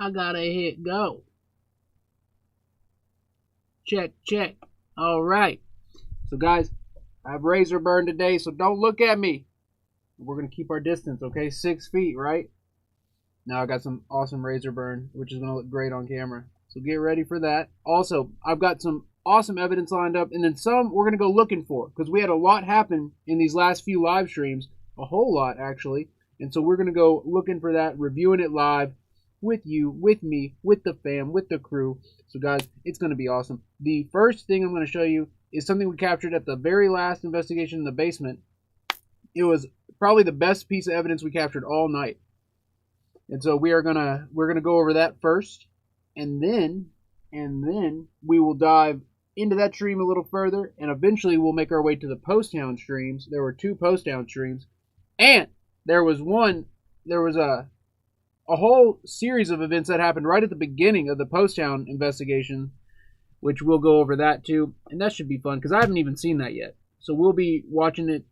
I gotta hit go. Check, check. All right. So, guys, I have razor burn today, so don't look at me. We're going to keep our distance, okay? 6 feet, right? Now I got some awesome razor burn, which is going to look great on camera. So get ready for that. Also, I've got some awesome evidence lined up, and then some we're going to go looking for, because we had a lot happen in these last few live streams. A whole lot, actually. And so we're going to go looking for that, reviewing it live with you, with me, with the fam, with the crew. So, guys, it's going to be awesome. The first thing I'm going to show you is something we captured at the very last investigation in the basement. It was probably the best piece of evidence we captured all night. And so we're gonna go over that first, and then we will dive into that stream a little further, and eventually we'll make our way to the Post Town streams. There were 2 Post Town streams, and there was a whole series of events that happened right at the beginning of the Post Town investigation, which we'll go over that too, and that should be fun because I haven't even seen that yet. So we'll be watching it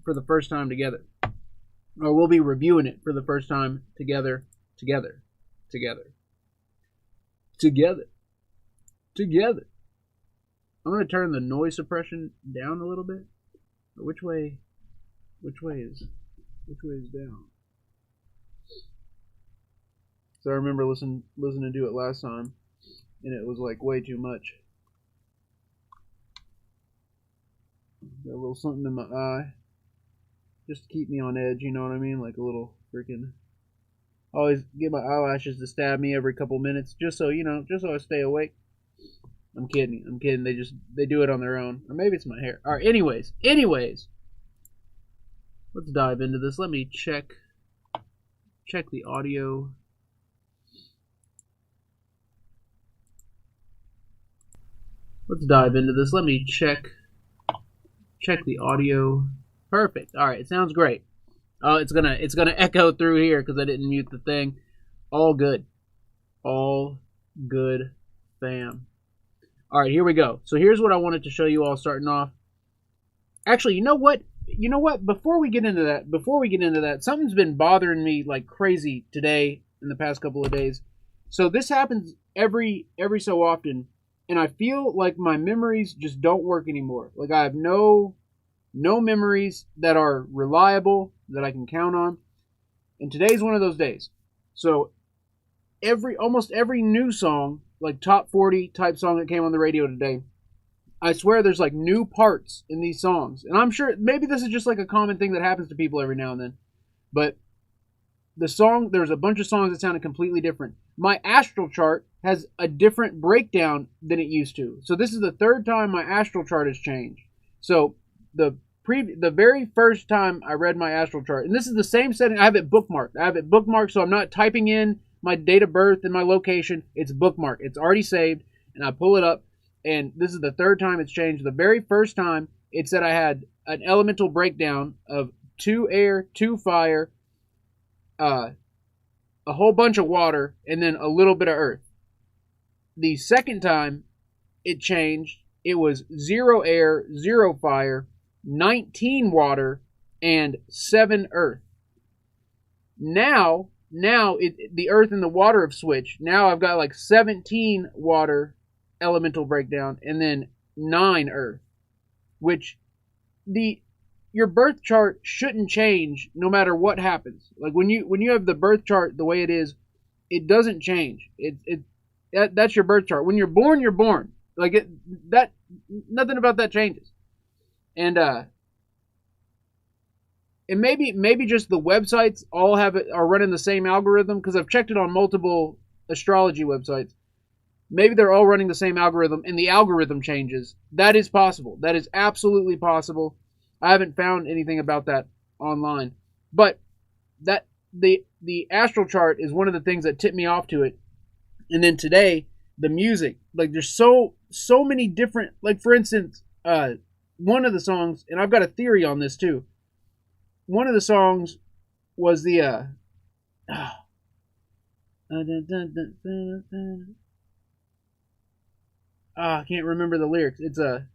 for the first time together. Or we'll be reviewing it for the first time together. I'm going to turn the noise suppression down a little bit. Which way is down? So I remember listening to it last time, and it was like way too much. Got a little something in my eye. Just to keep me on edge, you know what I mean? Like a little freaking... Always get my eyelashes to stab me every couple minutes, just so, you know, just so I stay awake. I'm kidding. They do it on their own. Or maybe it's my hair. Alright, anyways. Let's dive into this. Let me check the audio. Let's dive into this. Let me check the audio. Perfect. All right, it sounds great. It's gonna echo through here because I didn't mute the thing. All good, fam. All right, here we go. So here's what I wanted to show you all starting off. Actually, you know what? Before we get into that, something's been bothering me like crazy today in the past couple of days. So this happens every so often, and I feel like my memories just don't work anymore. Like I have no memories that are reliable, that I can count on. And today's one of those days. So almost every new song, like top 40 type song that came on the radio today, I swear there's like new parts in these songs. And I'm sure maybe this is just like a common thing that happens to people every now and then. But there's a bunch of songs that sounded completely different. My astral chart has a different breakdown than it used to. So this is the 3rd time my astral chart has changed. So the very first time I read my astral chart, and this is the same setting, I have it bookmarked. So I'm not typing in my date of birth and my location. It's bookmarked. It's already saved, and I pull it up, and this is the 3rd time it's changed. The very first time, it said I had an elemental breakdown of 2 air, 2 fire, a whole bunch of water, and then a little bit of earth. The second time it changed, it was 0 air, 0 fire, 19 water, and 7 earth. Now the earth and the water have switched. Now I've got like 17 water elemental breakdown and then 9 earth, which your birth chart shouldn't change no matter what happens. Like when you have the birth chart the way it is, it doesn't change. That's your birth chart. When you're born, you're born. Like nothing about that changes. And maybe just the websites all are running the same algorithm, because I've checked it on multiple astrology websites. Maybe they're all running the same algorithm and the algorithm changes. That is possible. That is absolutely possible. I haven't found anything about that online. But that the astral chart is one of the things that tipped me off to it. And then today, the music, like there's so many different, like for instance, one of the songs, and I've got a theory on this too. One of the songs was the I can't remember the lyrics. It's the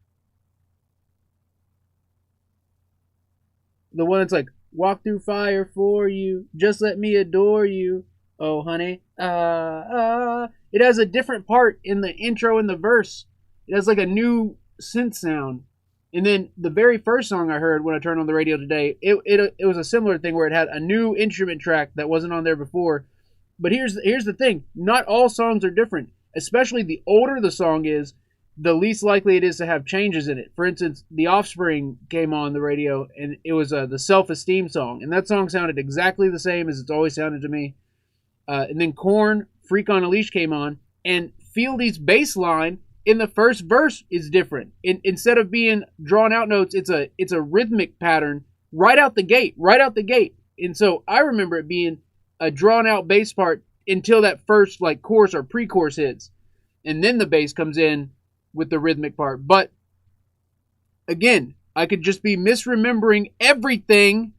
one that's like, walk through fire for you, just let me adore you, Oh, honey. It has a different part in the intro and the verse. It has like a new synth sound. And then the very first song I heard when I turned on the radio today, it was a similar thing where it had a new instrument track that wasn't on there before. But here's the thing: not all songs are different. Especially the older the song is, the least likely it is to have changes in it. For instance, The Offspring came on the radio, and it was the Self Esteem song, and that song sounded exactly the same as it's always sounded to me. And then Korn, Freak on a Leash came on, and Fieldy's bass line in the first verse is different. Instead of being drawn out notes, it's a rhythmic pattern right out the gate. And so I remember it being a drawn out bass part until that first like chorus or pre-chorus hits, and then the bass comes in with the rhythmic part. But again, I could just be misremembering everything.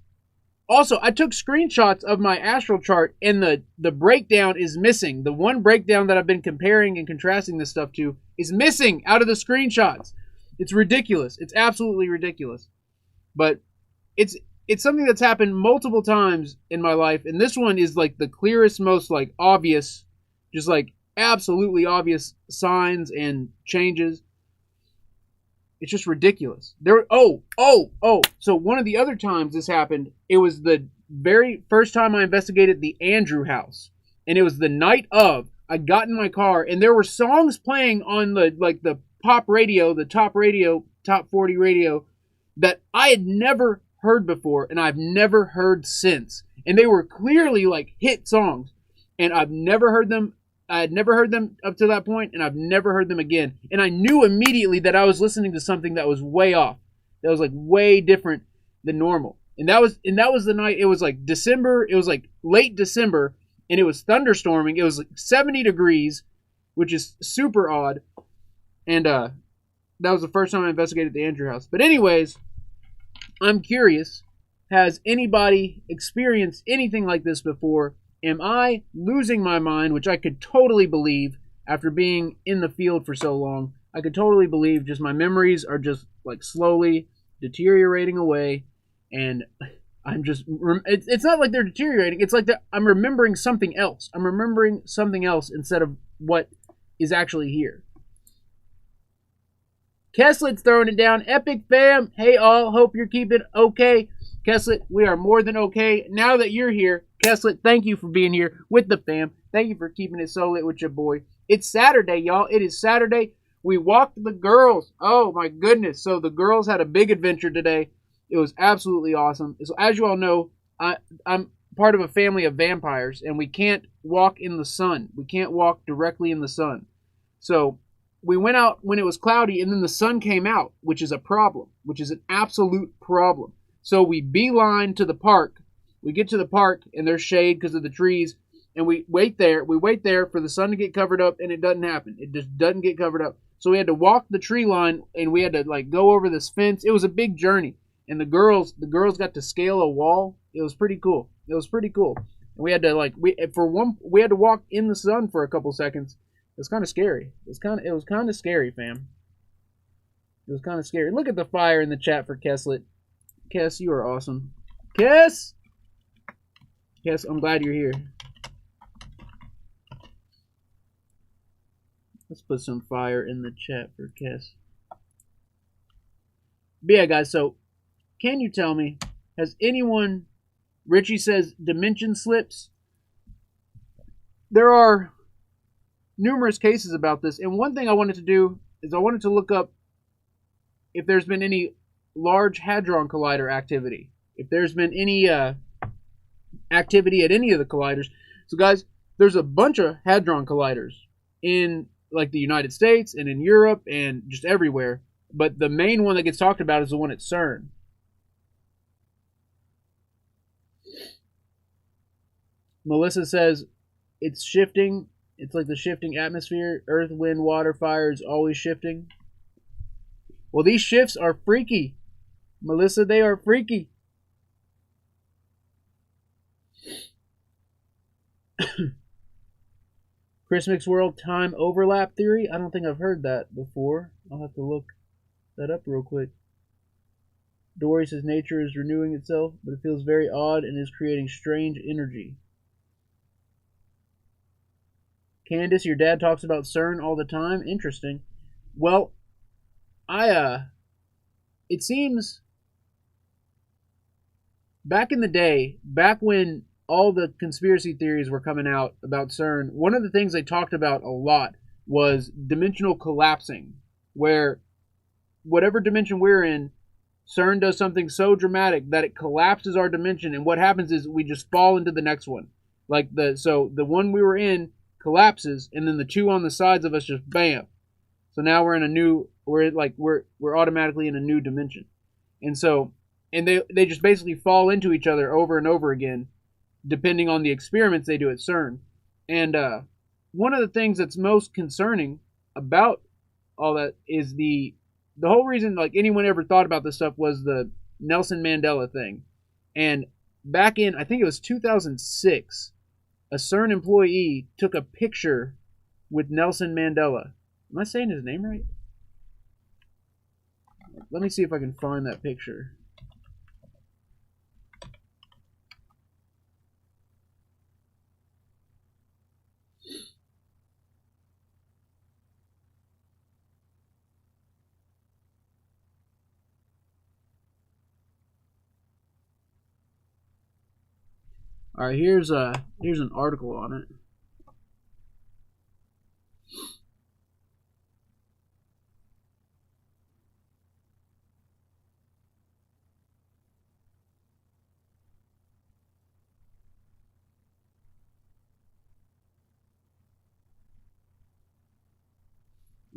Also, I took screenshots of my astral chart, and the breakdown is missing. The one breakdown that I've been comparing and contrasting this stuff to is missing out of the screenshots. It's ridiculous. It's absolutely ridiculous. But it's something that's happened multiple times in my life, and this one is like the clearest, most like obvious, just like absolutely obvious signs and changes. It's just ridiculous. So one of the other times this happened, it was the very first time I investigated the Andrew house. And it was the night of. I got in my car, and there were songs playing on the pop radio, the top 40 radio, that I had never heard before, and I've never heard since. And they were clearly like hit songs. And I've never heard them. I had never heard them up to that point, and I've never heard them again. And I knew immediately that I was listening to something that was way off. That was like way different than normal. And that was the night. It was like December. It was like late December, and it was thunderstorming. It was like 70 degrees, which is super odd. And that was the first time I investigated the Andrew house. But anyways, I'm curious. Has anybody experienced anything like this before? Am I losing my mind, which I could totally believe after being in the field for so long? I could totally believe just my memories are just like slowly deteriorating away, and I'm just, it's not like they're deteriorating. It's like I'm remembering something else. I'm remembering something else instead of what is actually here. Keslet's throwing it down. Epic fam. Hey all, hope you're keeping okay. Keslet, we are more than okay. Now that you're here, Keslet, thank you for being here with the fam. Thank you for keeping it so lit with your boy. It's Saturday, y'all. It is Saturday. We walked the girls. Oh, my goodness. So the girls had a big adventure today. It was absolutely awesome. So as you all know, I'm part of a family of vampires, and we can't walk in the sun. We can't walk directly in the sun. So we went out when it was cloudy, and then the sun came out, which is a problem, which is an absolute problem. So we beeline to the park. We get to the park, and there's shade because of the trees, and we wait there. We wait there for the sun to get covered up, and it doesn't happen. It just doesn't get covered up. So we had to walk the tree line, and we had to like go over this fence. It was a big journey, and the girls got to scale a wall. It was pretty cool. And we had to we had to walk in the sun for a couple seconds. It was kind of scary. It was kind of scary, fam. It was kind of scary. Look at the fire in the chat for Keslet. Kes, you are awesome. Kes, I'm glad you're here. Let's put some fire in the chat for Kes. But yeah, guys, so can you tell me, has anyone, Richie says, dimension slips? There are numerous cases about this, and one thing I wanted to do is I wanted to look up if there's been any Large Hadron Collider activity. If there's been any activity at any of the colliders. So guys, there's a bunch of Hadron Colliders in like the United States and in Europe and just everywhere. But the main one that gets talked about is the one at CERN. Melissa says it's shifting. It's like the shifting atmosphere. Earth, wind, water, fire is always shifting. Well, these shifts are freaky. Melissa, they are freaky. Christmas World time overlap theory? I don't think I've heard that before. I'll have to look that up real quick. Dory says nature is renewing itself, but it feels very odd and is creating strange energy. Candace, your dad talks about CERN all the time. Interesting. Well, it seems back in the day, back when all the conspiracy theories were coming out about CERN, one of the things they talked about a lot was dimensional collapsing, where whatever dimension we're in, CERN does something so dramatic that it collapses our dimension, and what happens is we just fall into the next one. Like the one we were in collapses, and then the two on the sides of us just bam. So now we're in a new, we're automatically in a new dimension, and they just basically fall into each other over and over again, depending on the experiments they do at CERN. And one of the things that's most concerning about all that is the whole reason like anyone ever thought about this stuff was the Nelson Mandela thing. And back in, I think it was 2006, a CERN employee took a picture with Nelson Mandela. Am I saying his name right? Let me see if I can find that picture. All right, here's an article on it.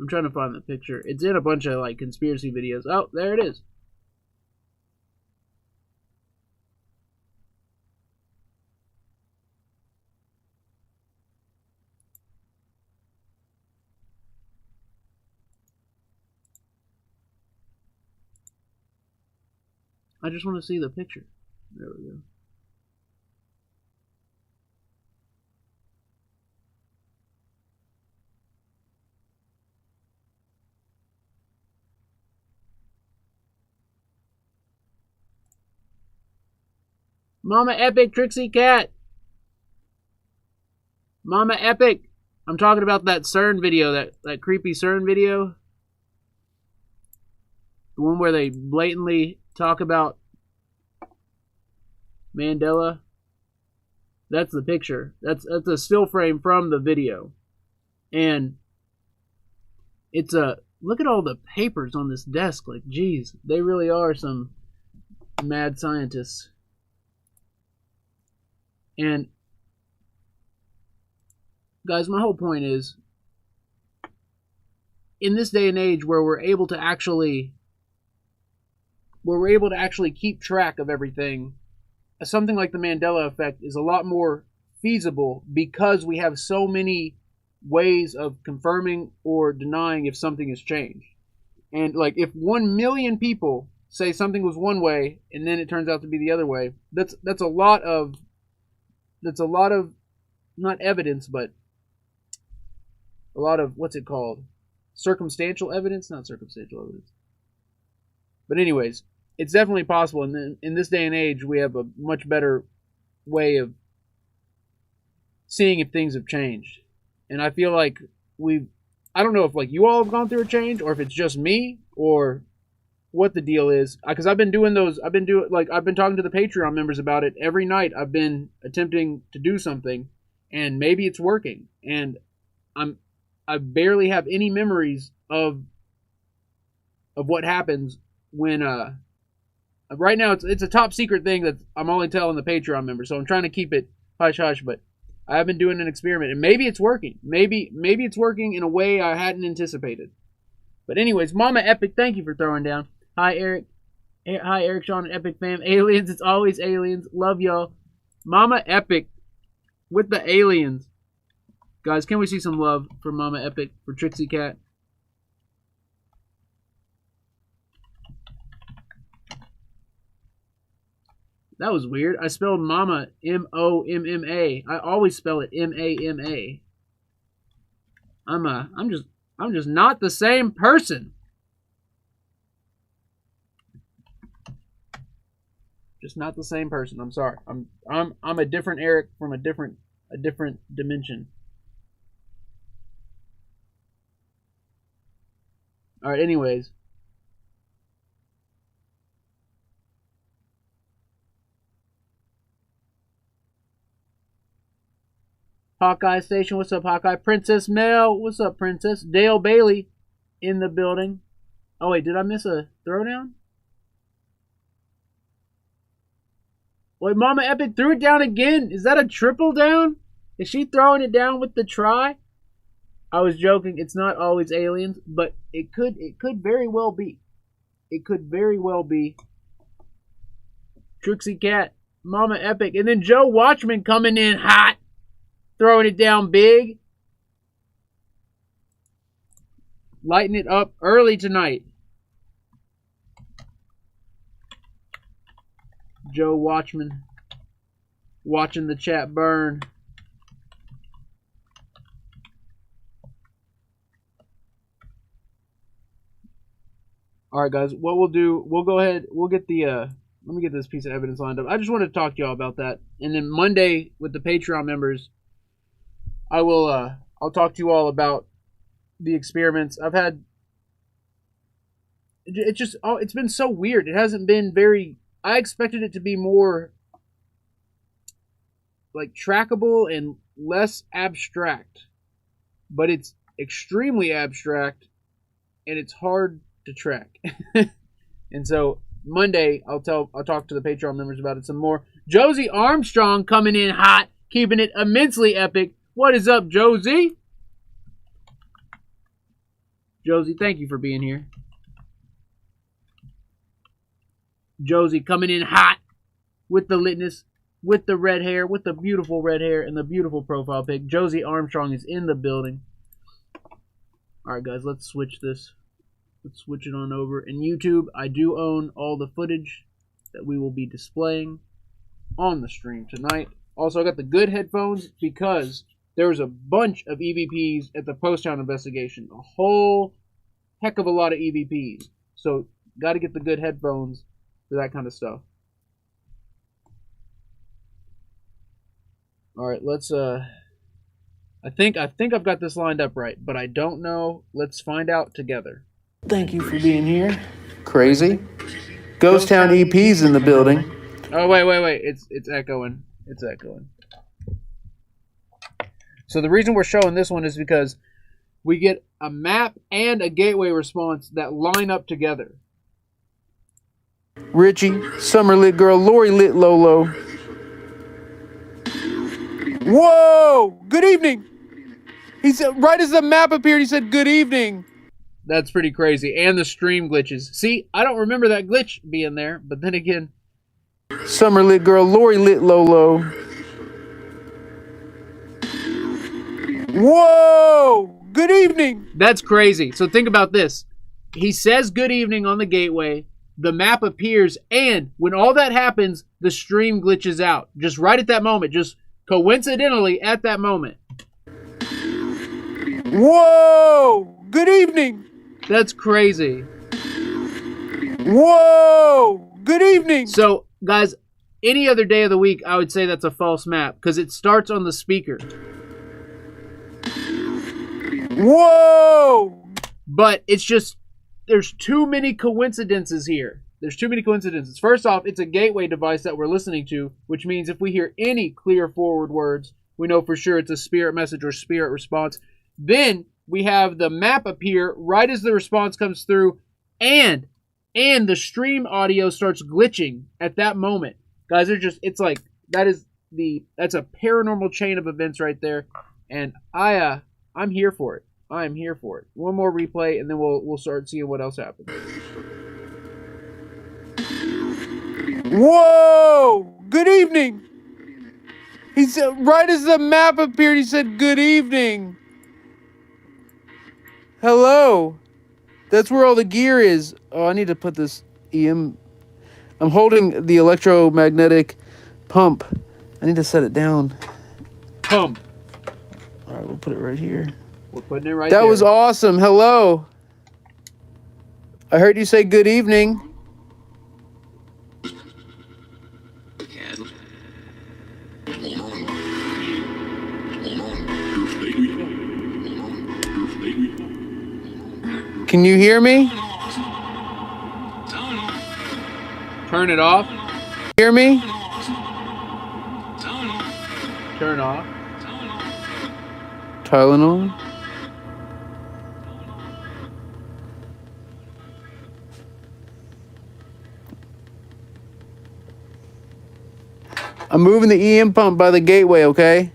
I'm trying to find the picture. It's in a bunch of like conspiracy videos. Oh, there it is. I just want to see the picture. There we go. Mama Epic, Trixie Cat. Mama Epic. I'm talking about that CERN video, that creepy CERN video. The one where they blatantly talk about Mandela. That's the picture. That's a still frame from the video. And it's look at all the papers on this desk. Like, geez, they really are some mad scientists. And guys, my whole point is, in this day and age where we're able to actually keep track of everything, something like the Mandela effect is a lot more feasible because we have so many ways of confirming or denying if something has changed. And like, if 1 million people say something was one way and then it turns out to be the other way, that's a lot of not evidence, but a lot of, what's it called? Circumstantial evidence? Not circumstantial evidence. But anyways, it's definitely possible. And in this day and age, we have a much better way of seeing if things have changed. And I feel like I don't know if like you all have gone through a change or if it's just me or what the deal is. Because I've been talking to the Patreon members about it every night. I've been attempting to do something, and maybe it's working. And I barely have any memories of what happens when right now it's a top secret thing that I'm only telling the Patreon members, so I'm trying to keep it hush hush, but I have been doing an experiment and maybe it's working. Maybe it's working in a way I hadn't anticipated. But anyways, Mama Epic, thank you for throwing down. Hi Eric. Hi Eric, Sean, and Epic fam. Aliens, it's always aliens. Love y'all. Mama Epic with the aliens. Guys, can we see some love for Mama Epic, for Trixie Cat? That was weird. I spelled Mama M-O-M-M-A. I always spell it M-A-M-A. I'm just not the same person. Just not the same person. I'm sorry. I'm a different Eric from a different dimension. All right, anyways. Hawkeye Station, what's up, Hawkeye? Princess Mel, what's up, Princess? Dale Bailey in the building. Oh, wait, did I miss a throwdown? Wait, Mama Epic threw it down again. Is that a triple down? Is she throwing it down with the try? I was joking. It's not always aliens, but it could very well be. It could very well be. Trixie Cat, Mama Epic, and then Joe Watchman coming in hot, throwing it down big. Lighting it up early tonight. Joe Watchman watching the chat burn. Alright guys, what we'll do, we'll go ahead, we'll get the, let me get this piece of evidence lined up. I just want to talk to y'all about that. And then Monday, with the Patreon members, I will, I'll talk to you all about the experiments. I've had, it's just, oh, it's been so weird. It hasn't been very, I expected it to be more, like, trackable and less abstract. But it's extremely abstract, and it's hard to track. And so Monday I'll talk to the Patreon members about it some more. Josie Armstrong coming in hot, keeping it immensely epic. What is up, Josie? Josie, thank you for being here. Josie coming in hot with the litness, with the red hair, with the beautiful red hair and the beautiful profile pic. Josie Armstrong is in the building. Alright guys, let's switch this. Let's switch it on over. In YouTube, I do own all the footage that we will be displaying on the stream tonight. Also, I got the good headphones because there was a bunch of EVPs at the Post Town investigation. A whole heck of a lot of EVPs. So, got to get the good headphones for that kind of stuff. Alright, let's, I think I've got this lined up right, but I don't know. Let's find out together. Thank you for being here. Crazy. Ghost Town EPs in the building. Oh, wait. It's echoing. It's echoing. So the reason we're showing this one is because we get a map and a gateway response that line up together. Richie, Summer Lit Girl, Lori Lit Lolo. Whoa! Good evening! He said, right as the map appeared, he said, good evening. That's pretty crazy. And the stream glitches. See, I don't remember that glitch being there, but then again. Summer Lit Girl, Lori Lit Lolo. Whoa! Good evening! That's crazy. So think about this. He says good evening on the gateway. The map appears, and when all that happens, the stream glitches out. Just right at that moment. Just coincidentally at that moment. Whoa! Good evening! That's crazy. Whoa! Good evening! So, guys, any other day of the week, I would say that's a false map because it starts on the speaker. Whoa! But it's just, there's too many coincidences here. There's too many coincidences. First off, it's a gateway device that we're listening to, which means if we hear any clear forward words, we know for sure it's a spirit message or spirit response. Then we have the map appear right as the response comes through, and the stream audio starts glitching at that moment. Guys, it's like, that's a paranormal chain of events right there, and I'm here for it. I'm here for it. One more replay, and then we'll start seeing what else happens. Whoa! Good evening! He said, right as the map appeared, he said, good evening. Hello. That's where all the gear is. Oh, I need to put this I'm holding the electromagnetic pump. I need to set it down. Pump. All right, we'll put it right here. We're putting it right there. That was awesome. Hello. I heard you say good evening. Can you hear me? Turn it off. Hear me? Turn off. Tylenol? I'm moving the EM pump by the gateway, okay?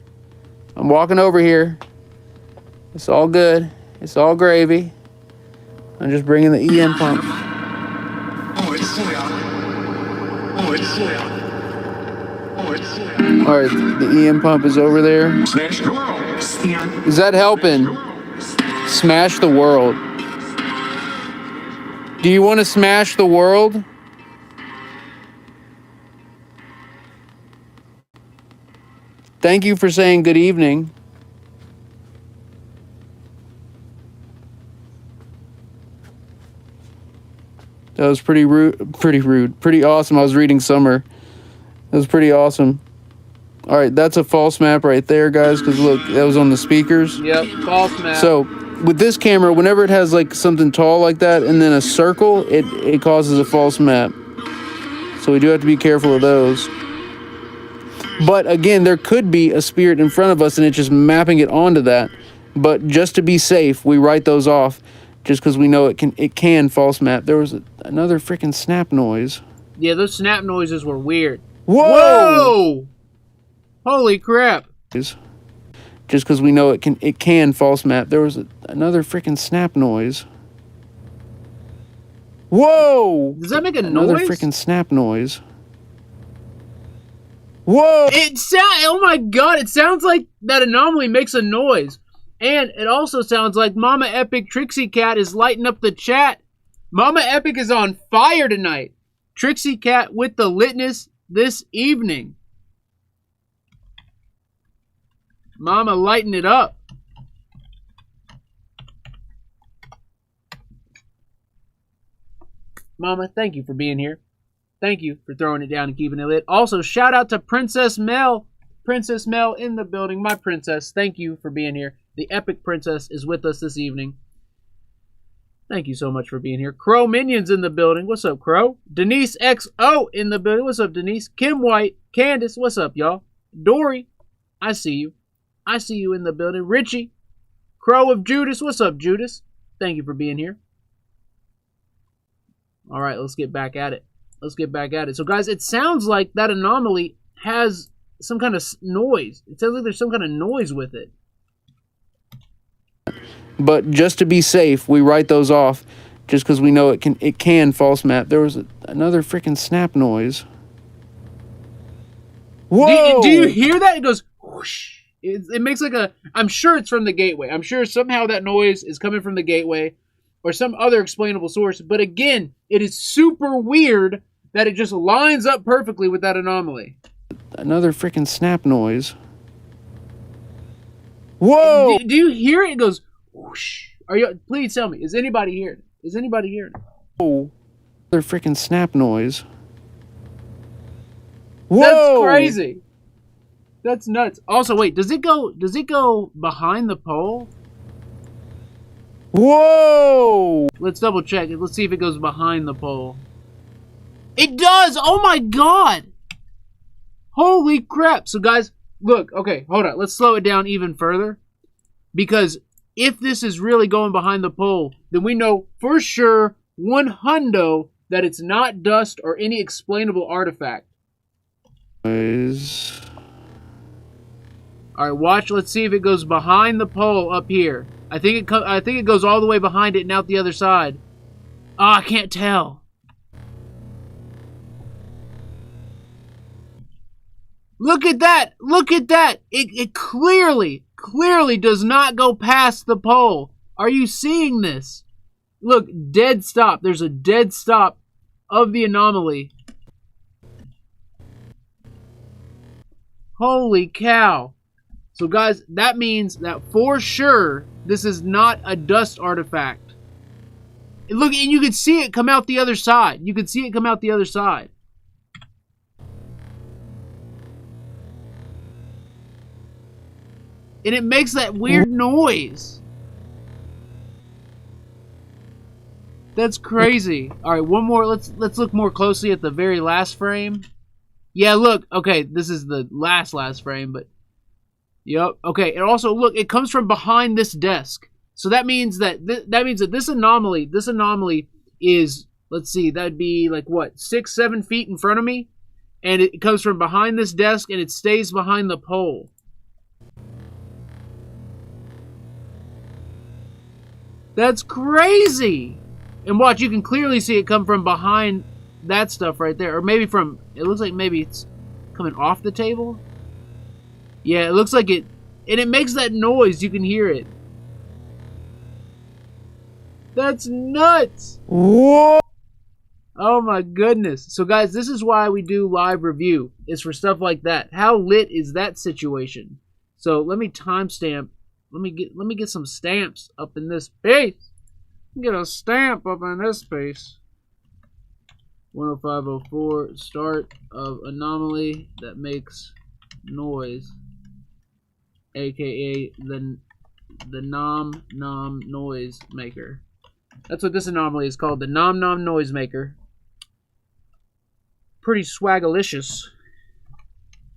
I'm walking over here. It's all good. It's all gravy. I'm just bringing the EM pump. Alright, the EM pump is over there. Is that helping? Smash the world. Do you want to smash the world? Thank you for saying good evening. That was pretty rude. Pretty awesome. I was reading Summer. That was pretty awesome. All right, that's a false map right there, guys, because look, that was on the speakers. Yep, false map. So with this camera, whenever it has like something tall like that and then a circle, it causes a false map. So we do have to be careful of those. But again, there could be a spirit in front of us and it's just mapping it onto that. But just to be safe, we write those off just because we know it can false map. There was another freaking snap noise. Yeah, those snap noises were weird. Whoa! Whoa! Holy crap. Just because we know it can false map. There was another freaking snap noise. Whoa! Does that make a another noise? Freaking snap noise. Whoa! Oh my god, it sounds like that anomaly makes a noise. And it also sounds like Mama Epic Trixie Cat is lighting up the chat. Mama Epic is on fire tonight. Trixie Cat with the litness this evening. Mama lighting it up. Mama, thank you for being here. Thank you for throwing it down and keeping it lit. Also, shout out to Princess Mel. Princess Mel in the building. My princess, thank you for being here. The Epic Princess is with us this evening. Thank you so much for being here. Crow Minions in the building. What's up, Crow? Denise XO in the building. What's up, Denise? Kim White. Candace, what's up, y'all? Dory, I see you. I see you in the building. Richie. Crow of Judas. What's up, Judas? Thank you for being here. All right, let's get back at it. Let's get back at it. So, guys, it sounds like that anomaly has some kind of noise. It sounds like there's some kind of noise with it. But just to be safe, we write those off just because we know it can false map. There was another freaking snap noise. Whoa! Do you hear that? It goes whoosh. It makes like a... I'm sure it's from the gateway. I'm sure somehow that noise is coming from the gateway or some other explainable source. But again, it is super weird that it just lines up perfectly with that anomaly. Another freaking snap noise. Whoa! Do you hear it? It goes whoosh. Please tell me. Is anybody hearing it? Is anybody hearing it? Oh, another freaking snap noise. Whoa! That's crazy. That's nuts. Also, wait, does it go behind the pole? Whoa! Let's double check it. Let's see if it goes behind the pole. It does! Oh my god! Holy crap. So guys, look, okay, hold on. Let's slow it down even further. Because if this is really going behind the pole, then we know for sure, 100, that it's not dust or any explainable artifact. Alright, watch. Let's see if it goes behind the pole up here. I think it goes all the way behind it and out the other side. Oh, I can't tell. Look at that! Look at that! It clearly does not go past the pole. Are you seeing this? Look, dead stop. There's a dead stop of the anomaly. Holy cow. So guys, that means that for sure this is not a dust artifact. Look, and you can see it come out the other side. You can see it come out the other side. And it makes that weird noise. That's crazy. All right, one more. Let's look more closely at the very last frame. Yeah, look. Okay, this is the last frame, but yep. Okay, and also look, it comes from behind this desk. So that means that this anomaly is, let's see, that'd be like what, 6-7 feet in front of me, and it comes from behind this desk and it stays behind the pole. That's crazy. And watch, you can clearly see it come from behind that stuff right there. Or maybe from, it looks like maybe it's coming off the table. Yeah, it looks like it, and it makes that noise. You can hear it. That's nuts. Whoa. Oh my goodness. So guys, this is why we do live review. It's for stuff like that. How lit is that situation? So let me timestamp. Let me get some stamps up in this space. Get a stamp up in this space. 10504, start of anomaly that makes noise, aka the nom nom noise maker. That's what this anomaly is called, the nom nom noise maker. Pretty swagalicious.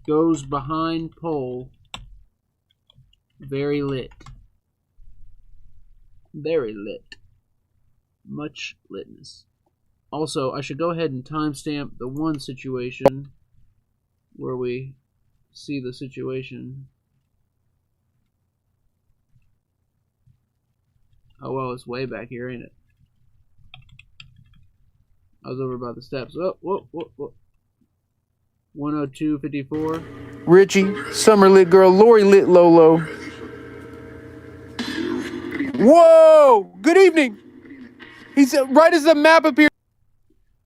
Goes behind pole. Very lit. Very lit. Much litness. Also, I should go ahead and timestamp the one situation where we see the situation. Oh well, it's way back here, ain't it? I was over by the steps. Oh, whoa, whoa, whoa. 102.54. Richie, Summer lit girl, Lori lit Lolo. Whoa! Good evening! He's right as the map appears.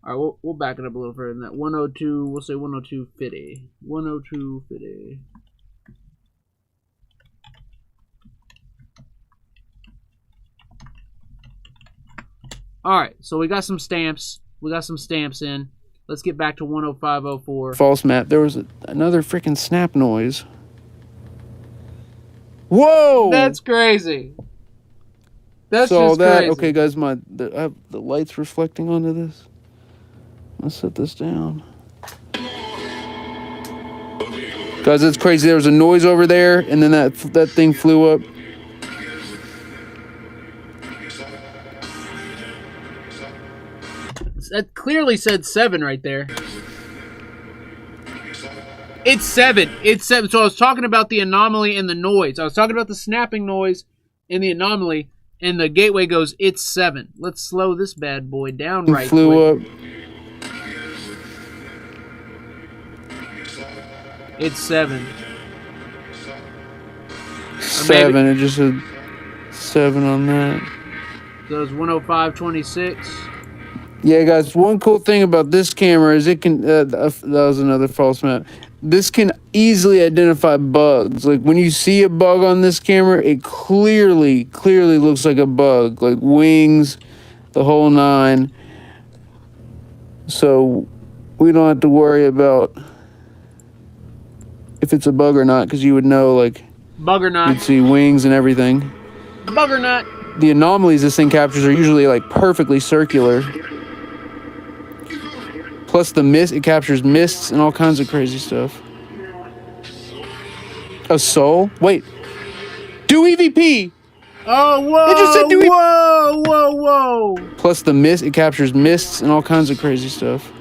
Alright, we'll back it up a little further than that. 102, we'll say 102.50. 102.50. Alright, so we got some stamps. We got some stamps in. Let's get back to 10504. False map. There was another freaking snap noise. Whoa! That's crazy. That's so just that crazy. okay, guys. I have the lights reflecting onto this. Let's set this down. Guys, that's crazy. There was a noise over there, and then that thing flew up. That clearly said 7 right there. It's 7. It's 7. So I was talking about the anomaly and the noise. I was talking about the snapping noise and the anomaly, and the gateway goes, it's 7. Let's slow this bad boy down right quick. Flew up. It's 7. 7. It just said 7 on that. So it's 105.26. Yeah, guys, one cool thing about this camera is it can, that was another false map. This can easily identify bugs. Like, when you see a bug on this camera, it clearly looks like a bug. Like, wings, the whole 9. So, we don't have to worry about if it's a bug or not, because you would know, like... Bug or not. You'd see wings and everything. Bug or not. The anomalies this thing captures are usually, like, perfectly circular. Plus the mist, it captures mists and all kinds of crazy stuff. A soul? Wait. Do EVP! Oh, whoa! It just said do whoa, whoa, whoa! Plus the mist, it captures mists and all kinds of crazy stuff.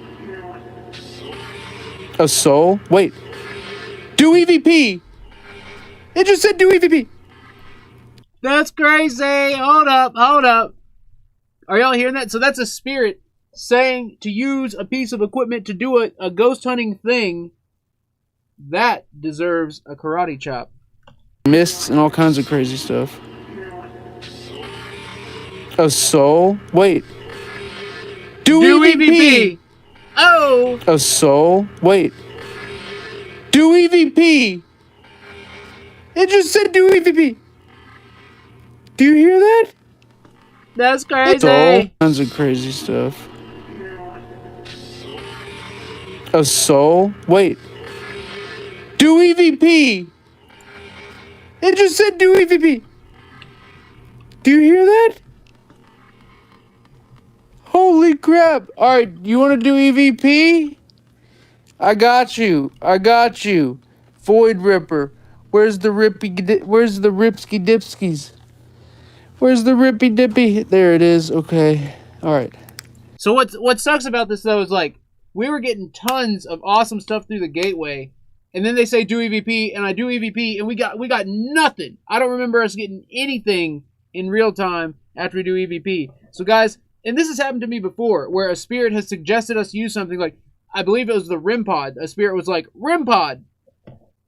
A soul? Wait. Do EVP! It just said do EVP! That's crazy! Hold up, hold up. Are y'all hearing that? So that's a spirit saying to use a piece of equipment to do a ghost hunting thing. That deserves a karate chop. Mists and all kinds of crazy stuff. A soul? Wait. Do EVP! Oh! A soul? Wait. Do EVP! It just said do EVP! Do you hear that? That's crazy! That's all kinds of crazy stuff. A soul? Wait. Do EVP! It just said do EVP! Do you hear that? Holy crap. All right, you want to do EVP? I got you. Void Ripper. Where's the Ripsky Dipskis? Where's the Rippy Dippy? There it is. Okay. All right. So what sucks about this though is like we were getting tons of awesome stuff through the gateway, and then they say do EVP, and I do EVP, and we got nothing. I don't remember us getting anything in real time after we do EVP. So guys, and this has happened to me before, where a spirit has suggested us use something like, I believe it was the REM pod. A spirit was like, REM pod.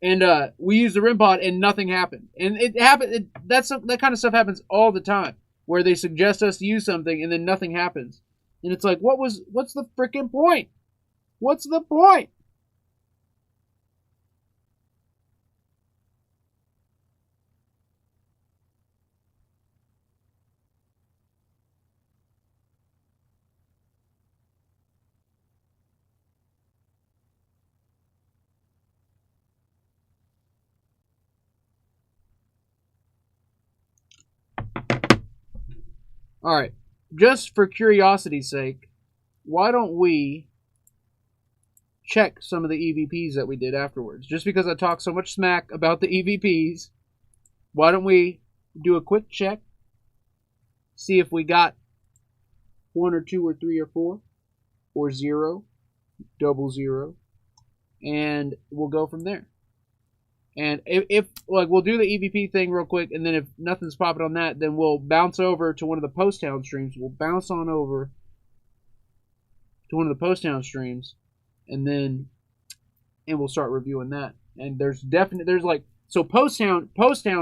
And we used the REM pod and nothing happened. And it happened. That kind of stuff happens all the time, where they suggest us to use something and then nothing happens. And it's like, what's the freaking point? What's the point? All right, just for curiosity's sake, why don't we check some of the EVPs that we did afterwards? Just because I talked so much smack about the EVPs, why don't we do a quick check, see if we got 1 or 2 or 3 or 4, or 0, 00, and we'll go from there. And if like we'll do the EVP thing real quick, and then if nothing's popping on that, then we'll bounce over to one of the Post Town streams. We'll bounce on over to one of the Post Town streams, and we'll start reviewing that. And there's like, so Post Town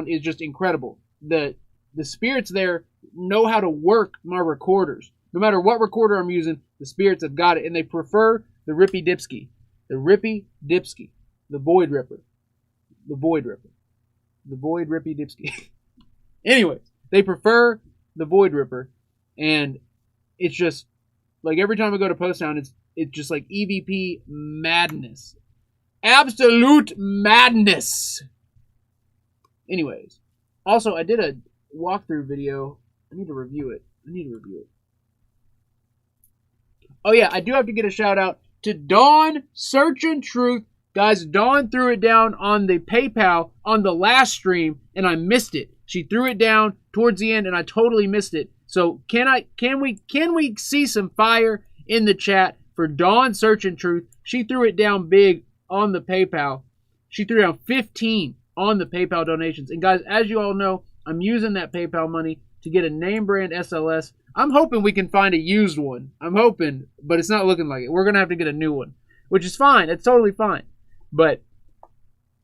is just incredible. The spirits there know how to work my recorders. No matter what recorder I'm using, the spirits have got it, and they prefer the Rippy Dipsky, the Void Ripper. The Void Rippy Dipsky. Anyways, they prefer the Void Ripper, and it's just like every time I go to Post Town, it's just like EVP madness, absolute madness. Anyways, also I did a walkthrough video. I need to review it. Oh yeah, I do have to get a shout out to Dawn Searching Truth. Guys, Dawn threw it down on the PayPal on the last stream, and I missed it. She threw it down towards the end, and I totally missed it. So can we see some fire in the chat for Dawn Searching Truth? She threw it down big on the PayPal. She threw down 15 on the PayPal donations. And guys, as you all know, I'm using that PayPal money to get a name brand SLS. I'm hoping we can find a used one. I'm hoping, but it's not looking like it. We're gonna have to get a new one, which is fine. It's totally fine. But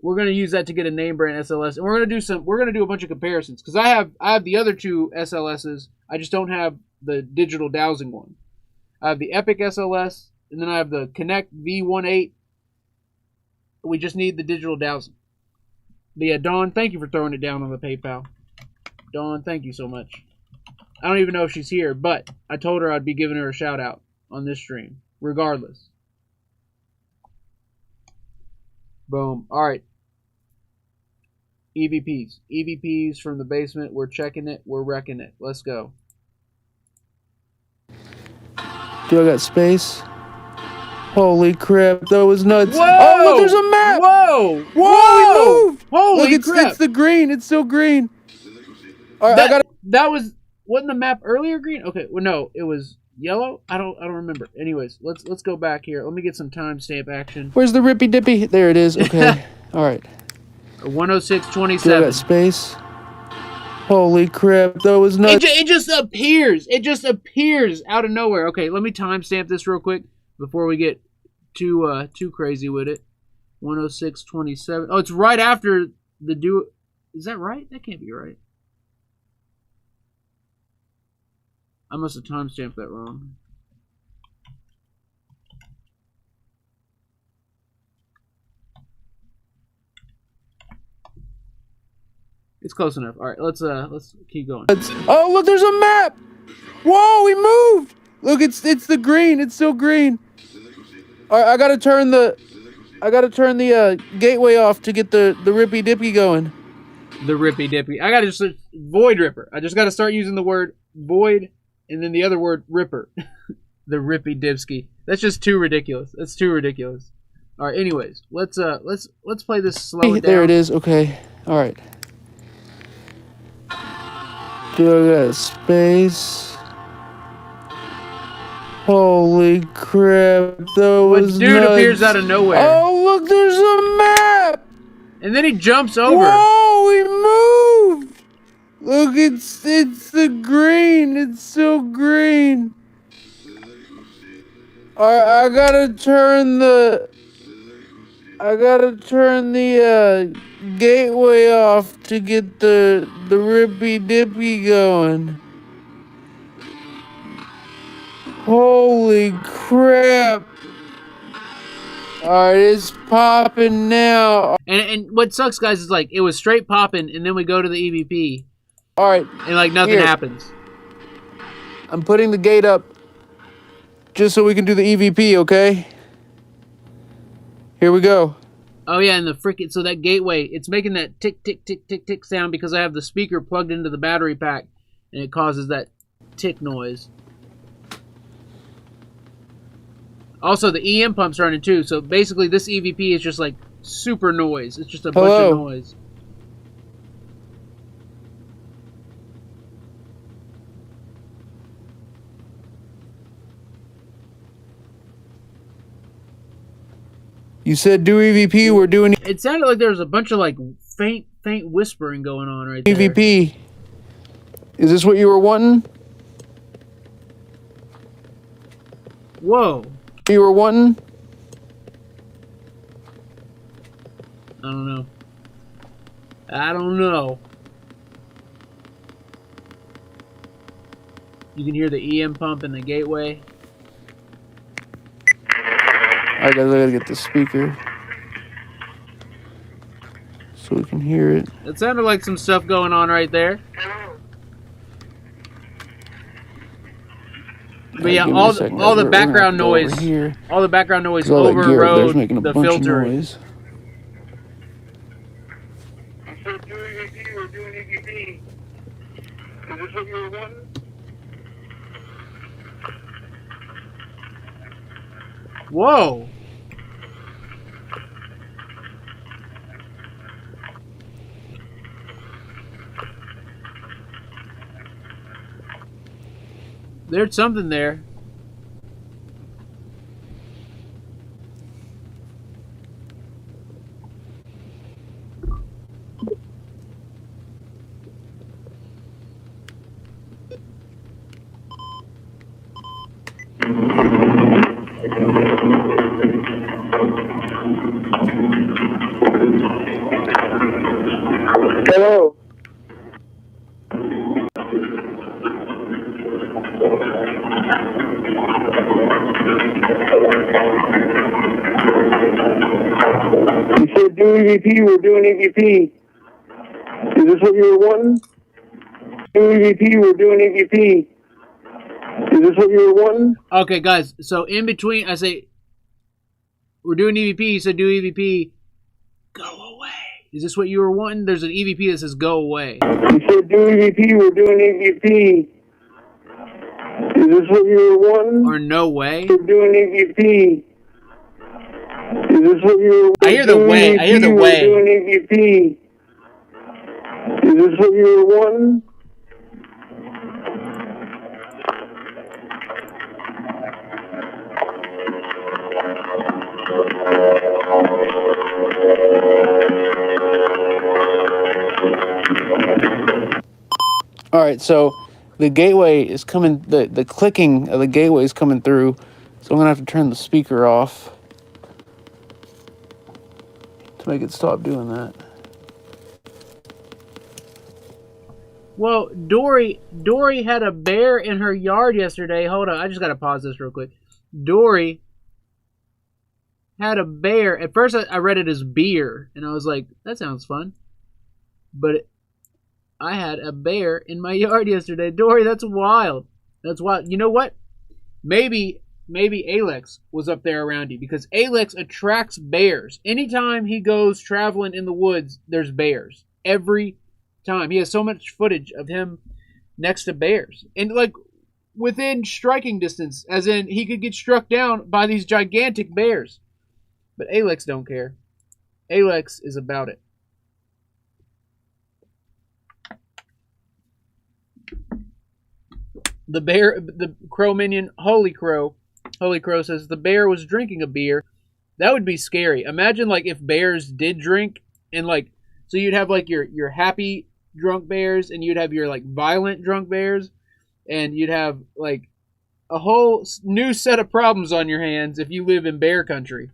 we're gonna use that to get a name brand SLS, and we're gonna do a bunch of comparisons, because I have the other 2 SLSs. I just don't have the digital dowsing one. I have the EPIC SLS, and then I have the Connect V18. We just need the digital dowsing. But yeah, Dawn, thank you for throwing it down on the PayPal. Dawn, thank you so much. I don't even know if she's here, but I told her I'd be giving her a shout out on this stream, regardless. Boom. All right. EVPs from the basement. We're checking it. We're wrecking it. Let's go. Do I got space? Holy crap, that was nuts. Whoa! Oh, look, there's a map! Whoa! Whoa, we moved! Holy look, crap! It's the green. It's still green. All right, wasn't the map earlier green? Okay, well no, it was yellow. I don't remember. Anyways, let's go back here. Let me get some timestamp action. Where's the Rippy Dippy? There it is. Okay. All right. 106:27. Do I got space? Holy crap, that was nuts. It just appears. It just appears out of nowhere. Okay, let me timestamp this real quick before we get too crazy with it. 106:27. Oh, it's right after the do. Is that right? That can't be right. I must have timestamped that wrong. It's close enough. All right, let's keep going. Oh, look, there's a map. Whoa, we moved. Look, it's the green. It's still green. All right, I gotta turn the gateway off to get the Rippy Dippy going. The Rippy Dippy. I gotta just Void Ripper. I just gotta start using the word Void and then the other word Ripper. The Rippy Dipsky. That's just too ridiculous. That's too ridiculous. All right. Anyways, let's play this slow it down. There it is. Okay. All right. Do I got space? Holy crap! That was dude nuts. appears out of nowhere. Oh look, there's a map. And then he jumps over. Whoa! He moved. Look, it's the green. It's so green. I gotta turn the gateway off to get the rippy dippy going. Holy crap! Alright, it's popping now. And what sucks, guys, is like it was straight popping, and then we go to the EVP. Alright. And like nothing happens. I'm putting the gate up just so we can do the EVP, okay? Here we go. Oh yeah, and the freaking so that gateway, it's making that tick tick tick tick tick sound because I have the speaker plugged into the battery pack, and it causes that tick noise. Also, the EM pump's running too, so basically this EVP is just like super noise. It's just a bunch of noise. You said do EVP, we're doing It sounded like there was a bunch of like faint whispering going on right there. EVP. Is this what you were wanting? Whoa. You were wanting? I don't know. I don't know. You can hear the EM pump in the gateway. I gotta get the speaker so we can hear it. It sounded like some stuff going on right there. But yeah, all the background noise, all the background noise overrode the filtering. You said do EVP or do an EVP. Is this what you were wanting? Whoa. There's something there. Hello. You said do EVP, we're doing EVP. Is this what you were wanting? Do EVP, we're doing EVP. Is this what you were wanting? Okay, guys, so in between, I say, we're doing EVP, he said do EVP, go away. Is this what you were wanting? There's an EVP that says go away. You said do EVP, we're doing EVP. Is this what you were wanting? Or no way? We're doing EVP. Is this what you were wanting? I hear the way. I hear the way. We're doing EVP. Is this what you were wanting? All right, so the gateway is coming, the clicking of the gateway is coming through, so I'm going to have to turn the speaker off to make it stop doing that. Well, Dory had a bear in her yard yesterday. Hold on, I just got to pause this real quick. Dory had a bear. At first, I read it as beer, and I was like, that sounds fun. But I had a bear in my yard yesterday. Dory, that's wild. That's wild. You know what? Maybe Alex was up there around you, because Alex attracts bears. Anytime he goes traveling in the woods, there's bears. Every time. He has so much footage of him next to bears. And like, within striking distance, as in he could get struck down by these gigantic bears. But Alex don't care. Alex is about it. The bear, the crow minion, Holy Crow says the bear was drinking a beer. That would be scary. Imagine like if bears did drink, and like, so you'd have like your happy drunk bears, and you'd have your like violent drunk bears, and you'd have like a whole new set of problems on your hands if you live in bear country.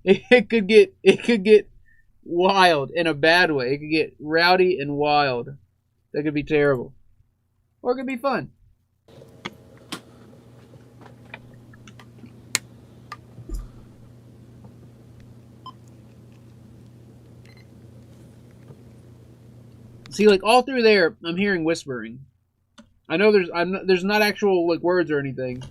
It could get wild in a bad way. It could get rowdy and wild. That could be terrible. Or it could be fun. See, like all through there, I'm hearing whispering. I know there's not actual like words or anything.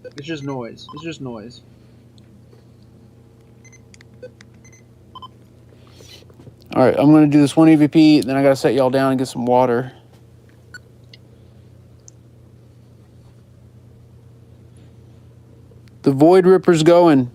It's just noise. It's just noise. Alright, I'm going to do this one EVP, then I got to set y'all down and get some water. The Void Ripper's going.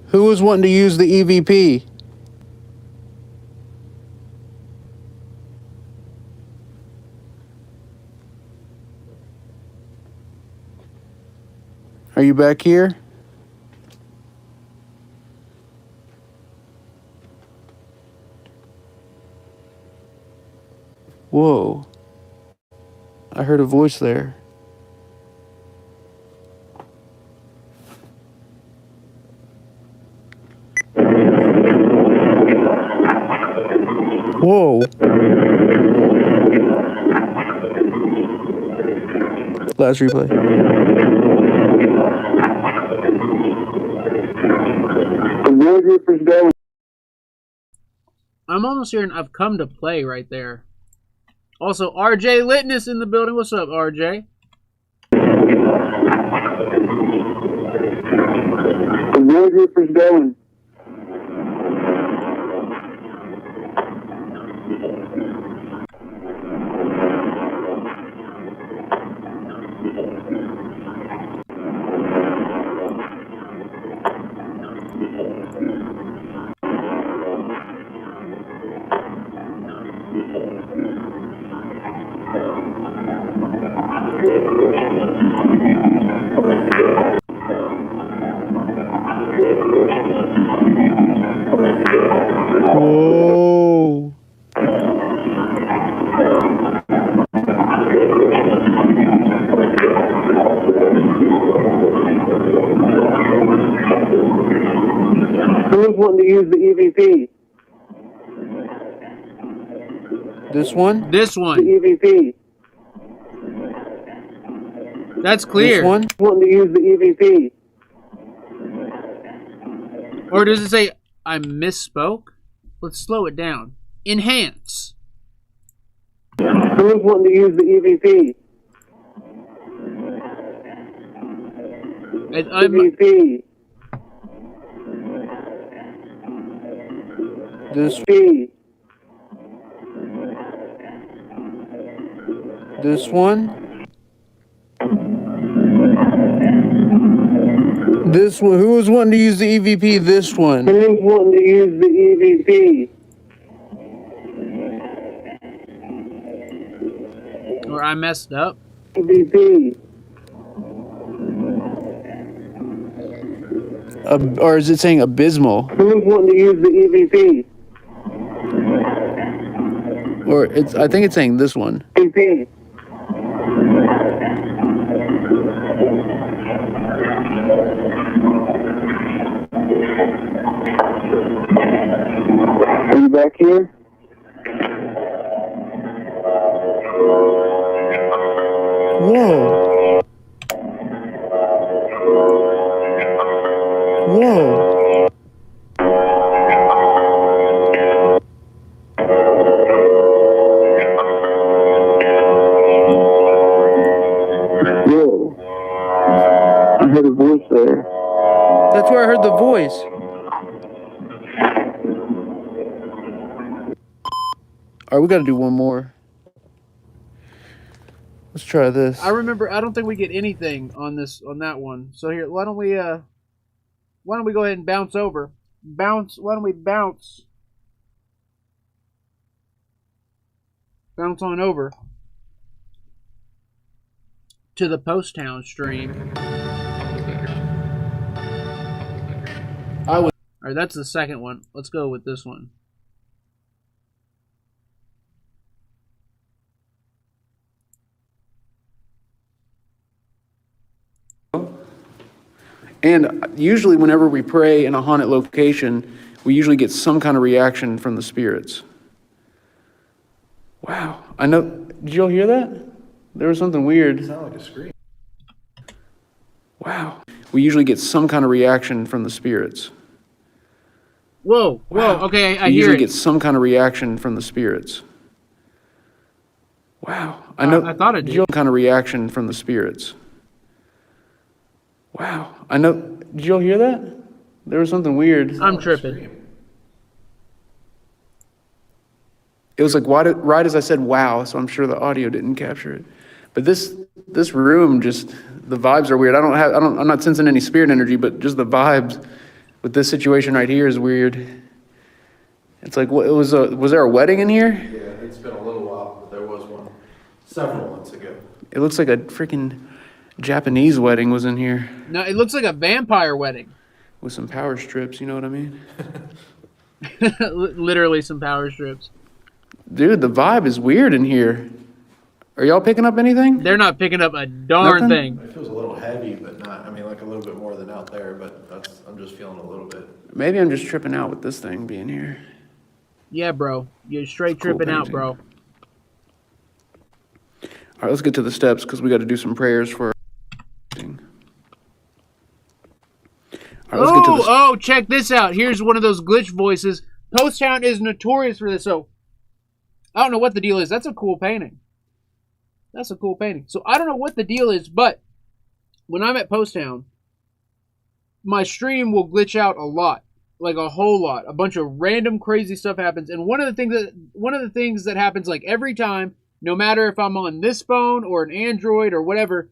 Who was wanting to use the EVP? Are you back here? Whoa. I heard a voice there. Whoa. Last replay. The Void Ripper's going. I'm almost hearing I've come to play right there. Also, RJ Litness in the building. What's up, RJ? The Void Ripper's going. Whoa. Who's wanting to use the EVP? This one? This The one. EVP. That's clear. This one? Wanting to use the EVP. Or does it say I misspoke? Let's slow it down. Enhance. Who's wanting to use the EVP? EVP. This P. This one? This one. Who was wanting to use the EVP? This one. Who's wanting to use the EVP? Or I messed up. EVP. Or is it saying abysmal? Who's wanting to use the EVP? Or it's. I think it's saying this one. EVP. Are you back here? Whoa. Whoa. where I heard the voice. All right, we got to do one more. Let's try this. I remember. I don't think we get anything on that one. So here, why don't we go ahead and bounce over? Bounce. Why don't we bounce? Bounce on over to the Post Town stream. All right, that's the second one. Let's go with this one. And usually whenever we pray in a haunted location, we usually get some kind of reaction from the spirits. Wow. I know. Did y'all hear that? There was something weird. It sounded like a scream. Wow. We usually get some kind of reaction from the spirits. Whoa, whoa. Wow. Okay, I we hear usually it. get some kind of reaction from the spirits. Wow. I know. I thought it did. Some kind of reaction from the spirits. Wow. I know. Did y'all hear that? There was something weird. I'm tripping. It was like right as I said wow, so I'm sure the audio didn't capture it. But this room, just the vibes are weird. I'm not sensing any spirit energy, but just the vibes with this situation right here is weird. It's like, was there a wedding in here? Yeah, it's been a little while, but there was one several months ago. It looks like a freaking Japanese wedding was in here No, it looks like a vampire wedding. with some power strips, you know what I mean? Literally some power strips. Dude, the vibe is weird in here. Are y'all picking up anything? They're not picking up a darn Nothing? thing. It feels a little heavy, but not, I mean, like a little bit more than out there, but I'm just feeling a little bit. Maybe I'm just tripping out with this thing being here. Yeah, bro. You're straight Cool tripping out, painting. bro. All right, let's get to the steps because we got to do some prayers for our thing. All right, let's get to the Oh, check this out. Here's one of those glitch voices. Post Town is notorious for this, so I don't know what the deal is. That's a cool painting. That's a cool painting. So I don't know what the deal is, but when I'm at Post Town, my stream will glitch out a lot, like a whole lot. A bunch of random crazy stuff happens, and one of the things that happens like every time, no matter if I'm on this phone or an Android or whatever,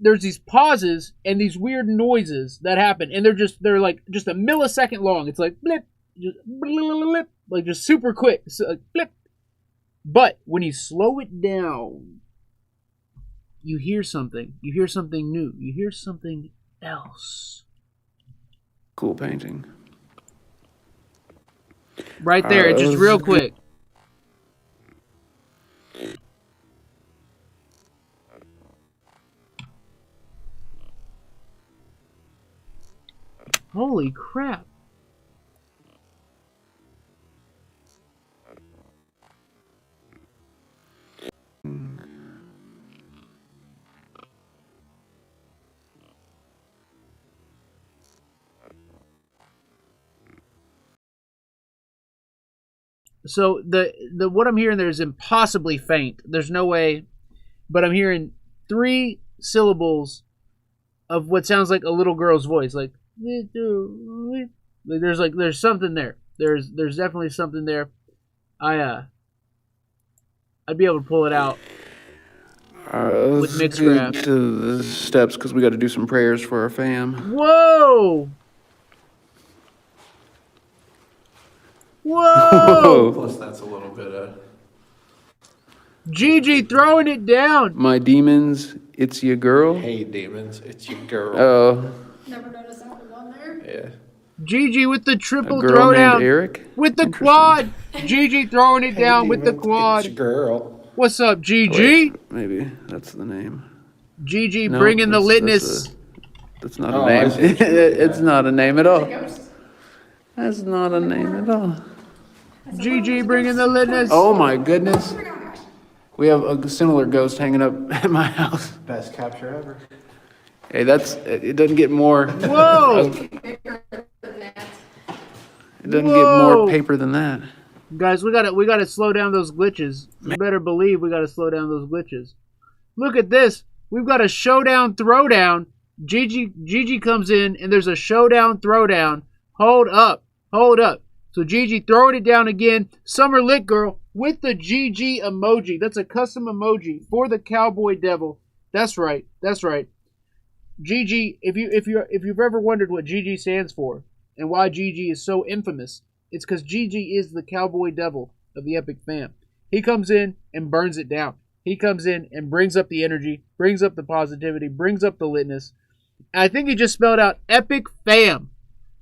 there's these pauses and these weird noises that happen, and they're like just a millisecond long. It's like blip, just blip, like just super quick, so like blip. But when you slow it down, you hear something. You hear something new. You hear something else. cool painting. Right there, just real quick. Holy crap. So the what I'm hearing there is impossibly faint. There's no way, but I'm hearing 3 syllables of what sounds like a little girl's voice, like there's something there. There's definitely something there. I'd be able to pull it out. Let's With mixed get graph. to the steps because we got to do some prayers for our fam. Whoa! Whoa! Plus, that's a little bit Gigi throwing it down. My demons, it's your girl. hey, demons, it's your girl. Oh, Never noticed that was on there. Yeah. Gigi with the a triple girl named throwdown. Eric. With the Interesting. quad. Gigi throwing it Hey, down with the demons, quad. It's your girl. What's up, Gigi? Wait, maybe that's the name. Gigi No, bringing the that's- litness. That's not Oh, a I name. see what you're doing. It's not a name at all. Ghost. That's not a name at all. Gigi bringing the litness. Oh my goodness. Oh my gosh. We have a similar ghost hanging up at my house. Best capture ever. Hey, it doesn't get more. Whoa! Bigger than that. It doesn't get Whoa. more paper than that. Guys, we gotta slow down those glitches. You better believe we gotta slow down those glitches. Look at this. We've got a showdown throwdown Gigi comes in, and there's a showdown, throwdown. Hold up. So Gigi throwing it down again. Summer Lit Girl with the GG emoji. That's a custom emoji for the Cowboy Devil. That's right. GG, if you've ever wondered what GG stands for and why GG is so infamous, it's because GG is the Cowboy Devil of the Epic fam. He comes in and burns it down. He comes in and brings up the energy, brings up the positivity, brings up the litness. And I think he just spelled out Epic fam.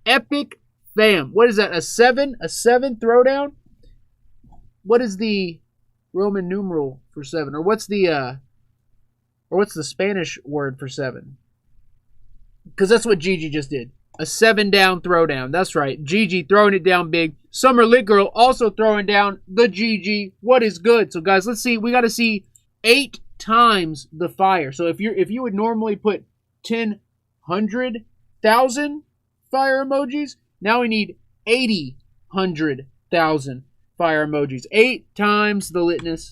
Epic fam. What is that? A 7? A 7 throwdown? What is the Roman numeral for 7? Or what's the Spanish word for 7? Because that's what Gigi just did. A 7 down throwdown. That's right. Gigi throwing it down big. Summer Lit Girl also throwing down the Gigi. What is good? So guys, let's see. We got to see 8 times the fire. So if you would normally put 10, 100,000 fire emojis, now we need 80, 100,000 fire emojis. 8 times the litness.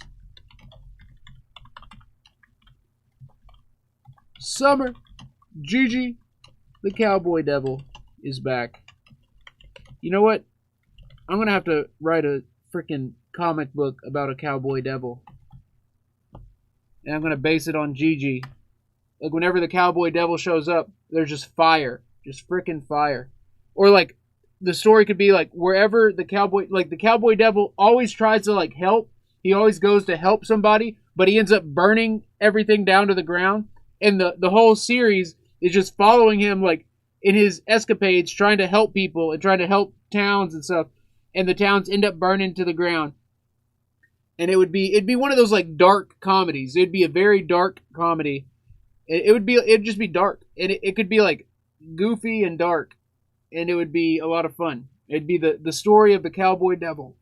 Summer, Gigi, the Cowboy Devil is back. You know what? I'm going to have to write a freaking comic book about a Cowboy Devil. And I'm going to base it on Gigi. Like, whenever the Cowboy Devil shows up, there's just fire. Just freaking fire. Or, like, the story could be, like, wherever the Cowboy Devil always tries to, like, help. He always goes to help somebody, but he ends up burning everything down to the ground. And the whole series is just following him, like, in his escapades, trying to help people and trying to help towns and stuff. And the towns end up burning to the ground. And it'd be one of those, like, dark comedies. It'd be a very dark comedy. It'd just be dark. And it could be, like, goofy and dark. And it would be a lot of fun. It'd be the story of the Cowboy Devil.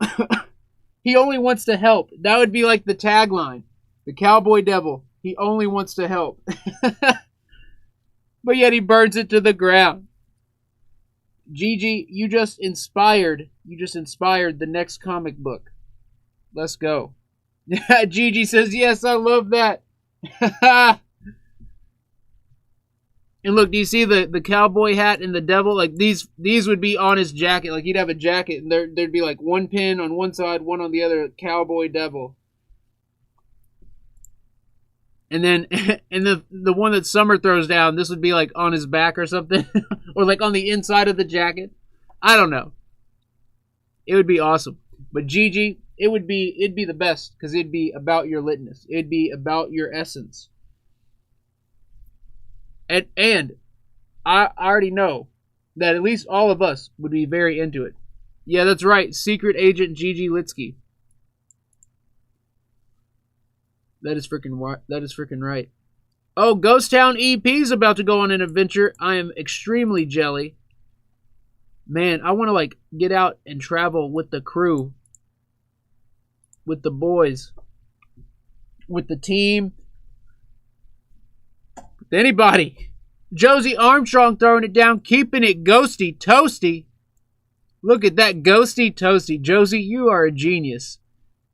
He only wants to help. That would be like the tagline. The Cowboy Devil. He only wants to help. But yet he burns it to the ground. Gigi, you just inspired the next comic book. Let's go. Gigi says, yes, I love that. And look, do you see the cowboy hat and the devil? Like, these would be on his jacket. Like, he'd have a jacket, and there'd be like one pin on one side, one on the other. Cowboy Devil. And then, and the one that Summer throws down, this would be like on his back or something. Or like on the inside of the jacket. I don't know. It would be awesome. But Gigi, it'd be the best. Because it'd be about your litness. It'd be about your essence. And I already know that at least all of us would be very into it. Yeah, that's right. Secret Agent Gigi Litsky. That is freaking right. Oh, Ghost Town EP's about to go on an adventure. I am extremely jelly. Man, I want to like get out and travel with the crew. With the boys. With the team. With anybody. Josie Armstrong throwing it down, keeping it ghosty toasty. Look at that ghosty toasty. Josie, you are a genius.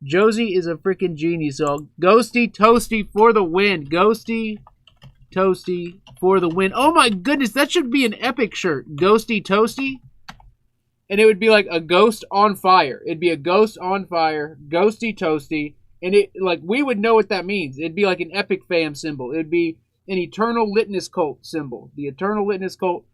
Josie is a freaking genius. So ghosty toasty for the win. Ghosty toasty for the win. Oh my goodness, that should be an epic shirt. Ghosty toasty. And it would be like a ghost on fire. It'd be a ghost on fire. Ghosty toasty. And it like we would know what that means. It'd be like an epic fam symbol. It'd be an eternal litness cult symbol. The eternal litness cult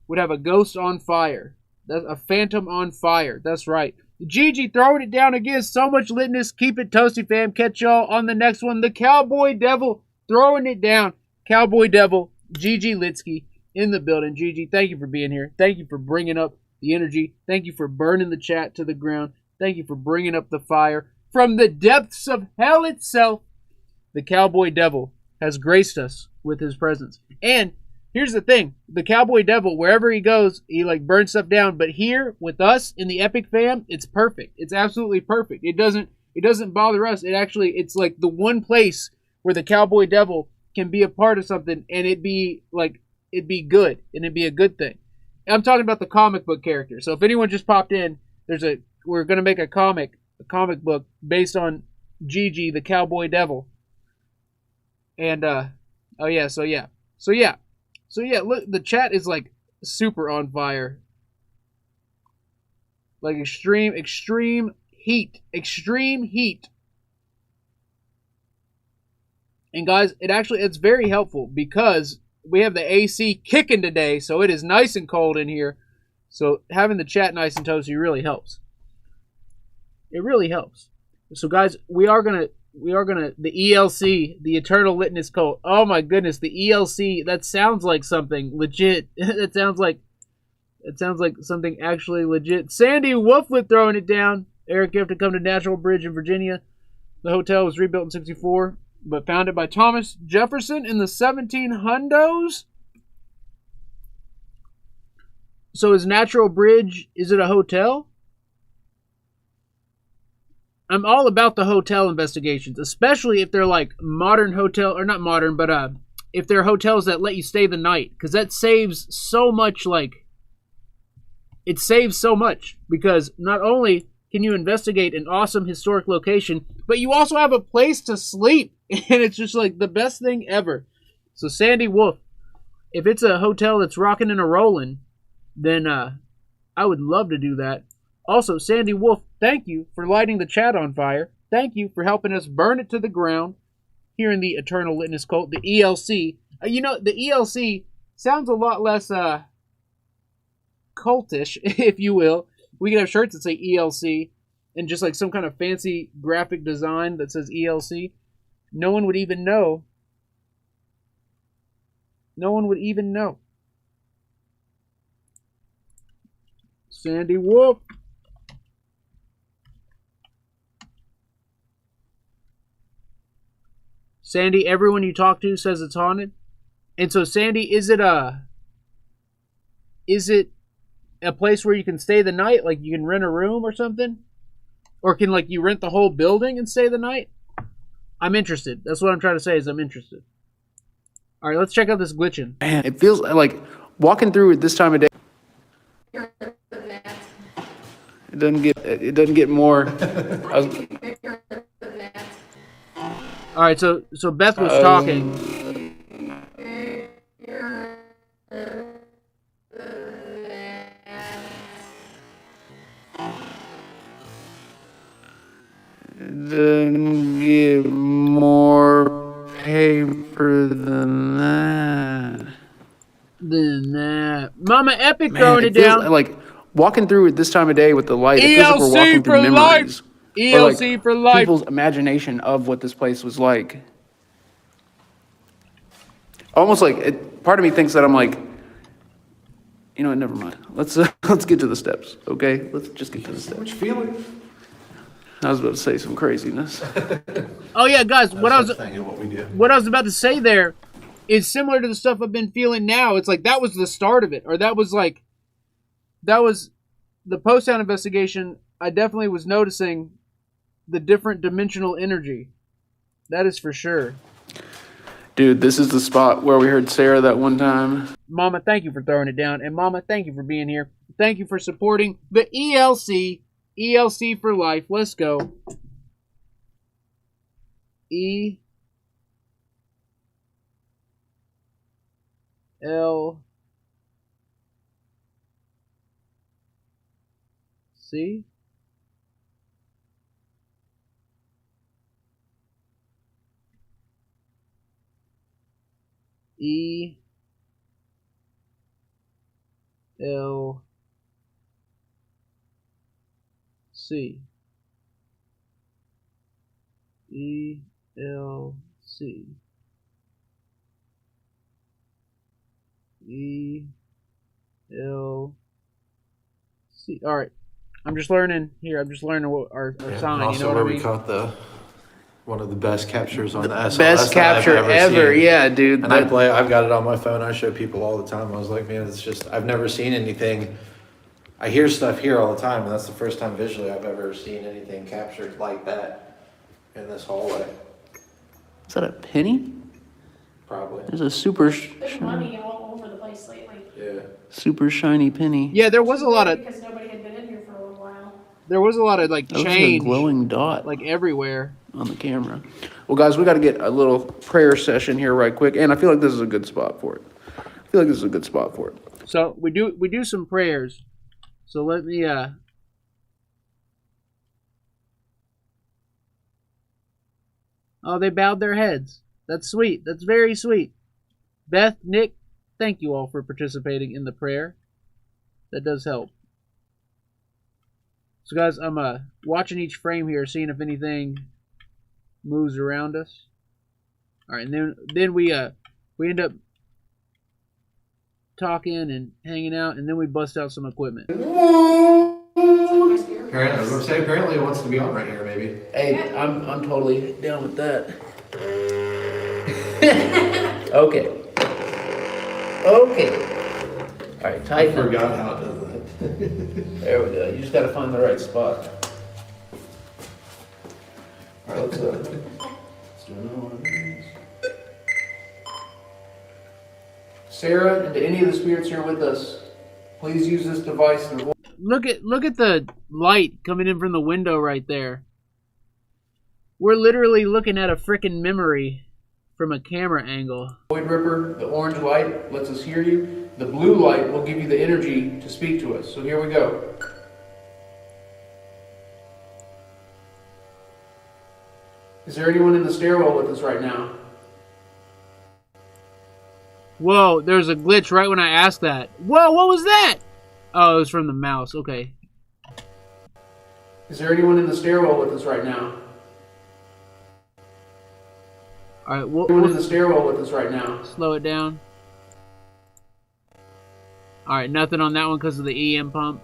would have a ghost on fire. That's a phantom on fire. That's right. Gigi throwing it down again. So much litness. Keep it toasty, fam. Catch y'all on the next one. The Cowboy Devil throwing it down. Cowboy Devil, Gigi Litsky in the building. Gigi, thank you for being here. Thank you for bringing up the energy. Thank you for burning the chat to the ground. Thank you for bringing up the fire from the depths of hell itself. The Cowboy Devil has graced us with his presence. And here's the thing. The Cowboy Devil, wherever he goes, he like burns stuff down. But here with us in the Epic fam, it's perfect. It's absolutely perfect. It doesn't bother us. It's like the one place where the Cowboy Devil can be a part of something and it'd be good and it'd be a good thing. And I'm talking about the comic book character. So if anyone just popped in, we're gonna make a comic book based on Gigi, the Cowboy Devil. And so yeah. So yeah, look, the chat is like super on fire. Like extreme heat. Extreme heat. And guys, it's very helpful because we have the AC kicking today, so it is nice and cold in here. So having the chat nice and toasty really helps. It really helps. So guys, we are gonna the ELC, the Eternal Litmus Cult. Oh my goodness, the ELC, that sounds like something legit. That sounds like something actually legit. Sandy Wolflet throwing it down. Eric, you have to come to Natural Bridge in Virginia. The hotel was rebuilt in 1964, but founded by Thomas Jefferson in the 1700s. So is Natural Bridge, is it a hotel? I'm all about the hotel investigations, especially if they're like modern hotel, or not modern, but if they're hotels that let you stay the night, because that saves so much. It saves so much because not only can you investigate an awesome historic location, but you also have a place to sleep, and it's just like the best thing ever. So Sandy Wolf, if it's a hotel that's rocking and a rolling, then I would love to do that. Also, Sandy Wolf, thank you for lighting the chat on fire. Thank you for helping us burn it to the ground here in the Eternal Litmus Cult, the ELC. You know, the ELC sounds a lot less cultish, if you will. We could have shirts that say ELC and just like some kind of fancy graphic design that says ELC. No one would even know. No one would even know. Sandy Wolf. Sandy, everyone you talk to says it's haunted. And so, Sandy, is it a place where you can stay the night? Like you can rent a room or something? Or can like you rent the whole building and stay the night? I'm interested. That's what I'm trying to say is I'm interested. All right, let's check out this glitching. Man, it feels like walking through at this time of day. It doesn't get more. All right, so Beth was talking. It doesn't get more paper than that. Mama Epic Man, throwing it down. Like walking through at this time of day with the light. It feels like we're walking through memories. ELC like for life. People's imagination of what this place was like. Almost like part of me thinks that I'm like, you know what? Never mind. Let's get to the steps, okay? Let's just get to the steps. What you feeling? I was about to say some craziness. Oh yeah, guys, what I was about to say there is similar to the stuff I've been feeling now. It's like that was the start of it, or that was the post-town investigation. I definitely was noticing the different dimensional energy. That is for sure. Dude, this is the spot where we heard Sarah that one time. Mama, thank you for throwing it down. And Mama, thank you for being here. Thank you for supporting the ELC. ELC for life. Let's go. ELC. ELC. ELC. ELC. All right. I'm just learning here. I'm just learning what our sign. Also, you know what where I mean? we caught one of the best captures on the SLS Best capture ever. Seen. Yeah, dude. And I've got it on my phone. I show people all the time. I was like, man, it's just, I've never seen anything. I hear stuff here all the time, and that's the first time visually I've ever seen anything captured like that in this hallway. Is that a penny? Probably. There's a super There's money all over the place lately. Yeah. super shiny penny. Yeah, there was a lot of Because nobody had been in here for a little while. there was a lot of like That looks like change, a glowing dot like everywhere. on the camera. Well, guys, we got to get a little prayer session here right quick, and I feel like this is a good spot for it. I feel like this is a good spot for it. So we do some prayers. So let me Oh, they bowed their heads. That's sweet. That's very sweet. Beth, Nick, thank you all for participating in the prayer. That does help. So guys, I'm watching each frame here, seeing if anything moves around us. All right, and then we end up talking and hanging out, and then we bust out some equipment. Apparently, I was going to say, apparently it wants to be on right here, maybe. Hey, I'm totally down with that. Okay. All right, I tighten. forgot how it does that. There we go. You just got to find the right spot. All right, let's do another one of these. Sarah, and to any of the spirits here with us, please use this device to avoid. Look at the light coming in from the window right there. We're literally looking at a frickin' memory from a camera angle. Void Ripper, the orange light lets us hear you. The blue light will give you the energy to speak to us. So here we go. Is there anyone in the stairwell with us right now? Whoa, there's a glitch right when I asked that. Whoa, what was that? Oh, it was from the mouse. Okay. Is there anyone in the stairwell with us right now? All right, Anyone in the stairwell with us right now? slow it down. All right, nothing on that one because of the EM pump.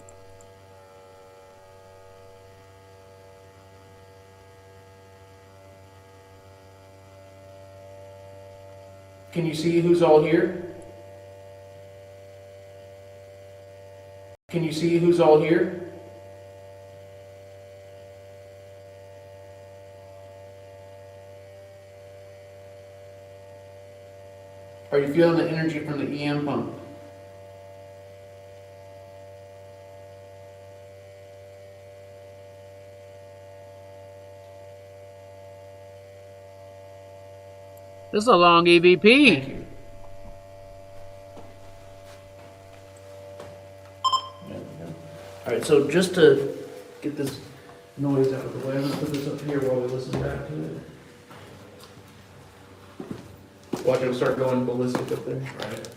Can you see who's all here? Can you see who's all here? Are you feeling the energy from the EM pump? This is a long EVP. Thank you. Alright, so just to get this noise out of the way, I'm going to put this up here while we listen back to it. Watch him start going ballistic up there. Right.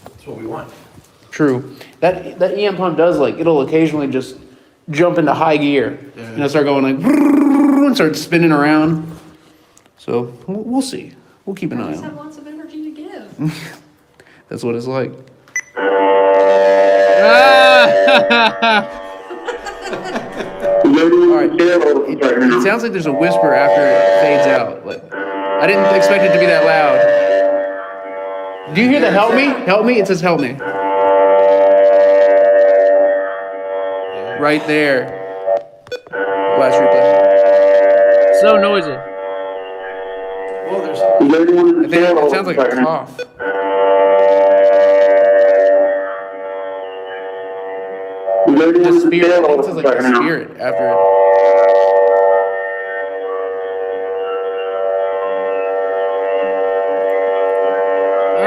That's what we want. True. That EM pump does, like, it'll occasionally just jump into high gear. Yeah. And it'll start going like, and start spinning around. So, we'll see. We'll keep an I eye just on have it. lots of energy to give. That's what it's like. Alright. It sounds like there's a whisper after it fades out. Like, I didn't expect it to be that loud. Do you hear the help me? Help me? It says help me. Right there. Last replay. So noisy. Well, there's I think it sounds like a cough. The spirit. It sounds like a spirit after it.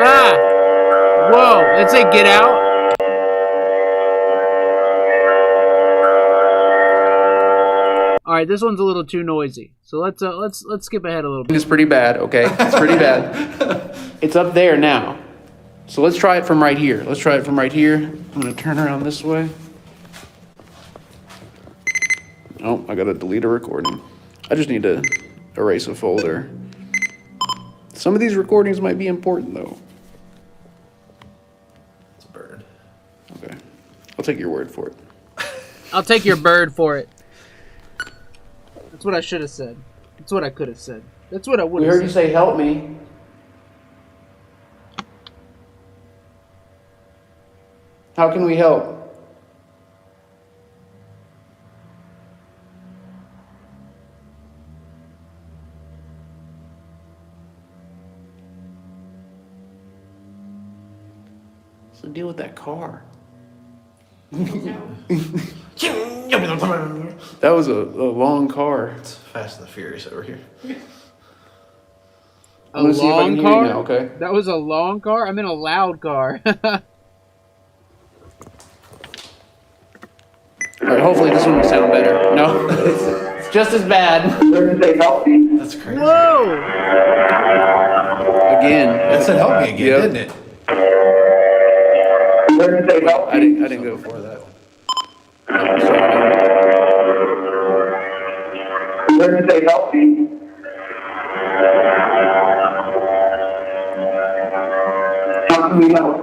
Ah! Whoa! Let's say get out. All right, this one's a little too noisy. So let's skip ahead a little bit. It's pretty bad, okay? It's pretty bad. It's up there now. So let's try it from right here. Let's try it from right here. I'm gonna turn around this way. Oh, I gotta delete a recording. I just need to erase a folder. Some of these recordings might be important though. It's a bird. Okay. I'll take your word for it. I'll take your bird for it. That's what I should have said. That's what I could have said. That's what I would We have heard you said. say help me. How can we help? So deal with that car. That was a long car. It's Fast and the Furious over here. A I'm gonna see if I long can hear you car? now, okay? That was a long car? I'm in a loud car. Alright, hopefully this one will sound better. No, it's just as bad. Learn to stay healthy. That's crazy. Whoa! Again. That said help me again, Yep. didn't it? Learn to stay healthy. I didn't go for For that. Learn to stay healthy. How can we help?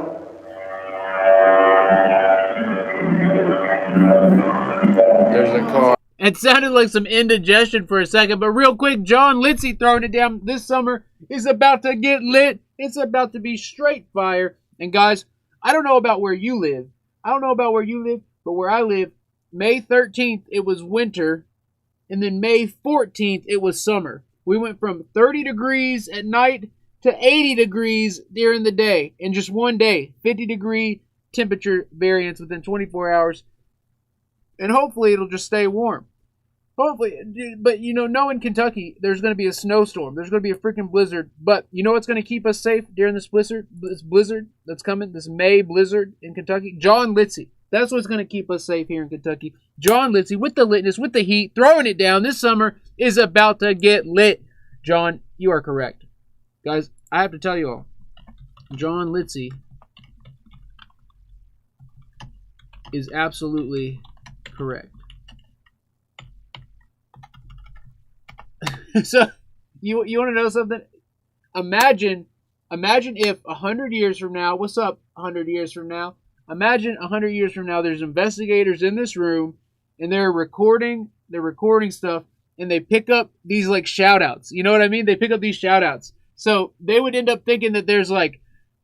There's a car. It sounded like some indigestion for a second, but real quick, John Litzy throwing it down. This summer is about to get lit. It's about to be straight fire. And guys, I don't know about where you live. But where I live, May 13th, it was winter. And then May 14th, it was summer. We went from 30 degrees at night to 80 degrees during the day. In just one day, 50-degree temperature variance within 24 hours. And hopefully it'll just stay warm. Hopefully. But, knowing Kentucky, there's going to be a snowstorm. There's going to be a freaking blizzard. But you know what's going to keep us safe during this blizzard that's coming? This May blizzard in Kentucky? John Litzy. That's what's going to keep us safe here in Kentucky. John Litzy, with the litness, with the heat, throwing it down. This summer is about to get lit. John, you are correct. Guys, I have to tell you all. John Litzy is absolutely correct. So, you want to know something? Imagine if 100 years from now, what's up 100 years from now? Imagine 100 years from now, there's investigators in this room, and they're recording stuff, and they pick up these, like, shout-outs. You know what I mean? They pick up these shout-outs. So, they would end up thinking that there's,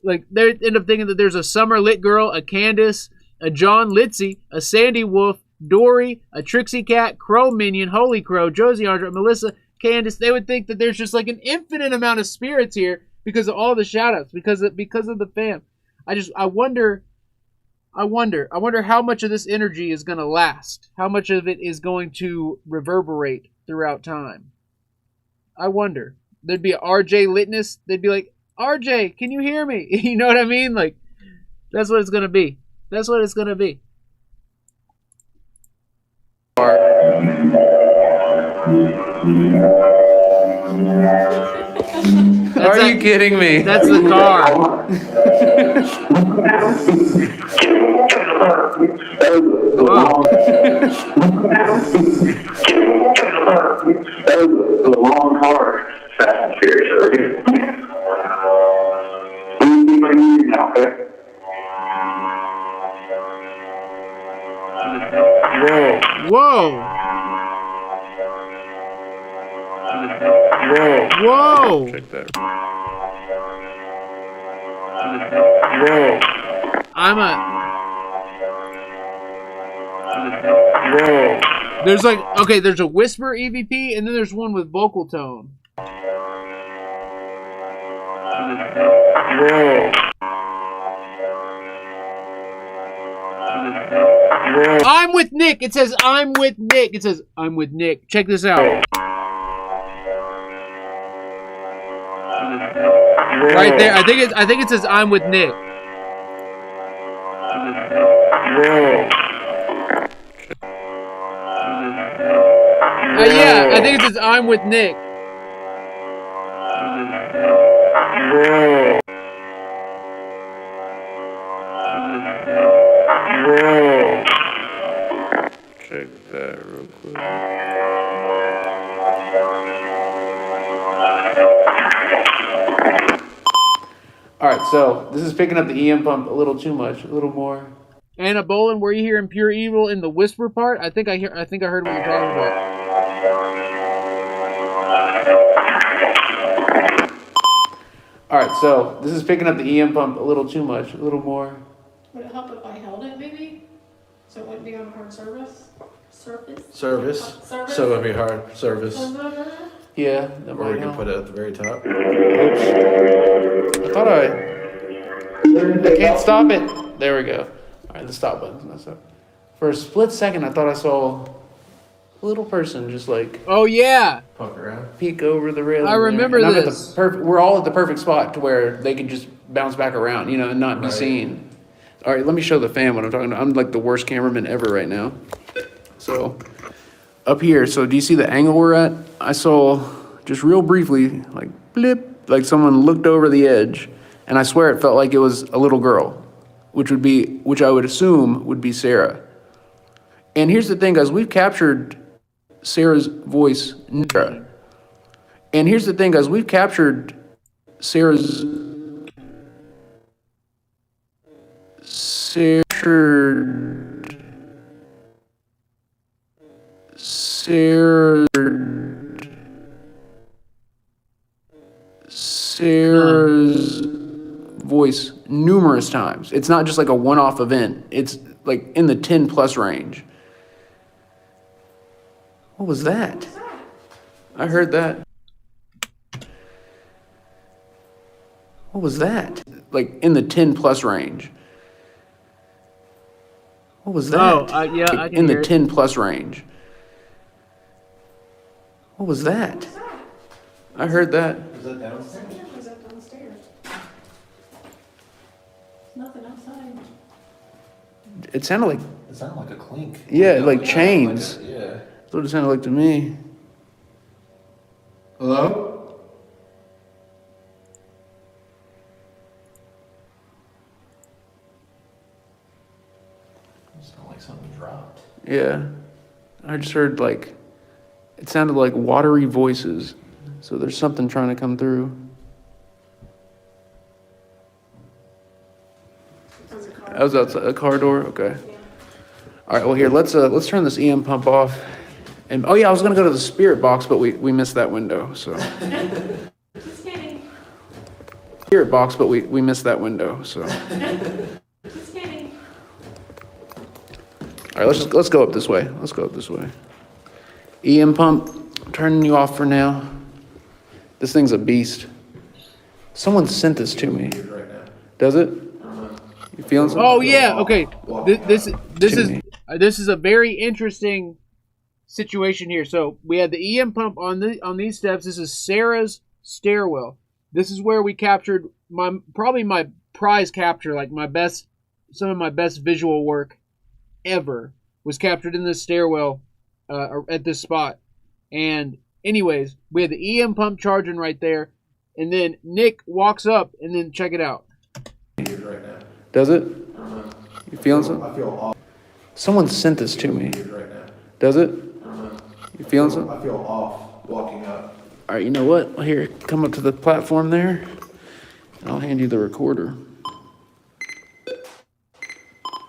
there's a Summer Lit Girl, a Candace, a John Litzy, a Sandy Wolf, Dory, a Trixie Cat, Crow Minion, Holy Crow, Josie Andra, Melissa, Candace. They would think that there's just like an infinite amount of spirits here because of all the shout-outs, because of the fam. I wonder how much of this energy is going to last. How much of it is going to reverberate throughout time. I wonder. There'd be a RJ litness. They'd be like, RJ, can you hear me? You know what I mean? Like, that's what it's going to be. That's what it's going to be. Are you kidding me? That's the car. The long car. Fast and Furious. Whoa. Check that. There's a whisper EVP, and then there's one with vocal tone. I'm with Nick. It says I'm with Nick. It says I'm with Nick. Check this out. Right there. I think it says I'm with Nick. Yeah, I think it says I'm with Nick. Check that real quick. Alright, so this is picking up the EM pump a little too much, a little more. Anna Bolin, were you hearing pure evil in the whisper part? I think I heard what you're talking about. Alright, so this is picking up the EM pump a little too much, a little more. Would it help if I held it, maybe? So it wouldn't be on hard surface? Service. So it'd be hard. Service. Yeah, that Or might we can help. put it at the very top. Oops. I thought I can't stop it. There we go. Alright, the stop button's messed up. For a split second, I thought I saw little person just like Oh yeah, Poke around. peek over the railing. I remember there. And I'm this. at the perfect. We're all at the perfect spot to where they can just bounce back around, you know, and not be Right. seen. All right, let me show the fam what I'm talking about. I'm like the worst cameraman ever right now. So up here, so do you see the angle we're at? I saw just real briefly, like blip, like someone looked over the edge, and I swear it felt like it was a little girl, which I would assume would be Sarah. And here's the thing, guys, we've captured Sarah's voice. And here's the thing, guys, we've captured Sarah's voice numerous times. It's not just like a one-off event. It's like in the 10 plus range. What was that? I heard that. What was that? Like in the 10 plus range. What was that? Oh, yeah, I can in hear the it. 10 plus range. What was that? I heard that. Is that downstairs? It was up downstairs. There's nothing outside. It sounded like, It sounded like a clink. yeah, like chains. Yeah. That's what it sounded like to me. Hello? It sounded like something dropped. Yeah. I just heard like, it sounded like watery voices. So there's something trying to come through. There's a car. That was outside a car door? Okay. Yeah. All right, well here, let's turn this EM pump off. And, oh yeah, I was gonna go to the spirit box, but we missed that window, so. Just kidding. Spirit box, but we missed that window, so. Just kidding. All right, let's go up this way. Let's go up this way. EM pump, I'm turning you off for now. This thing's a beast. Someone sent this to me. Right now. Does it? You feeling something? Oh yeah, okay. This Timmy. is a very interesting situation here. So we had the EM pump on these steps. This is Sarah's stairwell. This is where we captured probably my prize capture, like some of my best visual work ever was captured in this stairwell at this spot. And anyways, we had the EM pump charging right there, and then Nick walks up, and then check it out. Right now. Does it? You feeling something? I feel off Someone sent this to me. right now. Does it? You feeling something? I feel off walking up. All right, you know what? Well, here, come up to the platform there, and I'll hand you the recorder.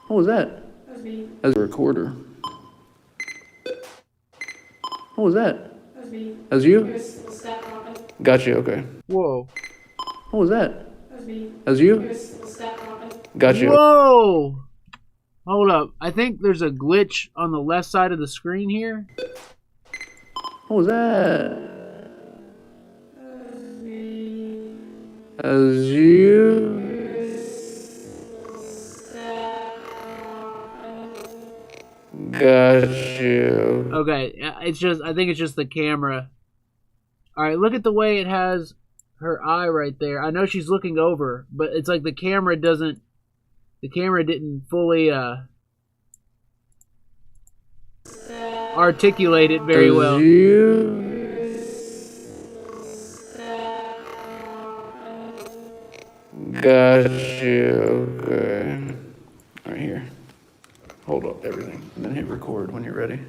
What was that? That was me. That was a recorder. What was that? That was me. That was It you? was the step rocket. Got you, okay. Whoa. What was that? That was me. That was It you? was the step rocket. Got you. Whoa! Hold up. I think there's a glitch on the left side of the screen here. What was that? That was me. That was you? Step rocket. Got you. Okay, I think it's just the camera. All right, look at the way it has her eye right there. I know she's looking over, but it's like the camera didn't fully articulate it very That was well. you? Got you. Okay. All right, here. Hold up everything, and then hit record when you're ready.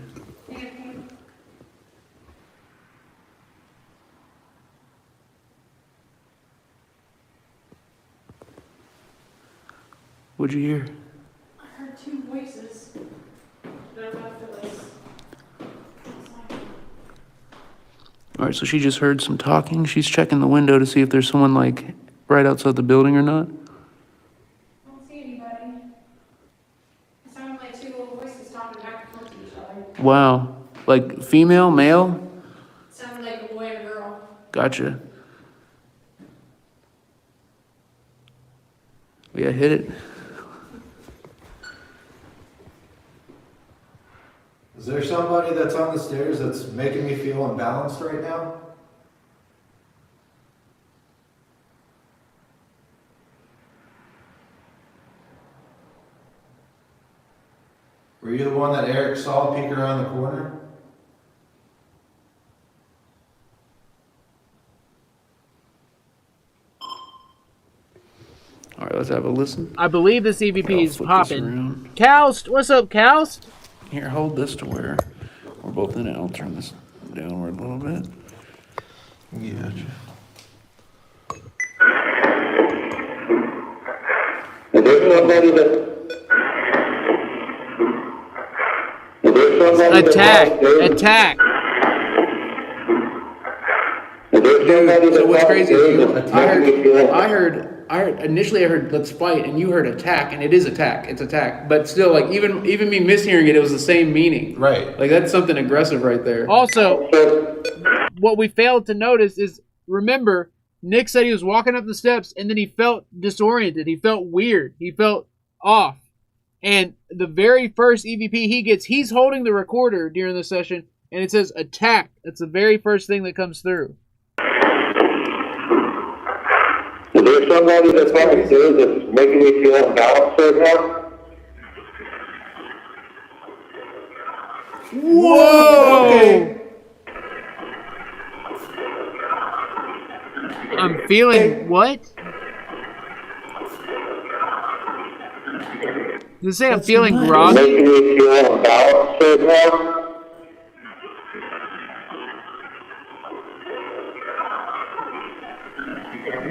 What'd you hear? I heard two voices. They're about to like. All right, so she just heard some talking. She's checking the window to see if there's someone like right outside the building or not. I don't see anybody. It sounded like two little voices talking back and forth to each other. Wow. Like female, male? It sounded like a boy and a girl. Gotcha. Yeah, hit it. Is there somebody that's on the stairs that's making me feel imbalanced right now? Were you the one that Eric saw peek around the corner? All right, let's have a listen. I believe this EVP is Flip this popping. around. Coust, what's up, Coust? Here, hold this to where we're both in it. I'll turn this downward a little bit. Yeah. Is there somebody that... Is there somebody Attack! that... Attack! Is there somebody So what's that... crazy is I heard... heard initially I heard let's fight, and you heard attack, and it is attack. It's attack, but still, like even me mishearing it, it was the same meaning. Right. Like that's something aggressive right there. Also, what we failed to notice is, remember, Nick said he was walking up the steps and then he felt disoriented. He felt weird. He felt off. And the very first EVP he gets, he's holding the recorder during the session and it says attack. That's the very first thing that comes through. Is there somebody that's on the stairs that's making me feel imbalanced right now? Whoa! Okay. I'm feeling what? Did it say I'm feeling groggy? Making me feel imbalanced right now?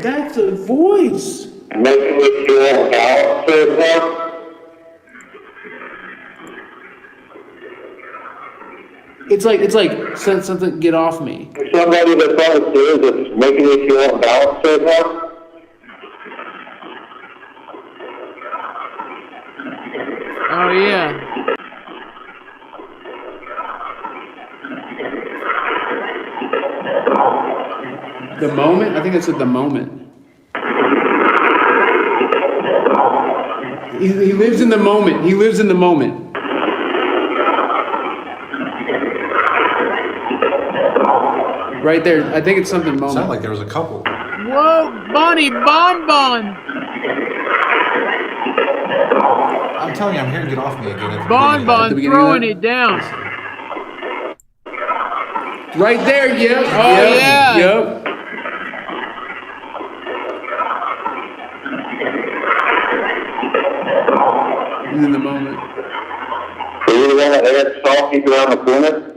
That's a voice. Making me feel imbalanced right now? It's like send something, get off me. Is there somebody that's on the stairs that's making me feel imbalanced right now? Oh yeah. The moment? I think it's at the moment. He lives in the moment. He lives in the moment. Right there. I think it's something moment. Sounded like there was a couple. Whoa, Bonnie, Bon. I'm telling you, I'm here to get off me again. At the Bon beginning. the beginning throwing of it down. Right there, yep. Oh, yeah. Yep. He's in the moment. Are you the one that Eric saw peek around the corner?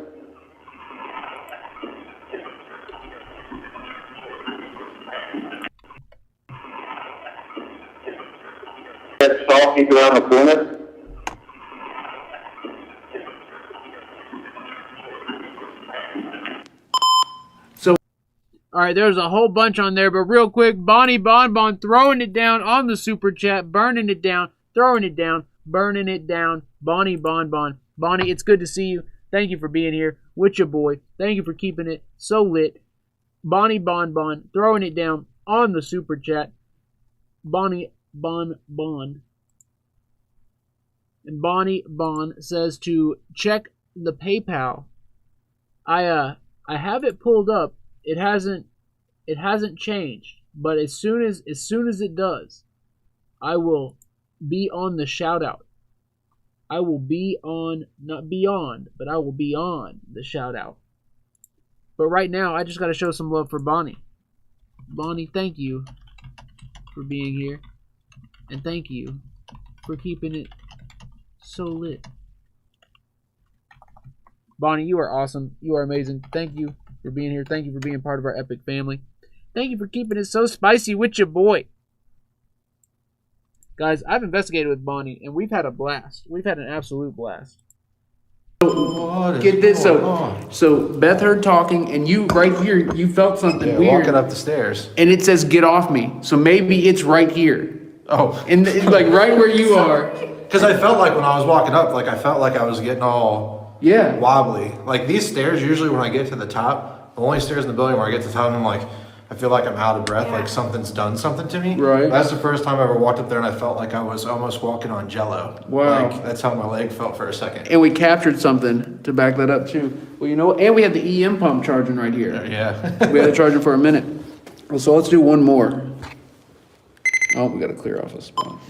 Eric saw peek around the corner? All right, there's a whole bunch on there, but real quick, Bonnie Bon throwing it down on the super chat, burning it down, throwing it down, burning it down. Bonnie Bon. Bonnie, it's good to see you. Thank you for being here with your boy. Thank you for keeping it so lit. Bonnie Bon throwing it down on the super chat. Bonnie Bon. And Bonnie Bon says to check the PayPal. I have it pulled up. It hasn't changed, but as soon as it does, I will be on the shout out. I will be on, not beyond, but I will be on the shout out. But right now, I just got to show some love for Bonnie. Bonnie, thank you for being here, and thank you for keeping it so lit. Bonnie, you are awesome. You are amazing. Thank you for being here. Thank you for being part of our epic family. Thank you for keeping it so spicy with your boy. Guys, I've investigated with Bonnie, and we've had a blast. We've had an absolute blast. Get this. So Beth heard talking, and you right here, you felt something Yeah, weird. walking up the stairs. And it says, get off me. So maybe it's right here. Oh. And like right where you are. Because I felt like when I was walking up, like I felt like I was getting all Yeah. wobbly. Like these stairs, usually when I get to the top, the only stairs in the building where I get to the top, and I'm like, I feel like I'm out of breath, like something's done something to me. Right. That's the first time I ever walked up there and I felt like I was almost walking on jello. Wow. Like, that's how my leg felt for a second. And we captured something to back that up too. Well, you know what? And we had the EM pump charging right here. Yeah. We had to charge it for a minute. Well, so let's do one more. Oh, we got to clear off a spot.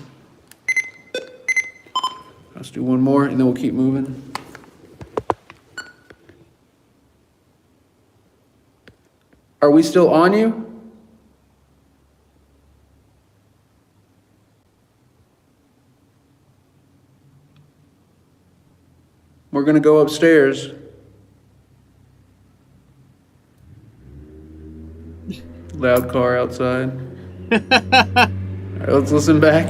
Let's do one more and then we'll keep moving. Are we still on you? We're going to go upstairs. Loud car outside. All right, let's listen back.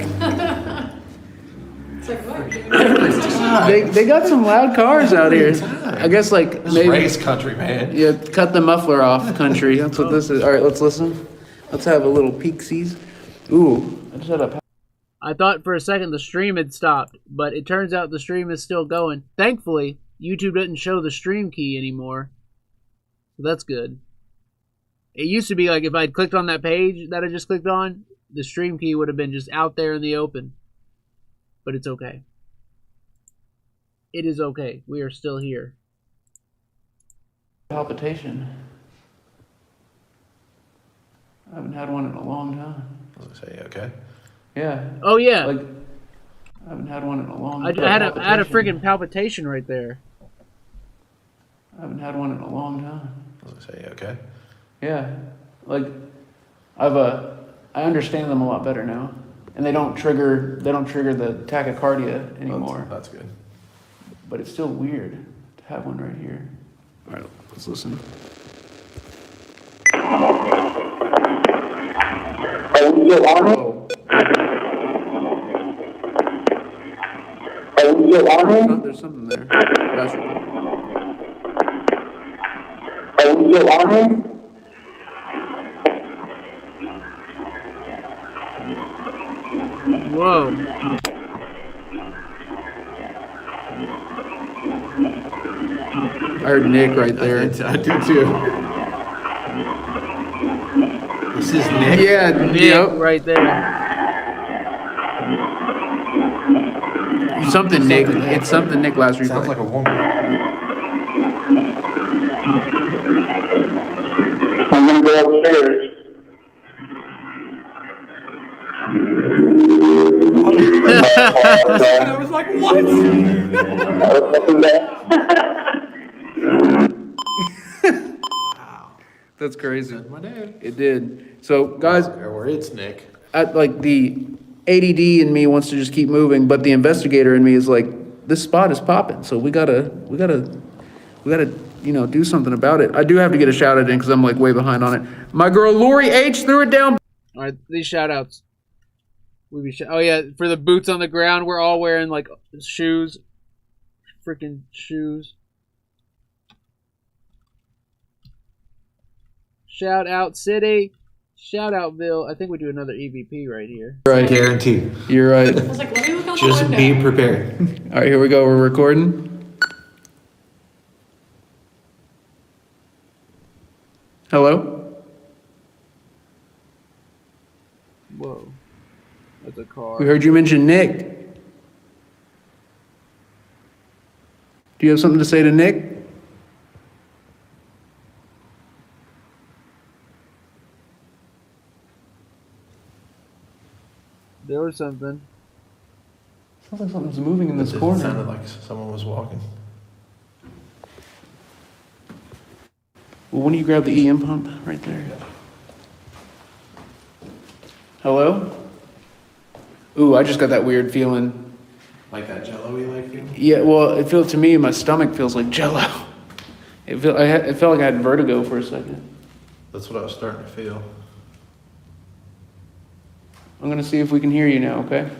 It's like, what? They got some loud cars out here. I guess like This maybe race country, man. yeah, cut the muffler off, country. That's what this is. All right, let's listen. Let's have a little peeksies. Ooh, I just had a. I thought for a second the stream had stopped, but it turns out the stream is still going. Thankfully, YouTube doesn't show the stream key anymore. So that's good. It used to be like if I'd clicked on that page that I just clicked on, the stream key would have been just out there in the open. But it's okay. It is okay. We are still here. Palpitation. I haven't had one in a long time. I was gonna say, okay. Yeah. Oh yeah. Like, I haven't had one in a long I time. had a friggin' palpitation right there. I haven't had one in a long time. I was gonna say, okay. Yeah. Like, I understand them a lot better now. And they don't trigger the tachycardia anymore. That's good. But it's still weird to have one right here. All right, let's listen. Are we still on him? Oh, Are we still on him? there's something there. That's right. Are we still on him? Whoa. I heard Nick right there. I do too. This is Nick. Yeah, Nick yep. right there. Something Nick. It's something Nick last week. Sounds like a woman. I'm gonna go upstairs. I was like, what? That's crazy. My dad. It did. So, guys, Or it's Nick. like the ADD in me wants to just keep moving, but the investigator in me is like, this spot is popping, so we gotta, do something about it. I do have to get a shout out in because I'm like way behind on it. My girl Lori H threw it down. All right, these shout outs. Oh yeah, for the boots on the ground, we're all wearing like shoes. Freaking shoes. Shout out City. Shout out Ville. I think we do another EVP right here. Right, Guarantee. you're right. I was like, let me look out the Just window. be prepared. All right, here we go. We're recording. Hello? Whoa. That's a car. We heard you mention Nick. Do you have something to say to Nick? There was something. Sounds like something's moving in this It corner. sounded like someone was walking. Well, when do you grab the EM pump? Right there. Hello? Ooh, I just got that weird feeling. Like that jello-y like feeling? Yeah, well, it feels to me, my stomach feels like jello. It felt like I had vertigo for a second. That's what I was starting to feel. I'm gonna see if we can hear you now, okay?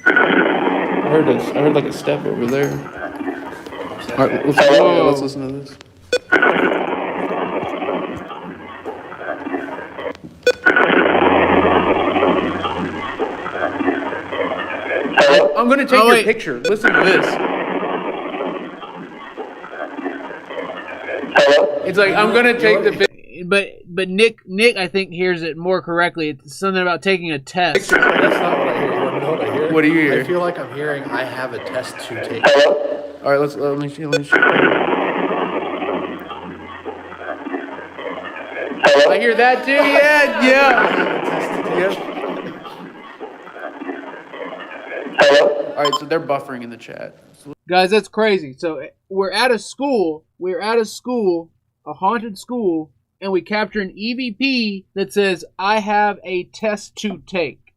I heard like a step over there. All right, let's listen to this. I'm gonna take your wait. picture. Listen to this. Hello? It's like, I'm gonna take the But Nick I think hears it more correctly. It's something about taking a test. That's not what I hear. You want to know what I hear? What do you hear? I feel like I'm hearing I have a test to take. Hello? All right, let me see. Hello? I hear that too. Yeah. Hello? All right, so they're buffering in the chat. Guys, that's crazy. So we're at a school, a haunted school, and we capture an EVP that says, I have a test to take.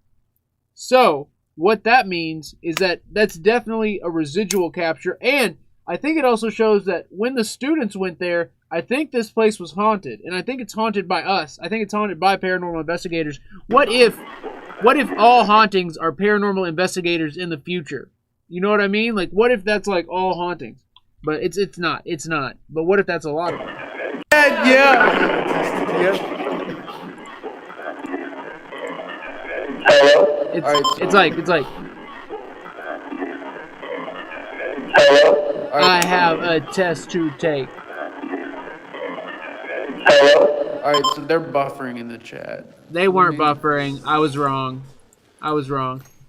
So what that means is that that's definitely a residual capture, and I think it also shows that when the students went there, I think this place was haunted, and I think it's haunted by us. I think it's haunted by paranormal investigators. What if all hauntings are paranormal investigators in the future? You know what I mean? Like, what if that's like all hauntings? But it's not. It's not. But what if that's a lot of them? Yeah. Hello? It's like Hello? I have a test to take. Hello? All right, so they're buffering in the chat. They weren't buffering. I was wrong.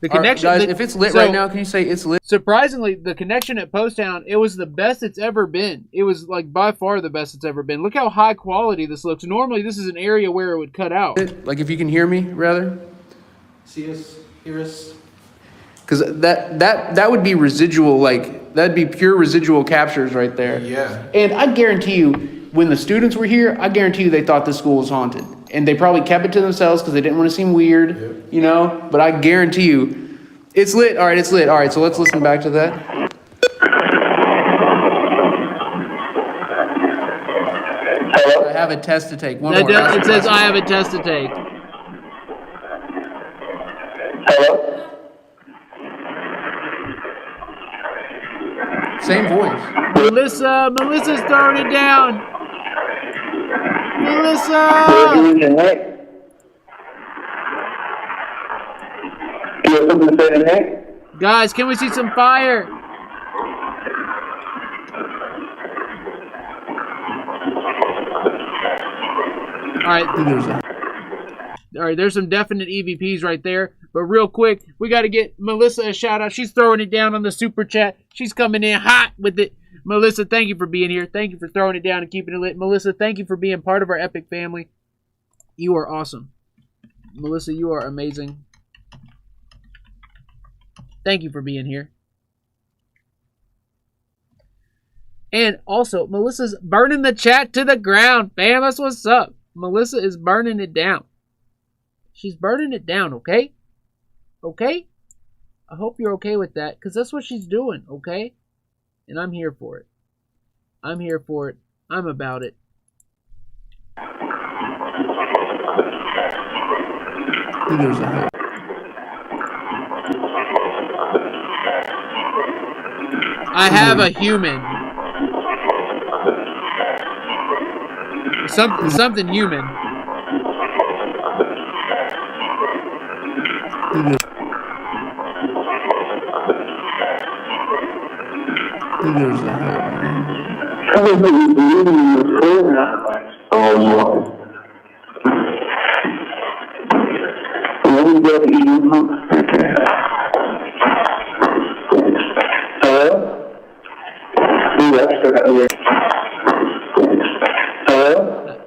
The All right, connection, guys, if it's lit right now, can you say it's lit? Surprisingly, the connection at Post Town, it was the best it's ever been. It was like by far the best it's ever been. Look how high quality this looks. Normally, this is an area where it would cut out. Like, if you can hear me, rather. See us, hear us. Because that would be residual, like, that'd be pure residual captures right there. Yeah. And I guarantee you, when the students were here, I guarantee you they thought this school was haunted. And they probably kept it to themselves because they didn't want to seem weird, you know? But I guarantee you, it's lit. All right, it's lit. All right, so let's listen back to that. Hello? I have a test to take. One That more. does, it says I have a test to take. Hello? Same voice. Melissa's throwing it down. We're Melissa! doing tonight. You have something to say tonight? Guys, can we see some fire? All right, there's some definite EVPs right there. But real quick, we got to get Melissa a shout out. She's throwing it down on the super chat. She's coming in hot with it. Melissa, thank you for being here. Thank you for throwing it down and keeping it lit. Melissa, thank you for being part of our epic family. You are awesome. Melissa, you are amazing. Thank you for being here. And also, Melissa's burning the chat to the ground, fam. That's what's up. Melissa is burning it down. She's burning it down, okay? Okay? I hope you're okay with that, because that's what she's doing, okay? And I'm here for it. I'm here for it. I'm about it. I have a human. Something human.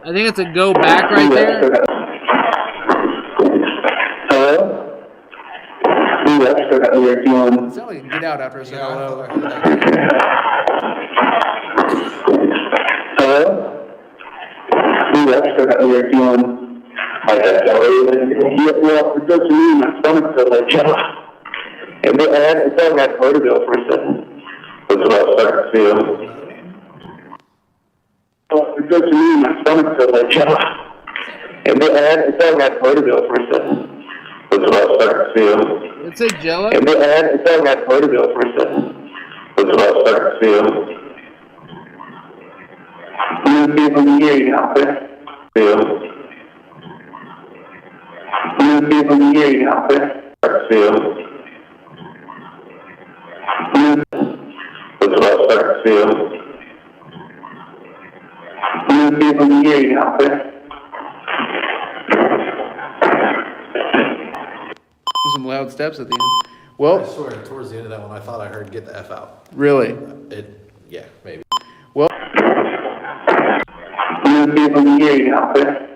I think it's a go back right there. It sounded like a get out after I said hello. It's a jello. hear you out there. Some loud steps at the end. Well, I swear, towards the end of that one, I thought I heard "get the f out." really? Yeah, maybe. Well, You'll be able to hear you out there.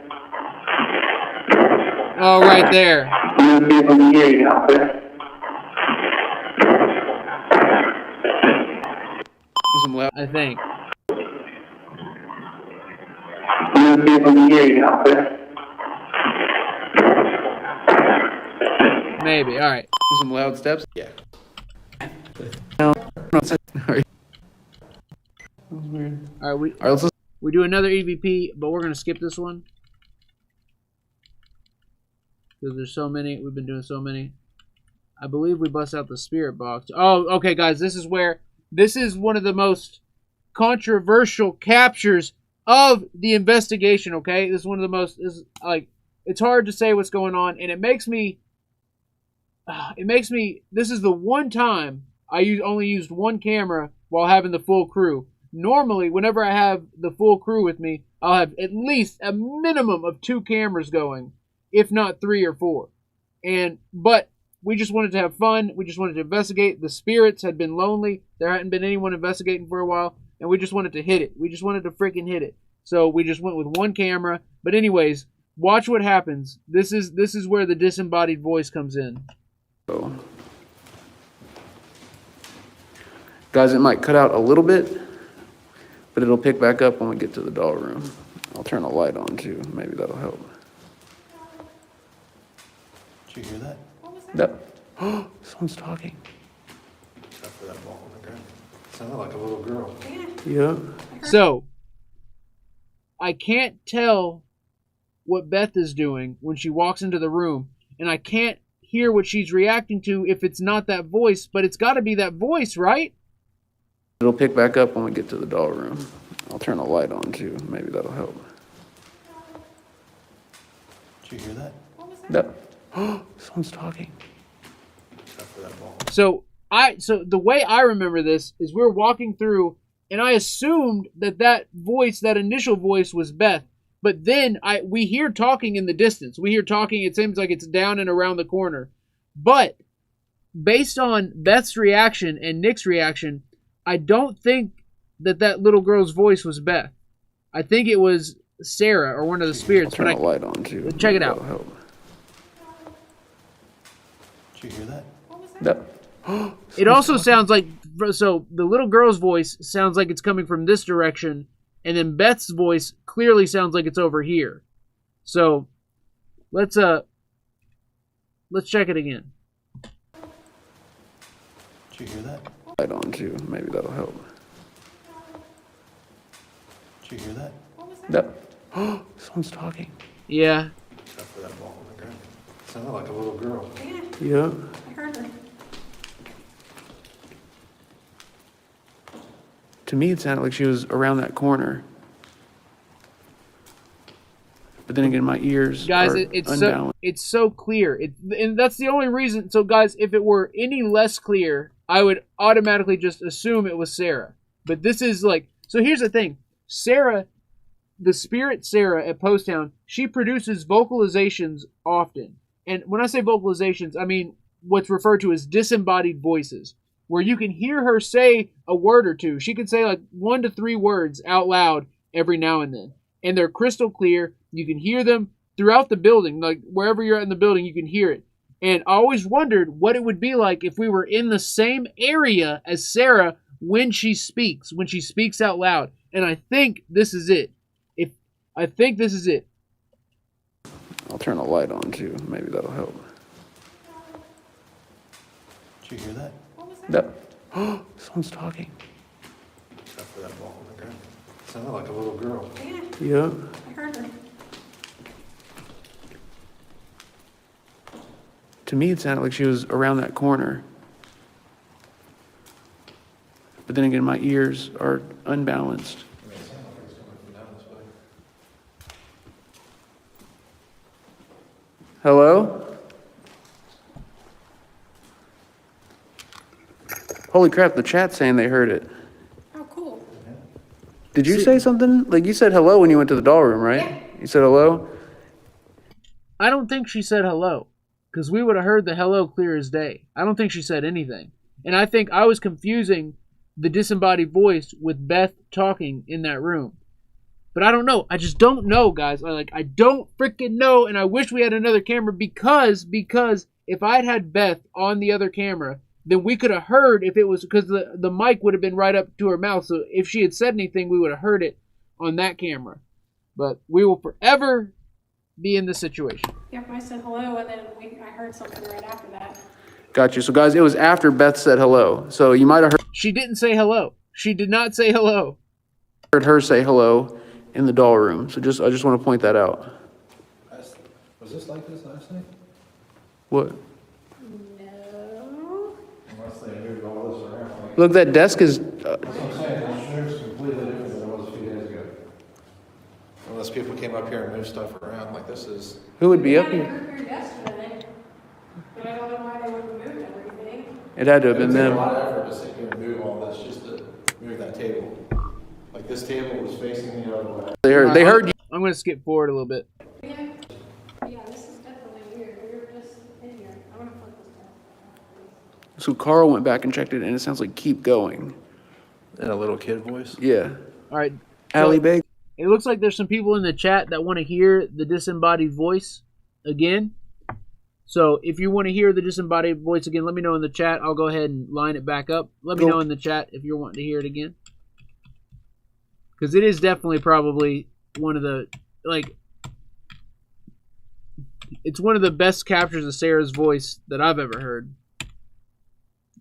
Oh, right there. You'll be able to hear you out there. some loud. I think. You'll be able to hear you out there. Maybe. All right. Some loud steps. Yeah. Sorry. That was weird. All right. All right, let's listen. We do another EVP, but we're gonna skip this one because there's so many. We've been doing so many. I believe we bust out the spirit box. Oh, okay, guys. This is one of the most controversial captures of the investigation. Okay, this is one of the most. It's hard to say what's going on, and it makes me. This is the one time I only used one camera while having the full crew. Normally, whenever I have the full crew with me, I'll have at least a minimum of 2 cameras going, if not 3 or 4. But we just wanted to have fun. We just wanted to investigate. The spirits had been lonely. There hadn't been anyone investigating for a while, and we just wanted to hit it. We just wanted to freaking hit it. So we just went with one camera. But anyways, watch what happens. This is where the disembodied voice comes in. Guys, it might cut out a little bit, but it'll pick back up when we get to the doll room. I'll turn a light on too. Maybe that'll help. Did you hear that? What was that? That. Someone's talking. Except for that ball on the ground. Sounded like a little girl. Yeah. So, I can't tell what Beth is doing when she walks into the room, and I can't hear what she's reacting to if it's not that voice, but it's got to be that voice, right? It'll pick back up when we get to the doll room. I'll turn a light on too. Maybe that'll help. Did you hear that? What was that? That. Someone's talking. Except for that ball. So the way I remember this is we're walking through, and I assumed that voice, that initial voice, was Beth. But then we hear talking in the distance. We hear talking. It seems like it's down and around the corner. But based on Beth's reaction and Nick's reaction, I don't think that little girl's voice was Beth. I think it was Sarah or one of the spirits. I'll turn a light on too. Check it out. That'll help. Did you hear that? What was that? That. It also sounds like, so the little girl's voice sounds like it's coming from this direction, and then Beth's voice clearly sounds like it's over here. So let's check it again. Did you hear that? Light on too. Maybe that'll help. Did you hear that? What was that? That. Someone's talking. Yeah. Except for that ball on the ground. Sounded like a little girl. Yeah. I heard her. To me, it sounded like she was around that corner. But then again, my ears Guys, are it's so clear. And that's the only reason. So guys, if it were any less clear, I would automatically just assume it was Sarah. But this is like, so here's the thing. Sarah, the spirit Sarah at Post Town, she produces vocalizations often. And when I say vocalizations, I mean what's referred to as disembodied voices, where you can hear her say a word or two. She can say like 1 to 3 words out loud every now and then. And they're crystal clear. You can hear them throughout the building. Like wherever you're at in the building, you can hear it. And I always wondered what it would be like if we were in the same area as Sarah when she speaks out loud. And I think this is it. I think this is it. I'll turn a light on too. Maybe that'll help. Did you hear that? What was that? That. Someone's talking. Except for that ball on the ground. Sounded like a little girl. Yeah. I heard her. To me, it sounded like she was around that corner. But then again, my ears are unbalanced. I mean, it sounded like it was coming from down this way. Hello? Holy crap, the chat's saying they heard it. Oh, cool. Did you say something? Like, you said hello when you went to the doll room, right? Yeah. You said hello? I don't think she said hello, because we would have heard the hello clear as day. I don't think she said anything. And I think I was confusing the disembodied voice with Beth talking in that room. But I don't know. I just don't know, guys. I don't freaking know, and I wish we had another camera because if I'd had Beth on the other camera, then we could have heard if it was, because the mic would have been right up to her mouth. So if she had said anything, we would have heard it on that camera. But we will forever be in this situation. Yep, I said hello, and then I heard something right after that. Got you. So, guys, it was after Beth said hello. So you might have She didn't say hello. She did not say hello. heard her say hello in the doll room. So I just want to point that out. Was this like this last night? What? No. Unless they moved all this around. Like, Look, that desk is... that's what I'm saying. This room's completely different than it was a few days ago. Unless people came up here and moved stuff around, like this is. who would be up I here? heard your yesterday, but I don't know why they would have moved everything. It had to have It been would take a them. lot of effort to sit here and move all this just to move that table. Like this table was facing the other way. They heard you. I'm going to skip forward a little bit. Yeah, this is definitely weird. We were just in here. I'm gonna flip this down. So Carl went back and checked it, and it sounds like keep going. In a little kid voice? Yeah. All right. Allie Bag. It looks like there's some people in the chat that want to hear the disembodied voice again. So if you want to hear the disembodied voice again, let me know in the chat. I'll go ahead and line it back up. Let me know in the chat if you're wanting to hear it again. Because it is definitely probably one of the, it's one of the best captures of Sarah's voice that I've ever heard.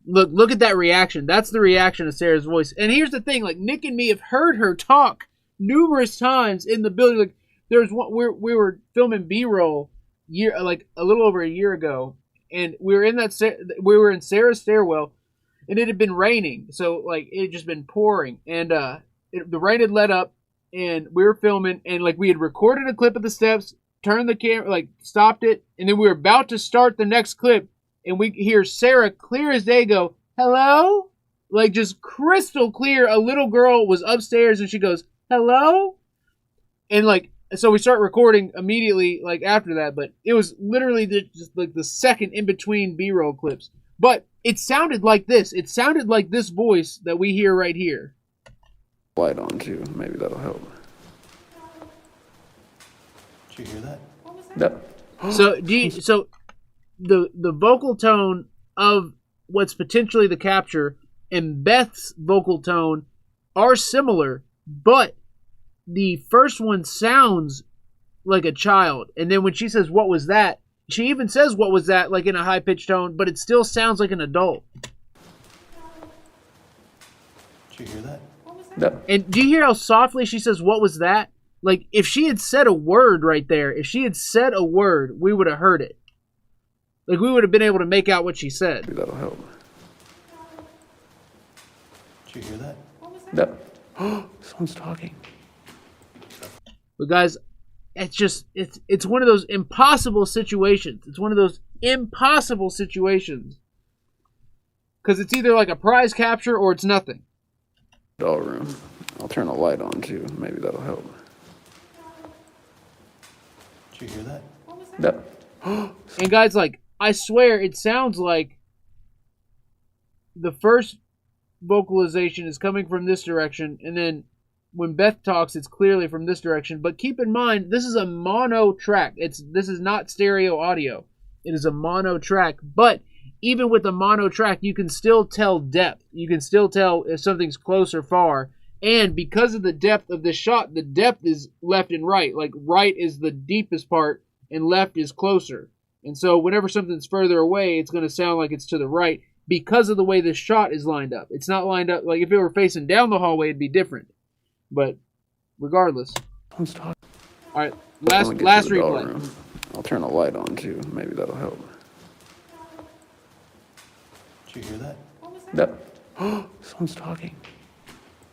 Look at that reaction. That's the reaction of Sarah's voice. And here's the thing, Nick and me have heard her talk numerous times in the building. There's one, we were filming B-roll a little over a year ago, and we were in Sarah's stairwell, and it had been raining, so it had just been pouring, and the rain had let up, and we were filming, and we had recorded a clip of the steps, turned the camera, stopped it, and then we were about to start the next clip, and we hear Sarah clear as day go, hello? Just crystal clear. A little girl was upstairs, and she goes, hello? And so we start recording immediately after that, but it was literally just the second in between B-roll clips. But it sounded like this. It sounded like this voice that we hear right here. Light on too. Maybe that'll help. Did you hear that? What was that? No. So the vocal tone of what's potentially the capture and Beth's vocal tone are similar, but the first one sounds like a child, and then when she says what was that, she even says what was that in a high-pitched tone, but it still sounds like an adult. Did you hear that? What was that? No. And do you hear how softly she says what was that? If she had said a word right there, if she had said a word, we would have heard it. We would have been able to make out what she said. Maybe that'll help. Did you hear that? What was that? No. Someone's talking. But guys, it's one of those impossible situations. It's one of those impossible situations. Because it's either a prize capture or it's nothing. Doll room. I'll turn a light on too. Maybe that'll help. Did you hear that? What was that? No. And guys, I swear it sounds like the first vocalization is coming from this direction, and then when Beth talks, it's clearly from this direction. But keep in mind, this is a mono track. This is not stereo audio. It is a mono track. But even with a mono track, you can still tell depth. You can still tell if something's close or far. And because of the depth of this shot, the depth is left and right. Right is the deepest part, and left is closer. And so whenever something's further away, it's going to sound like it's to the right because of the way this shot is lined up. It's not lined up, if it were facing down the hallway, it'd be different. But regardless. Someone's talking. All right, I wanna get last to the doll replay. room. I'll turn a light on too. Maybe that'll help. Did you hear that? What was that? No. Someone's talking.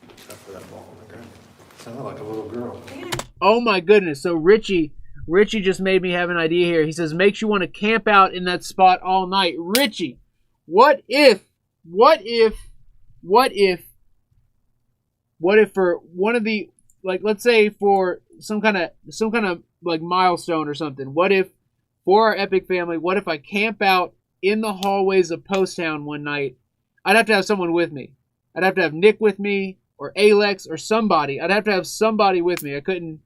Except for that ball on the ground. Sounded like a little girl. Oh my goodness. So Richie just made me have an idea here. He says, makes you want to camp out in that spot all night. Richie, what if What if for one of the, like, let's say for some kind of like milestone or something, what if for our Epic family, what if I camp out in the hallways of Post Town one night? I'd have to have someone with me. I'd have to have Nick with me, or Alex, or somebody. I'd have to have somebody with me. I couldn't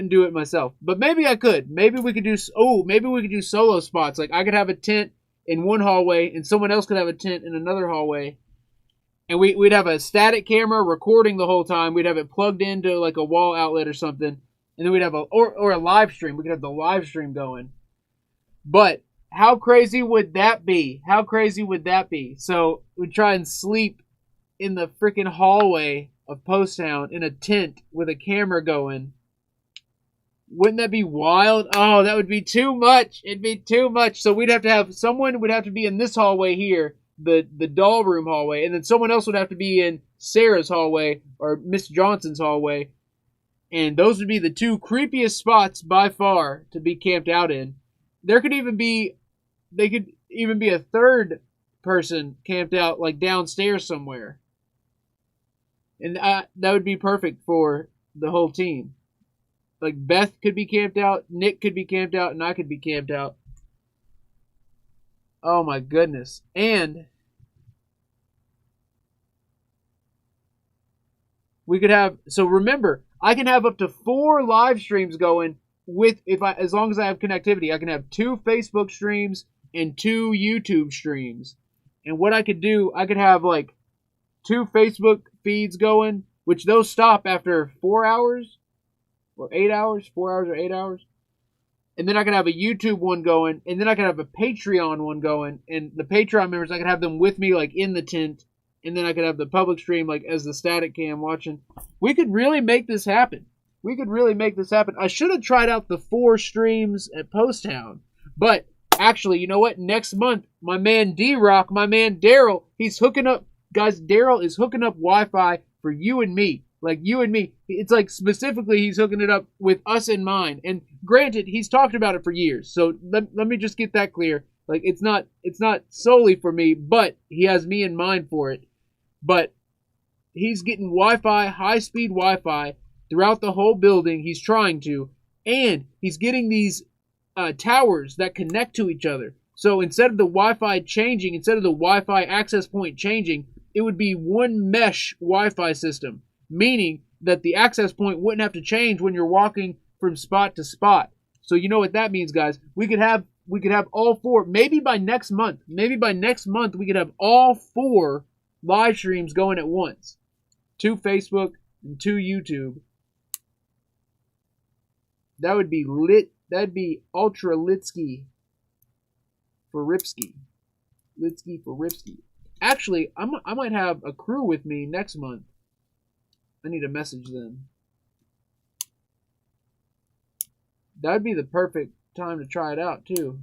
do it myself. But maybe I could. Maybe we could do solo spots. Like I could have a tent in one hallway and someone else could have a tent in another hallway. And we'd have a static camera recording the whole time. We'd have it plugged into like a wall outlet or something. And then we'd have or a live stream. We could have the live stream going. But how crazy would that be? How crazy would that be? So we'd try and sleep in the freaking hallway of Post Town in a tent with a camera going. Wouldn't that be wild? Oh, that would be too much. It'd be too much. So we'd have to have someone would have to be in this hallway here, the doll room hallway, and then someone else would have to be in Sarah's hallway or Miss Johnson's hallway. And those would be the two creepiest spots by far to be camped out in. They could even be a third person camped out like downstairs somewhere. And that would be perfect for the whole team. Like Beth could be camped out, Nick could be camped out, and I could be camped out. Oh my goodness. And we could have, so remember, I can have up to 4 live streams going with, as long as I have connectivity. I can have 2 Facebook streams and 2 YouTube streams. And what I could do, I could have like 2 Facebook feeds going, which those stop after 4 hours or 8 hours, 4 hours or 8 hours. And then I could have a YouTube one going, and then I could have a Patreon one going, and the Patreon members, I could have them with me like in the tent, and then I could have the public stream like as the static cam watching. We could really make this happen. I should have tried out the 4 streams at Post Town, but actually, you know what? Next month, my man D-Rock, my man Daryl, he's hooking up, guys, Daryl is hooking up Wi-Fi for you and me. Like you and me. It's like specifically he's hooking it up with us in mind. And granted, he's talked about it for years. So let me just get that clear. Like it's not solely for me, but he has me in mind for it. But he's getting Wi-Fi, high-speed Wi-Fi throughout the whole building. He's trying to. And he's getting these towers that connect to each other. So instead of the Wi-Fi changing, instead of the Wi-Fi access point changing, it would be one mesh Wi-Fi system. Meaning that the access point wouldn't have to change when you're walking from spot to spot. So you know what that means, guys. We could have all 4. Maybe by next month we could have all 4 live streams going at once. 2 Facebook and 2 YouTube. That would be lit. That'd be ultra litsky for Ripsky. Litsky for Ripsky. Actually, I might have a crew with me next month. I need to message them. That'd be the perfect time to try it out, too.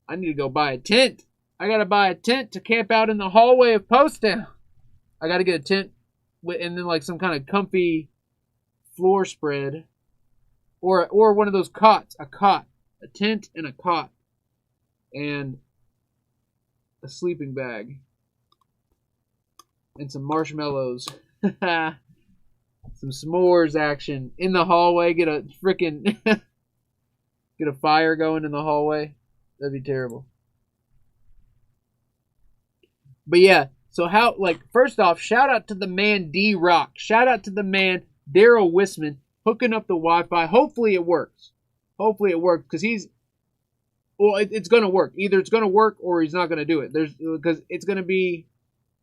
I need to go buy a tent. I gotta buy a tent to camp out in the hallway of Post Town. I gotta get a tent and then like some kind of comfy floor spread. Or one of those cots. A cot. A tent and a cot. And a sleeping bag. And some marshmallows. Some s'mores action in the hallway. Get a freaking get a fire going in the hallway. That'd be terrible. But yeah, so how, like, first off, shout out to the man D-Rock. Shout out to the man Daryl Wisman hooking up the Wi-Fi. Hopefully it works. Because it's going to work. Either it's going to work or he's not going to do it. Because it's going to be,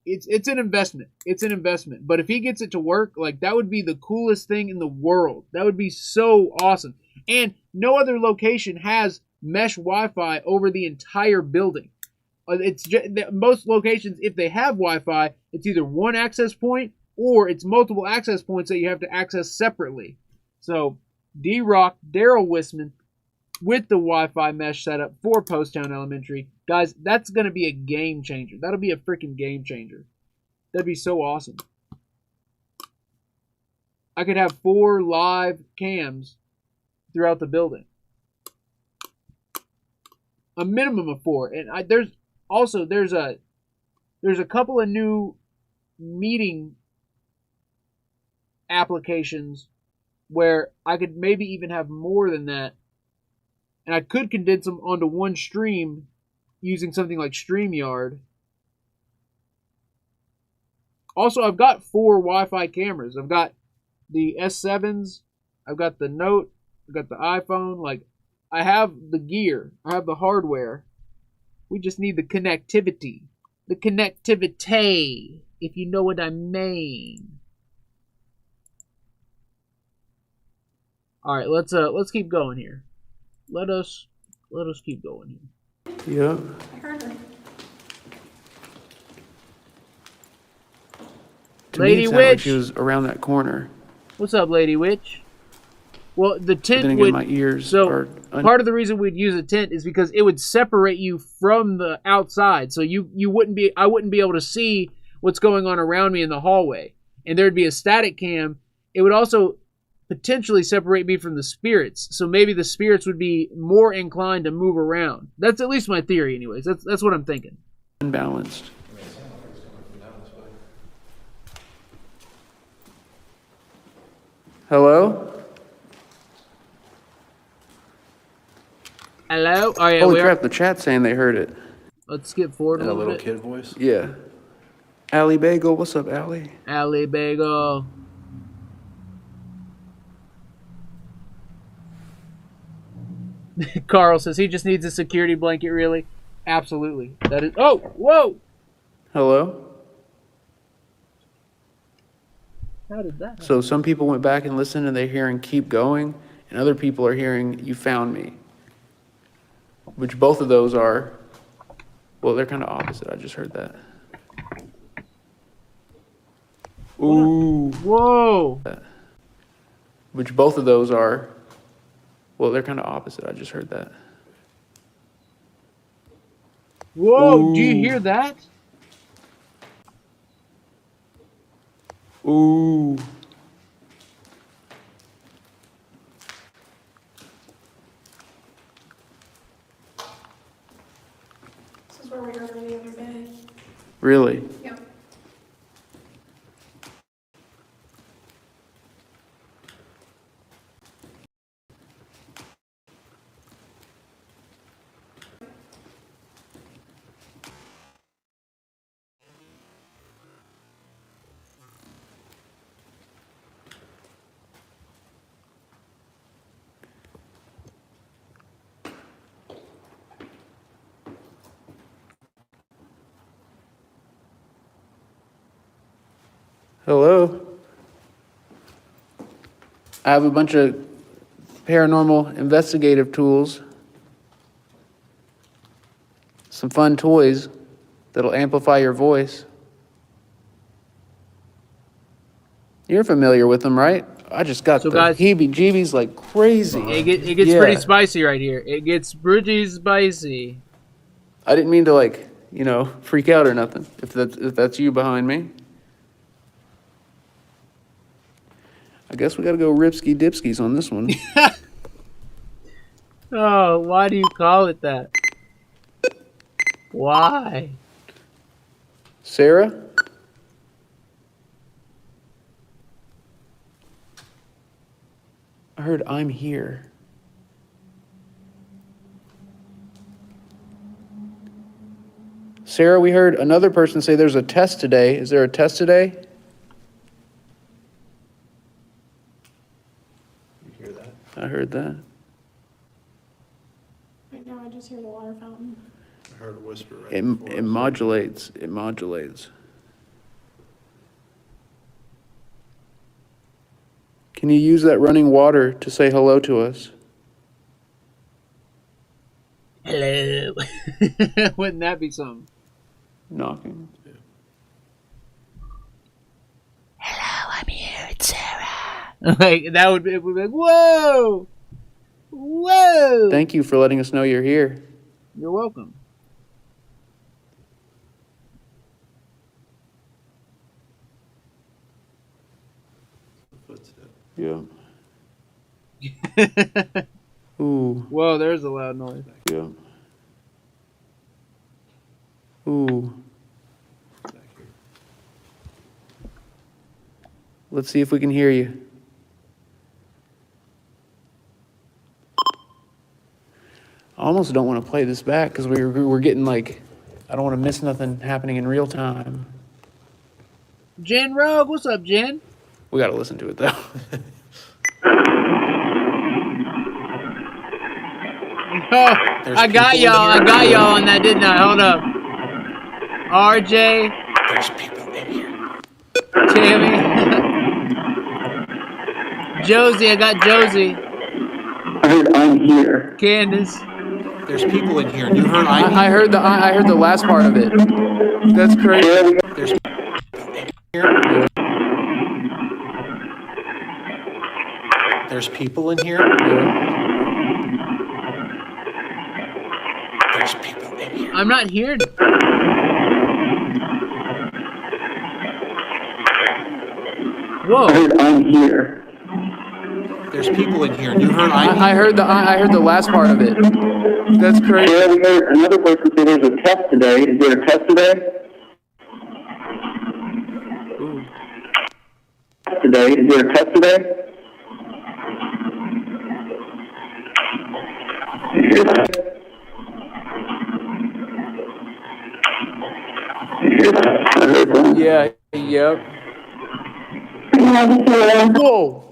it's an investment. It's an investment. But if he gets it to work, like, that would be the coolest thing in the world. That would be so awesome. And no other location has mesh Wi-Fi over the entire building. It's just, most locations, if they have Wi-Fi, it's either one access point or it's multiple access points that you have to access separately. So, D-Rock, Daryl Wisman, with the Wi-Fi mesh setup for Post Town Elementary. Guys, that's going to be a game changer. That'll be a freaking game changer. That'd be so awesome. I could have 4 live cams throughout the building. A minimum of 4. And there's there's a couple of new meeting applications where I could maybe even have more than that, and I could condense them onto one stream using something like StreamYard. Also, I've got 4 Wi-Fi cameras. I've got the S7s, I've got the Note, I've got the iPhone. Like, I have the gear, I have the hardware. We just need the connectivity. The connectivity, if you know what I mean. All right, let's keep going here. Let us keep going here. Yeah. I heard her. To me, Lady it sounded like Witch. she was around that corner. What's up, Lady Witch? Well, the But tent then again, would. my ears So are. part of the reason we'd use a tent is because it would separate you from the outside, so I wouldn't be able to see what's going on around me in the hallway, and there'd be a static cam. It would also potentially separate me from the spirits, so maybe the spirits would be more inclined to move around. That's at least my theory, anyways. That's what I'm thinking. Unbalanced. Hello? Hello. Oh yeah, Holy we crap, are. the chat's saying they heard it. Let's skip forward In a a little little bit. kid voice. Yeah. Allie Bagel, what's up, Allie? Alley Bagel. Carl says he just needs a security blanket, really? Absolutely. That is. Oh, whoa! Hello? How did that happen? So some people went back and listened and they're hearing keep going, and other people are hearing you found me. Which both of those are, well, they're kind of opposite. I just heard that. Ooh. Whoa! Which both of those are, well, they're kind of opposite. I just heard that. Whoa! Do you Ooh. hear that? Ooh. This is where we heard her the other day. Really? Yep. Hello? I have a bunch of paranormal investigative tools. Some fun toys that'll amplify your voice. You're familiar with them, right? I just got So the guys- heebie-jeebies like crazy. It gets Yeah. pretty spicy right here. It gets pretty spicy. I didn't mean to freak out or nothing. If that's you behind me. I guess we gotta go ripski dipskis on this one. Oh, why do you call it that? Why? Sarah? I heard I'm here. Sarah, we heard another person say there's a test today. Is there a test today? You hear that? I heard that. Right now I just hear the water fountain. I heard a whisper right It before. it modulates. It modulates. Can you use that running water to say hello to us? Hello. Wouldn't that be something? Knocking. Hello, I'm here. It's Sarah. Like that would be, it would be like, whoa, whoa. Thank you for letting us know you're here. You're welcome. Footstep. Yeah. Ooh. Whoa, there's a loud noise. Yeah. Ooh. Let's see if we can hear you. I almost don't want to play this back because we're getting like, I don't want to miss nothing happening in real time. Jen Rogue, what's up, Jen? We got to listen to it though. Oh, I got y'all on that, didn't I? Hold up. RJ. There's people in here. Tammy. Josie, I got Josie. I heard I'm here. Candace. There's people in here. You heard I heard the last part of it. That's crazy. There's people in here. There's people in here. There's people in here. I'm not here. Whoa. I heard I'm here. There's people in here. You heard I heard the last part of it. That's crazy. Yeah, we heard another person say there's a test today. Is there a test today? Ooh. Today? Is there a test today? Yeah. Yep. Whoa.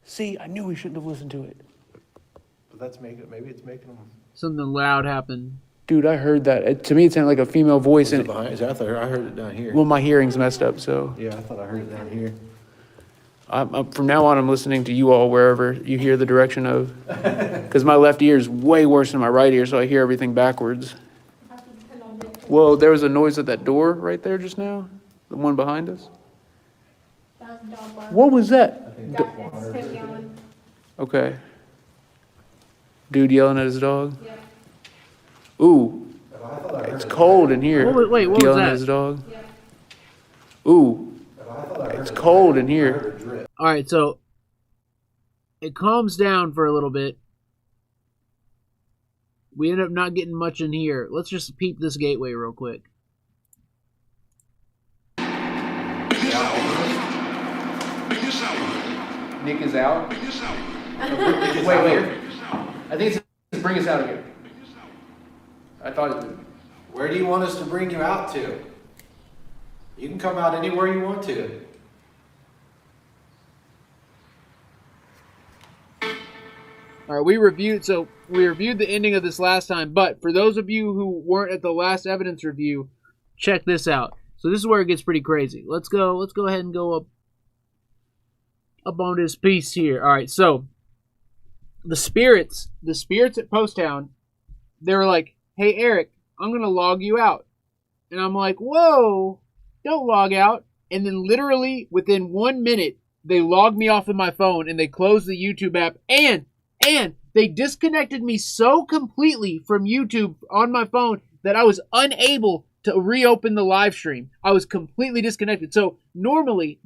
See, I knew we shouldn't have listened to it. But that's making. Maybe it's making them. Something loud happened. Dude, I heard that. To me, it sounded like a female voice. Is it behind? Is that there? I heard it down here. Well, my hearing's messed up, so. Yeah, I thought I heard it down here. From now on, I'm listening to you all wherever you hear the direction of. Because my left ear is way worse than my right ear, so I hear everything backwards. Whoa, there was a noise at that door right there just now? The one behind us? What was that? Okay. Dude yelling at his dog? Yeah. Ooh, it's cold in here. Wait, what was Yelling that? at his dog? Yeah. Ooh, it's cold in here. All right, so it calms down for a little bit. We end up not getting much in here. Let's just peep this gateway real quick. Nick is out? Wait. I think it's bring us out of here. I thought it did. Where do you want us to bring you out to? You can come out anywhere you want to. All right, we reviewed the ending of this last time, but for those of you who weren't at the last evidence review, check this out. So this is where it gets pretty crazy. Let's go ahead and go up on this piece here. All right, so the spirits at Post Town, they were like, "Hey Eric, I'm gonna log you out," and I'm like, "Whoa, don't log out!" And then literally within 1 minute, they logged me off of my phone and they closed the YouTube app and they disconnected me so completely from YouTube on my phone that I was unable to reopen the live stream. I was completely disconnected. So normally,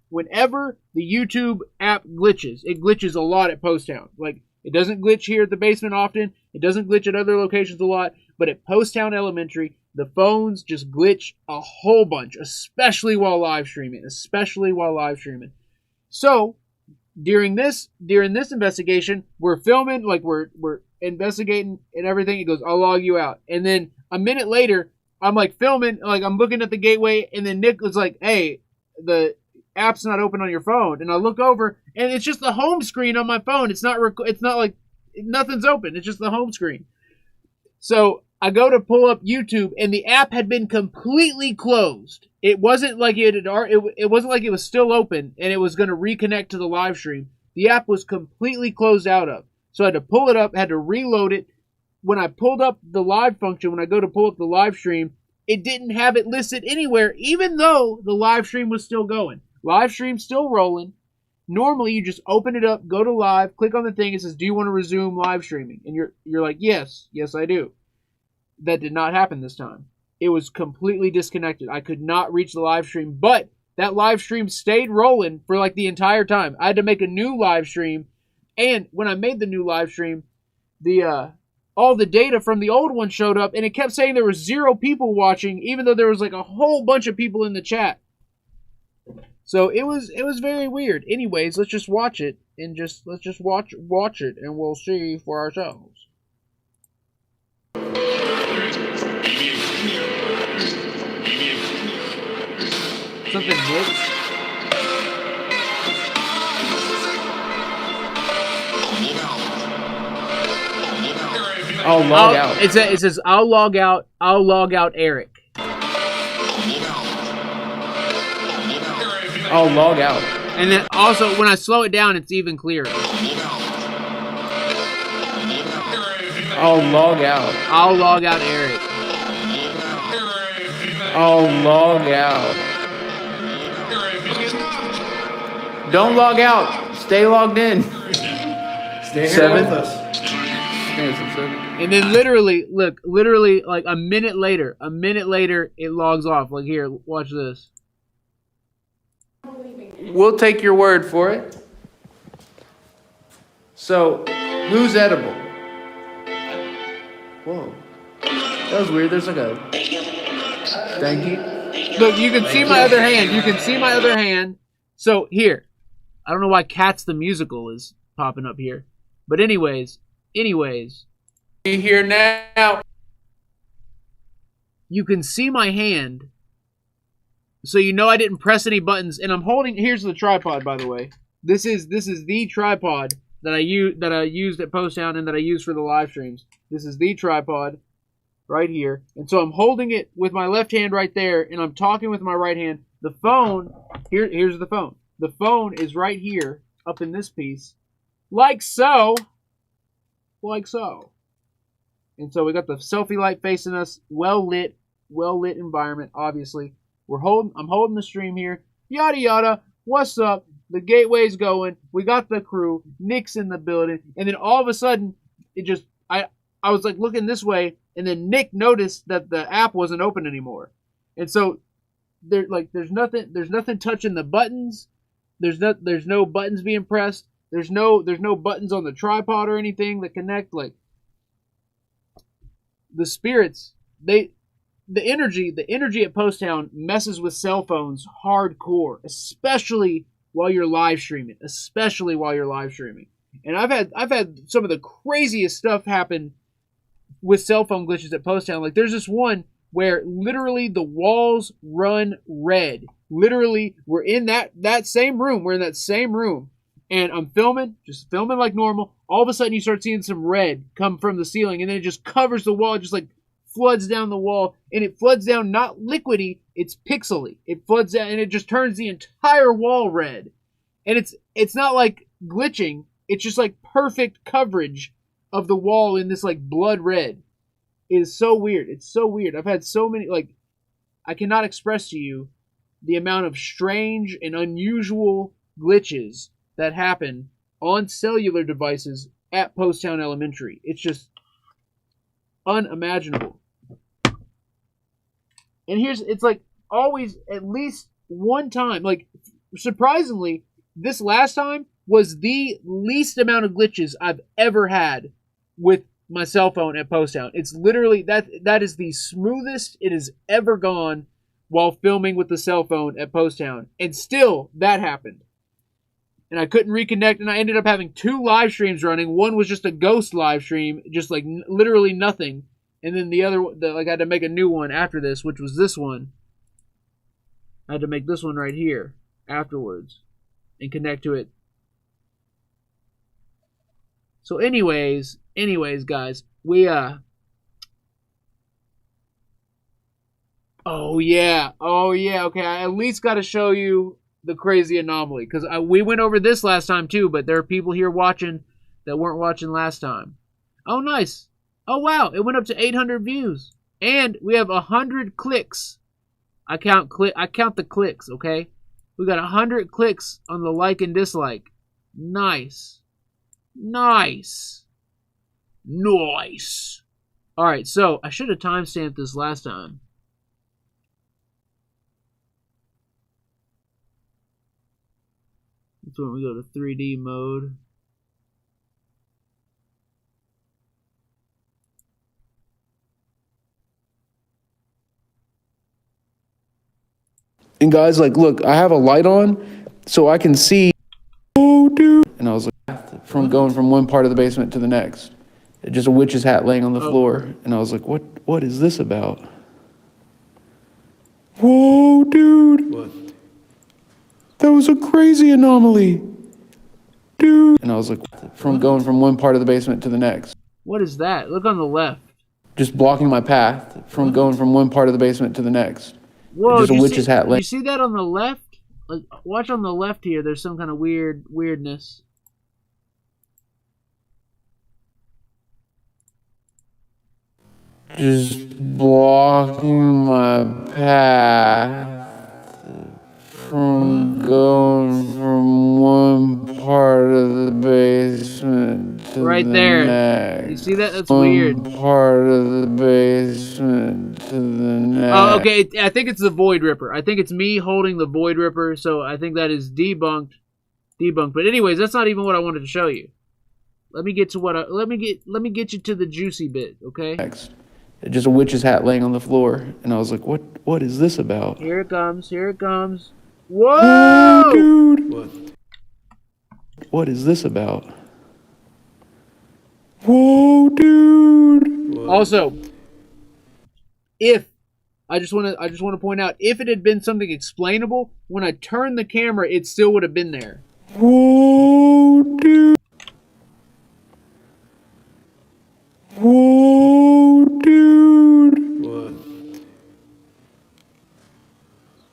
whenever the YouTube app glitches, it glitches a lot at Post Town. Like, it doesn't glitch here at the basement often. It doesn't glitch at other locations a lot. But at Post Town Elementary, the phones just glitch a whole bunch, especially while live streaming. So during this investigation, we're filming, like we're investigating and everything. It goes, "I'll log you out." And then a minute later, I'm like filming, like I'm looking at the gateway, and then Nick was like, "Hey, the app's not open on your phone." And I look over, and it's just the home screen on my phone. It's not like nothing's open. It's just the home screen. So I go to pull up YouTube, and the app had been completely closed. It wasn't like it wasn't like it was still open and it was going to reconnect to the live stream. The app was completely closed out of. So I had to pull it up, had to reload it. When I pulled up the live function, when I go to pull up the live stream, it didn't have it listed anywhere, even though the live stream was still going. Live stream still rolling. Normally, you just open it up, go to live, click on the thing. It says, "Do you want to resume live streaming?" And you're like, yes, I do. That did not happen this time. It was completely disconnected. I could not reach the live stream, but that live stream stayed rolling for like the entire time. I had to make a new live stream, and when I made the new live stream, all the data from the old one showed up, and it kept saying there was 0 people watching, even though there was like a whole bunch of people in the chat. So it was very weird. Anyways, let's just watch it and let's just watch it and we'll see for ourselves. Something hits. I'll log out. It says I'll log out. I'll log out Eric. I'll log out. And then also when I slow it down, it's even clearer. I'll log out. I'll log out Eric. I'll log out. Don't log out. Stay logged in. Stay here 7. with us. And then literally like a minute later, it logs off. Like here, watch this. We'll take your word for it. So, who's edible? Whoa. That was weird. There's like a... Thank you. Look, you can see my other hand. You can see my other hand. So, here. I don't know why Cats the Musical is popping up here. But anyways. Here now. You can see my hand. So you know I didn't press any buttons. And I'm holding... Here's the tripod, by the way. This is the tripod that I used at Post Town and that I use for the live streams. This is the tripod right here. And so I'm holding it with my left hand right there, and I'm talking with my right hand. The phone, here's the phone. The phone is right here, up in this piece, like so. Like so. And so we got the selfie light facing us, well lit environment, obviously. I'm holding the stream here. Yada yada. What's up? The gateway's going. We got the crew. Nick's in the building. And then all of a sudden, I was like looking this way, and then Nick noticed that the app wasn't open anymore. And so there's nothing touching the buttons. There's no buttons being pressed. There's no buttons on the tripod or anything that connect. Like the spirits, the energy at Post Town messes with cell phones hardcore, especially while you're live streaming. And I've had some of the craziest stuff happen with cell phone glitches at Post Town. Like there's this one where literally the walls run red. Literally, we're in that same room. We're in that same room. And I'm just filming like normal. All of a sudden you start seeing some red come from the ceiling, and then it just covers the wall. It just like floods down the wall, and it floods down not liquidy, it's pixely. It floods down and it just turns the entire wall red. And it's not like glitching, it's just like perfect coverage of the wall in this like blood red. It is so weird. It's so weird. I've had so many, like, I cannot express to you the amount of strange and unusual glitches that happen on cellular devices at Post Town Elementary. It's just unimaginable. And it's like always at least one time, like surprisingly, this last time was the least amount of glitches I've ever had with my cell phone at Post Town. It's literally, that is the smoothest it has ever gone while filming with the cell phone at Post Town. And still, that happened. And I couldn't reconnect, and I ended up having 2 live streams running. One was just a ghost live stream, just like literally nothing. And then the other, I had to make a new one after this, which was this one. I had to make this one right here afterwards and connect to it. So anyways, guys, we, oh yeah, okay, I at least got to show you the crazy anomaly, because we went over this last time too, but there are people here watching that weren't watching last time. Oh, nice. Oh, wow, it went up to 800 views, and we have 100 clicks. I count the clicks, okay? We got 100 clicks on the like and dislike. Nice. All right, so I should have timestamped this last time. That's when we go to 3D mode. And guys, like, look, I have a light on, so I can see. Oh, dude. And I was like, from going from one part of the basement to the next. Just a witch's hat laying on the floor. And I was like, what is this about? Whoa, dude. What? That was a crazy anomaly. Dude. And I was like, from going from one part of the basement to the next. What is that? Look on the left. Just blocking my path from going from one part of the basement to the next. Whoa, Just a witch's hat laying. You see that on the left? Like, watch on the left here. There's some kind of weirdness. Just blocking my path from going from one part of the basement to Right the there. next. You see that? That's One weird. part of the basement to the next. Oh, okay. I think it's the Void Ripper. I think it's me holding the Void Ripper, so I think that is debunked. But anyways, that's not even what I wanted to show you. Let me get to let me get you to the juicy bit, okay? Next. Just a witch's hat laying on the floor, and I was like, what is this about? Here it comes. Whoa! Dude. What? What is this about? Whoa, dude. What? Also, if I just want to point out, if it had been something explainable, when I turned the camera, it still would have been there. Whoa, dude. Whoa, dude. What?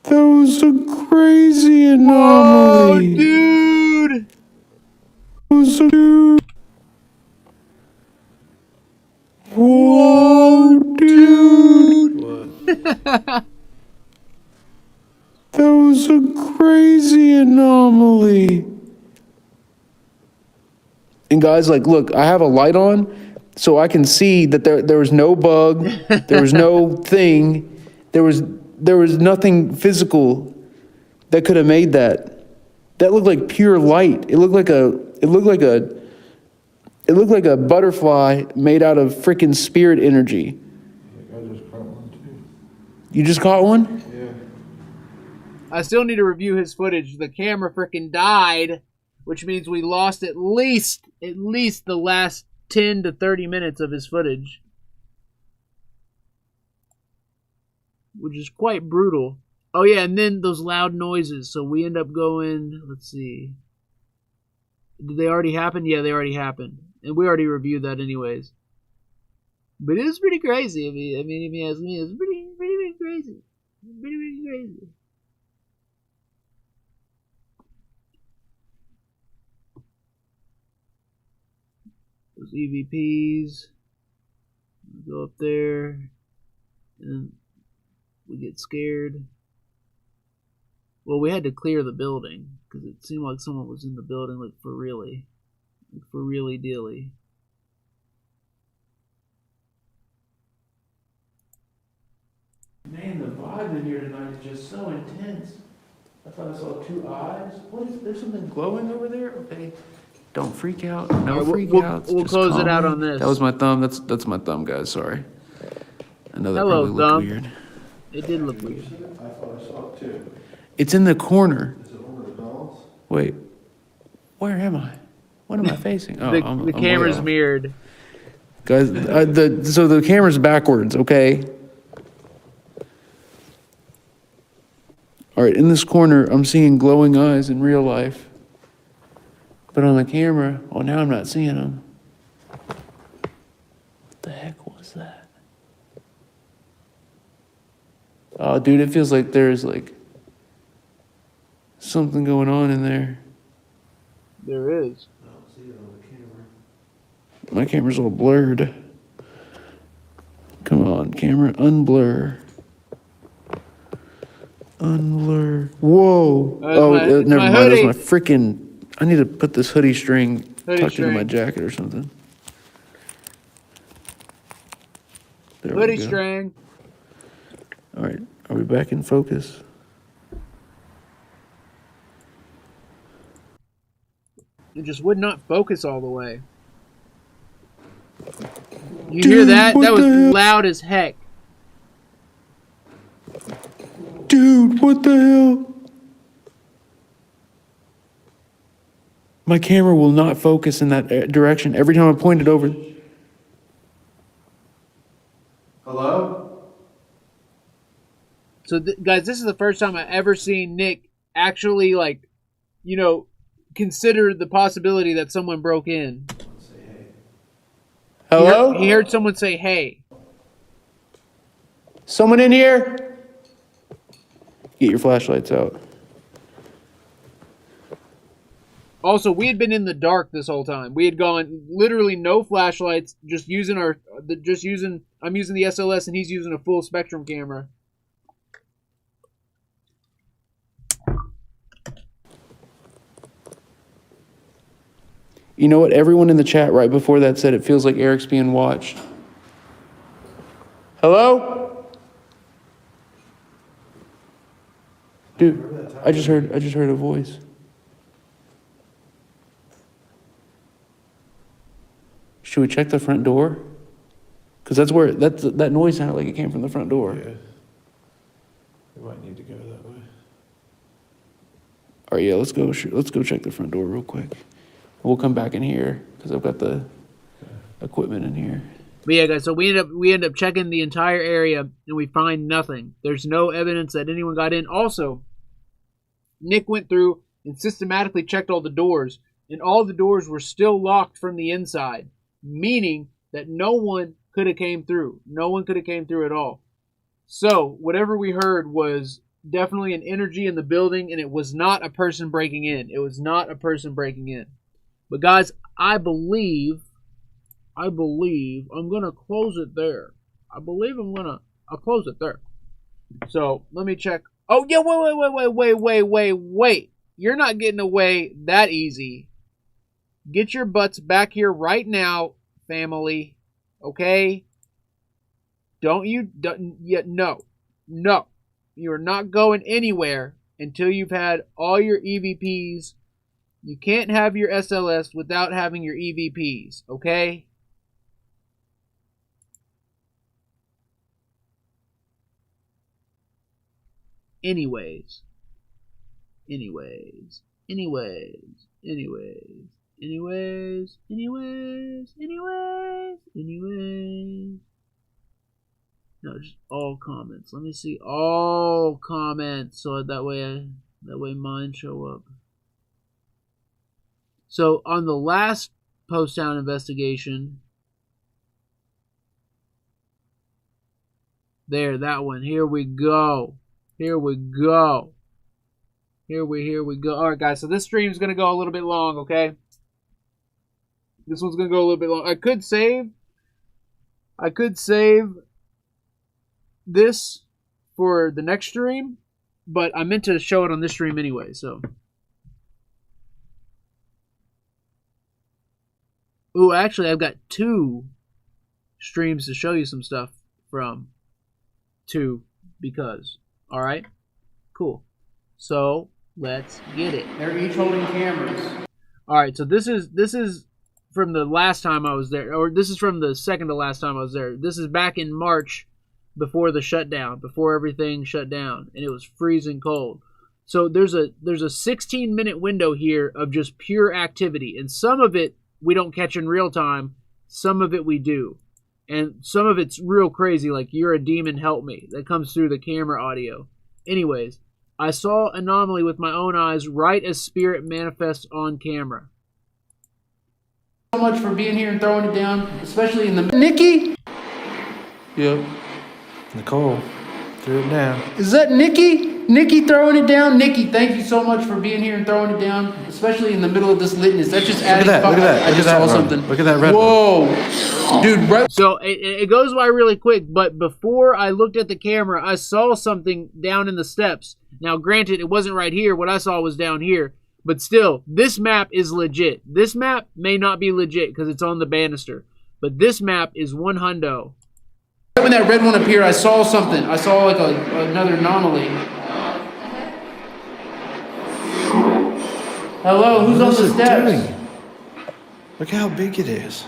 That was a crazy anomaly. Oh, dude! That was a dude. Whoa, dude. What? That was a crazy anomaly. And guys, like, look, I have a light on, so I can see that there was no bug, there was no thing, there was nothing physical that could have made that. That looked like pure light. It looked like a butterfly made out of freaking spirit energy. I just caught one too. You just caught one? Yeah. I still need to review his footage. The camera freaking died, which means we lost at least the last 10 to 30 minutes of his footage, which is quite brutal. Oh yeah, and then those loud noises. So we end up going, let's see. Did they already happen? Yeah, they already happened. And we already reviewed that anyways. But it was pretty crazy. I mean, if you ask me, it was pretty crazy. Pretty crazy. Those EVPs. We go up there. And we get scared. Well, we had to clear the building. Because it seemed like someone was in the building, like, for really. Like, for really dealy. Man, the vibe in here tonight is just so intense. I thought I saw two eyes. What is there? Something glowing over there? Okay. Don't freak out. No All right, freak out. We'll Just close it calm out down. on this. That was my thumb. That's my thumb, guys. Sorry. I know that Hello, probably looked thumb. weird. It did look weird. I thought I saw it too. It's in the corner. Is it one of the dolls? Wait. Where am I? What am I facing? Oh, The I'm way camera's off. mirrored. Guys, so the camera's backwards, okay? All right, in this corner, I'm seeing glowing eyes in real life. But on the camera, oh, now I'm not seeing them. What the heck was that? Oh, dude, it feels like there's like something going on in there. There is. I don't see it on the camera. My camera's all blurred. Come on, camera, unblur. Unblur. Whoa. It's Never my mind. That's hoodie. my freaking. I need to put this hoodie string Hoodie tucked string. into my jacket or something. There we Hoodie go. string. All right. Are we back in focus? It just would not focus all the way. You Dude, hear that? what That was the hell? loud as heck. Dude, what the hell? My camera will not focus in that direction every time I point it over. Hello? So, guys, this is the first time I ever seen Nick actually, like, you know, consider the possibility that someone broke in. Say hey. Hello? He heard someone say, hey. Someone in here? Get your flashlights out. Also, we had been in the dark this whole time. We had gone literally no flashlights, I'm using the SLS and he's using a full spectrum camera. You know what? Everyone in the chat right before that said it feels like Eric's being watched. Hello? Dude, I just heard a voice. Should we check the front door? Because that's where that noise sounded like it came from the front door. Yeah. We might need to go that way. All right, yeah, let's go check the front door real quick. We'll come back in here because I've got the equipment in here. But yeah, guys, so we end up checking the entire area and we find nothing. There's no evidence that anyone got in. Also, Nick went through and systematically checked all the doors, and all the doors were still locked from the inside, meaning that no one could have came through. No one could have came through at all. So whatever we heard was definitely an energy in the building, and it was not a person breaking in. It was not a person breaking in. But guys, I believe I'm going to close it there. I'll close it there. So, let me check. Oh, yeah, wait. You're not getting away that easy. Get your butts back here right now, family. Okay? No. You're not going anywhere until you've had all your EVPs. You can't have your SLS without having your EVPs, okay? Anyways. No, just all comments. Let me see all comments so that way mine show up. So on the last post town investigation, there, that one. Here we go. All right, guys. So this stream's gonna go a little bit long, okay? This one's gonna go a little bit long. I could save this for the next stream, but I meant to show it on this stream anyway, so. Ooh, actually, I've got 2 streams to show you some stuff from. 2, because. Alright? Cool. So, let's get it. They're each holding cameras. Alright, so this is from the last time I was there, or this is from the second to last time I was there. This is back in March before the shutdown, before everything shut down, and it was freezing cold. So there's a 16-minute window here of just pure activity, and some of it we don't catch in real time, some of it we do. And some of it's real crazy, like "You're a demon, help me," that comes through the camera audio. Anyways, I saw anomaly with my own eyes right as spirit manifests on camera. So much for being here and throwing it down, especially in the... Nikki? Yep. Nicole, threw it down. Is that Nikki? Nikki throwing it down? Nikki, thank you so much for being here and throwing it down, especially in the middle of this litness. That just added... Look at that. I just saw something. Look at that red Whoa. one. Dude, right... So it goes by really quick, but before I looked at the camera, I saw something down in the steps. Now, granted, it wasn't right here. What I saw was down here. But still, this map is legit. This map may not be legit because it's on the banister. But this map is 100. When that red one appeared, I saw something. I saw like another anomaly. Hello, who's on the steps? Look how big it is.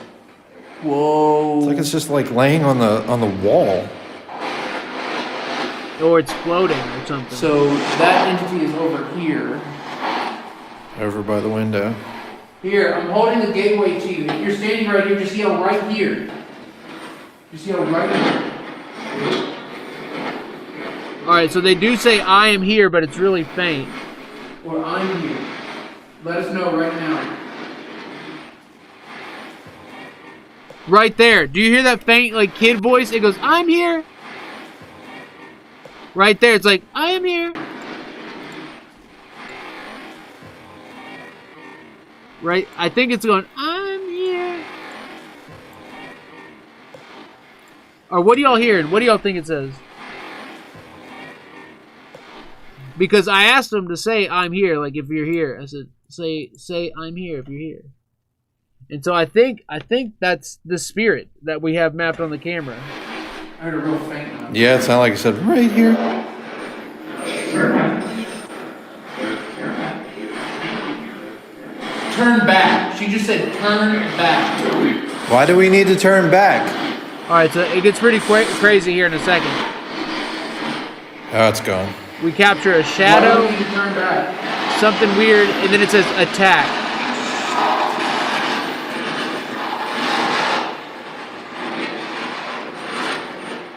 Whoa. It's like it's just like laying on the wall. Or it's floating or something. So that entity is over here. Over by the window. Here, I'm holding the gateway to you. If you're standing right here, just yell right here. Just yell right here. Alright, so they do say I am here, but it's really faint. Or I'm here. Let us know right now. Right there. Do you hear that faint, like, kid voice? It goes, I'm here. Right there, it's like, I am here. Right? I think it's going, I'm here. Or what are y'all hearing? What do y'all think it says? Because I asked them to say, I'm here, like, if you're here. I said, say, I'm here if you're here. And so I think that's the spirit that we have mapped on the camera. I heard a real faint noise. Yeah, it sounded like it said right here. Turn back. She just said turn back. Why do we need to turn back? Alright, so it gets pretty crazy here in a second. Oh, it's gone. We capture a Why shadow, do we need to turn back? something weird, and then it says attack.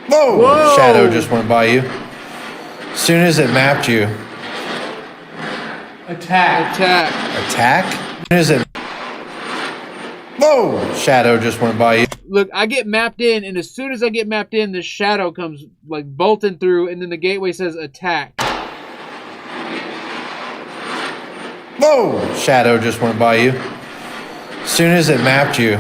Whoa! Whoa! Shadow just went by you. As soon as it mapped you. Attack. Attack. Attack? As soon as it... Whoa! Shadow just went by you. Look, I get mapped in, and as soon as I get mapped in, this shadow comes, like, bolting through, and then the gateway says attack. Whoa! Shadow just went by you. As soon as it mapped you.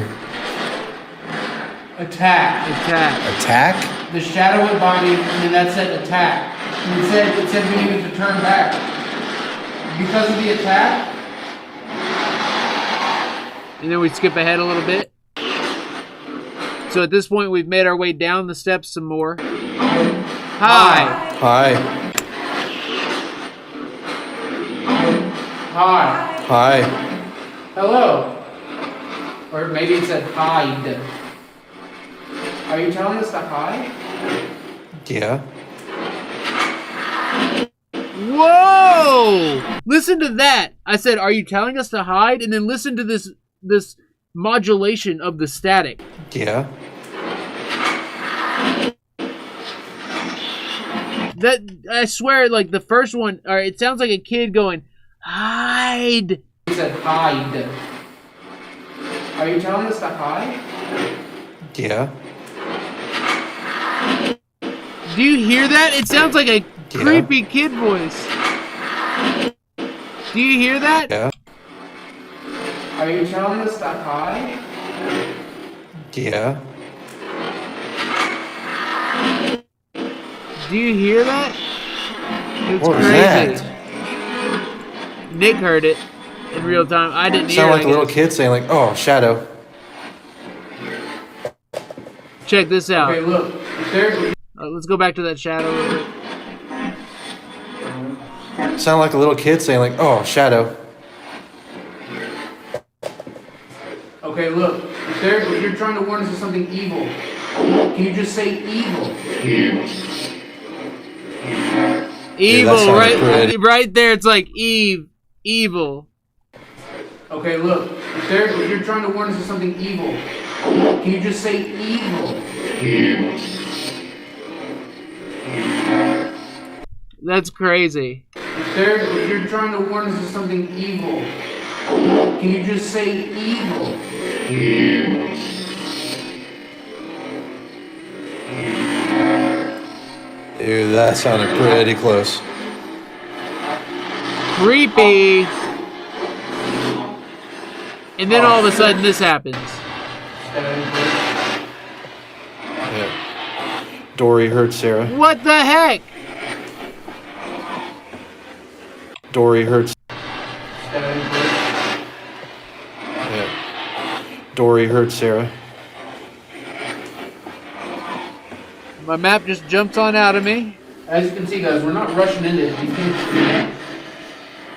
Attack. Attack. Attack? The shadow went by me, and then that said attack. And it said we needed to turn back. Because of the attack? And then we skip ahead a little bit. So at this point, we've made our way down the steps some more. Hi. Hi. Hi. Hi. Hello. Or maybe it said hide. Are you telling us to hide? Yeah. Whoa! Listen to that. I said, are you telling us to hide? And then listen to this modulation of the static. Yeah. That, I swear, like the first one, or it sounds like a kid going, hide. It said hide. Are you telling us to hide? Yeah. Do you hear that? It sounds like a creepy kid voice. Do you hear that? Yeah. Are you telling us to hide? Yeah. Do you hear that? It's What was crazy. that? Nick heard it in real time. I didn't hear Sound it. like a little kid saying like, oh, shadow. Check this out. Okay, look. There. Let's go back to that shadow a little bit. Sound like a little kid saying like, oh, shadow. Okay, look. If you're trying to warn us of something evil, can you just say evil? Evil, sounded right, pretty. right there. It's like evil. Okay, look. If you're trying to warn us of something evil, can you just say evil? That's crazy. If you're trying to warn us of something evil, can you just say evil? Dude, that sounded pretty close. Creepy. And then all of a sudden this happens. Yeah. Dory heard Sarah. What the heck? Dory heard. Yeah. Dory heard Sarah. My map just jumps on out of me. As you can see, guys, we're not rushing into it.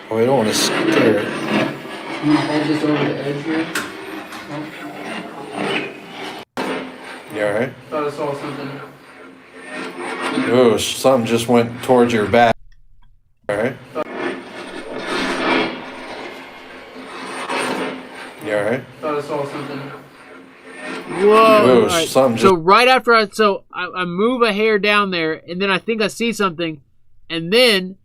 Oh, we don't want to scare it. You want to hold this over the edge here? You alright? Thought I saw something. Oh, something just went towards your back. All right. You all right? Thought I saw something. Whoa! Oh, Right. something So right after I move a hair down there, and then I think I see something, and then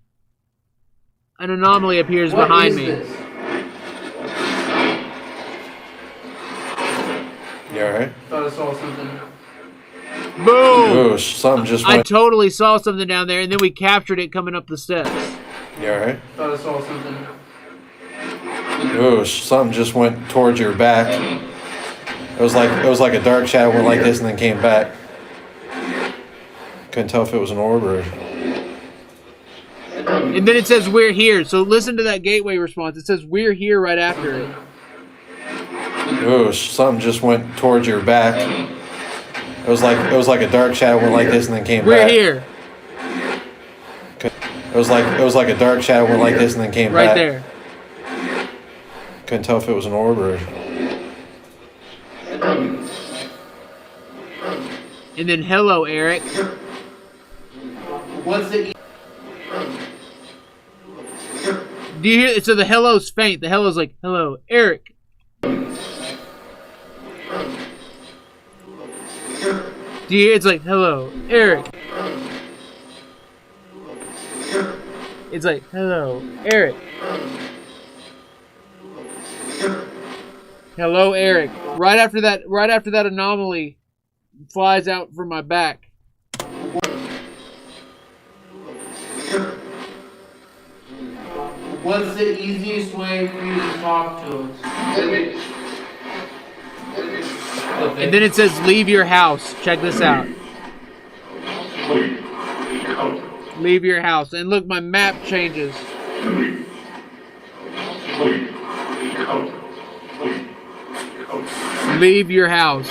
an anomaly appears behind me. You all right? Thought I saw something. Boom! Oh, something just I went. totally saw something down there, and then we captured it coming up the steps. You all right? Thought I saw something. Oh, something just went towards your back. It was like a dark shadow went like this and then came back. Couldn't tell if it was an orb or. And then it says we're here. So listen to that gateway response. It says we're here right after it. Oh, something just went towards your back. It was like a dark shadow went like this and then came We're back. here. It was like a dark shadow went like this and then came Right back. there. Couldn't tell if it was an orb or. And then hello, Eric. What's the? Do you hear? So the hello's faint. The hello's like hello, Eric. Do you hear? It's like hello, Eric. It's like hello, Eric. Hello, Eric. Right after that anomaly flies out from my back. What's the easiest way for you to talk to us? And then it says leave your house. Check this out. Leave your house. And look, my map changes. Leave your house.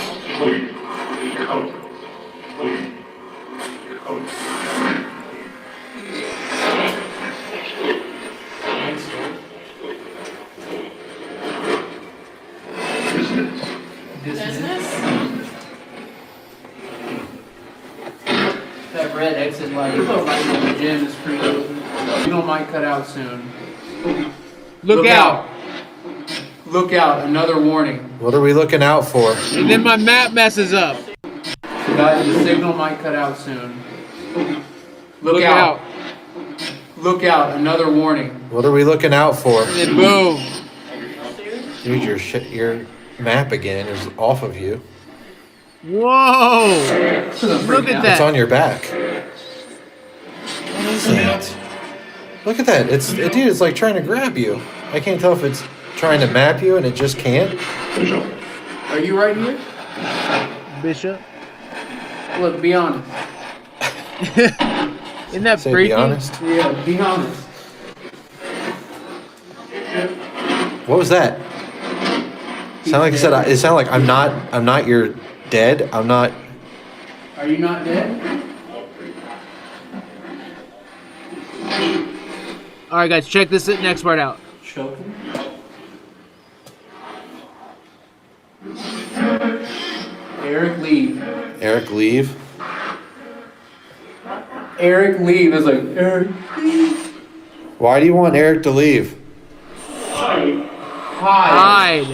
That red exit light in the gym is pretty good. You might cut out soon. Look out! Look out, another warning. What are we looking out for? And then my map messes up. Guys, the signal might cut out soon. Look out. Look out, another warning. What are we looking out for? And then boom. Dude, your map again is off of you. Whoa! Look at It's that. on your back. What is that? Look at that. Dude, it's like trying to grab you. I can't tell if it's trying to map you and it just can't. Are you right here? Bishop? Look, be honest. Isn't that Say freaky? be honest. Yeah, be honest. What was that? Sound like I said. It sounded like I'm not your dead. I'm not. Are you not dead? Alright guys, check this next part out. Choking? Eric leave. Eric leave. Eric leave is like Eric. Why do you want Eric to leave? Hide.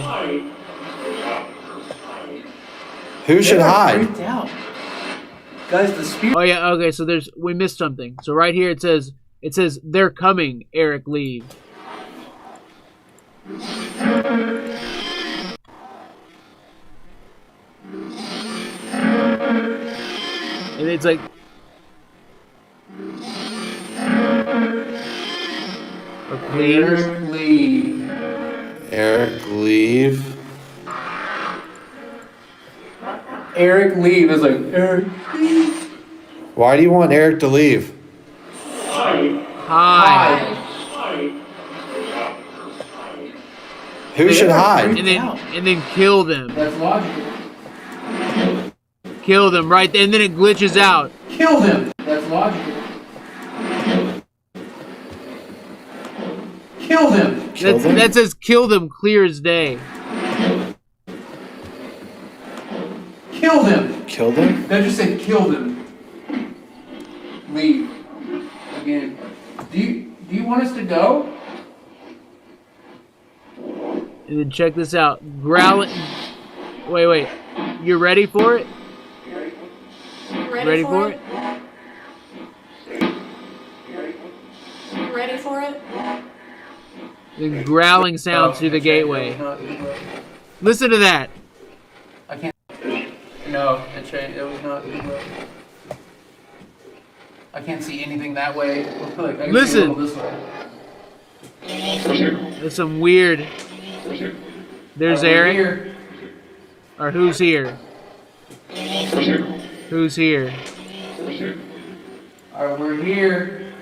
Who should hide? Freaked out. Guys, the spirit. Oh yeah, okay, so we missed something. So right here it says they're coming, Eric leave. And it's like Eric leave. Eric leave. Eric leave is like Eric. Why do you want Eric to leave? Hide. Who should hide? And then kill them. That's logical. Kill them right there, and then it glitches out. Kill them. That's logical. Kill them. That says kill them clear as day. Kill them. Kill them? That just said kill them. leave. Again. Do you want us to go? And then check this out. Growling. Wait. You ready for it? Ready for it? You ready for it? The growling sounds through the gateway. Listen to that. I can't. No, it was not. I can't see anything that way. Look, I can see a little this way. There's some weird. There's Eric. Here. Or who's here? Who's here? Alright, we're here.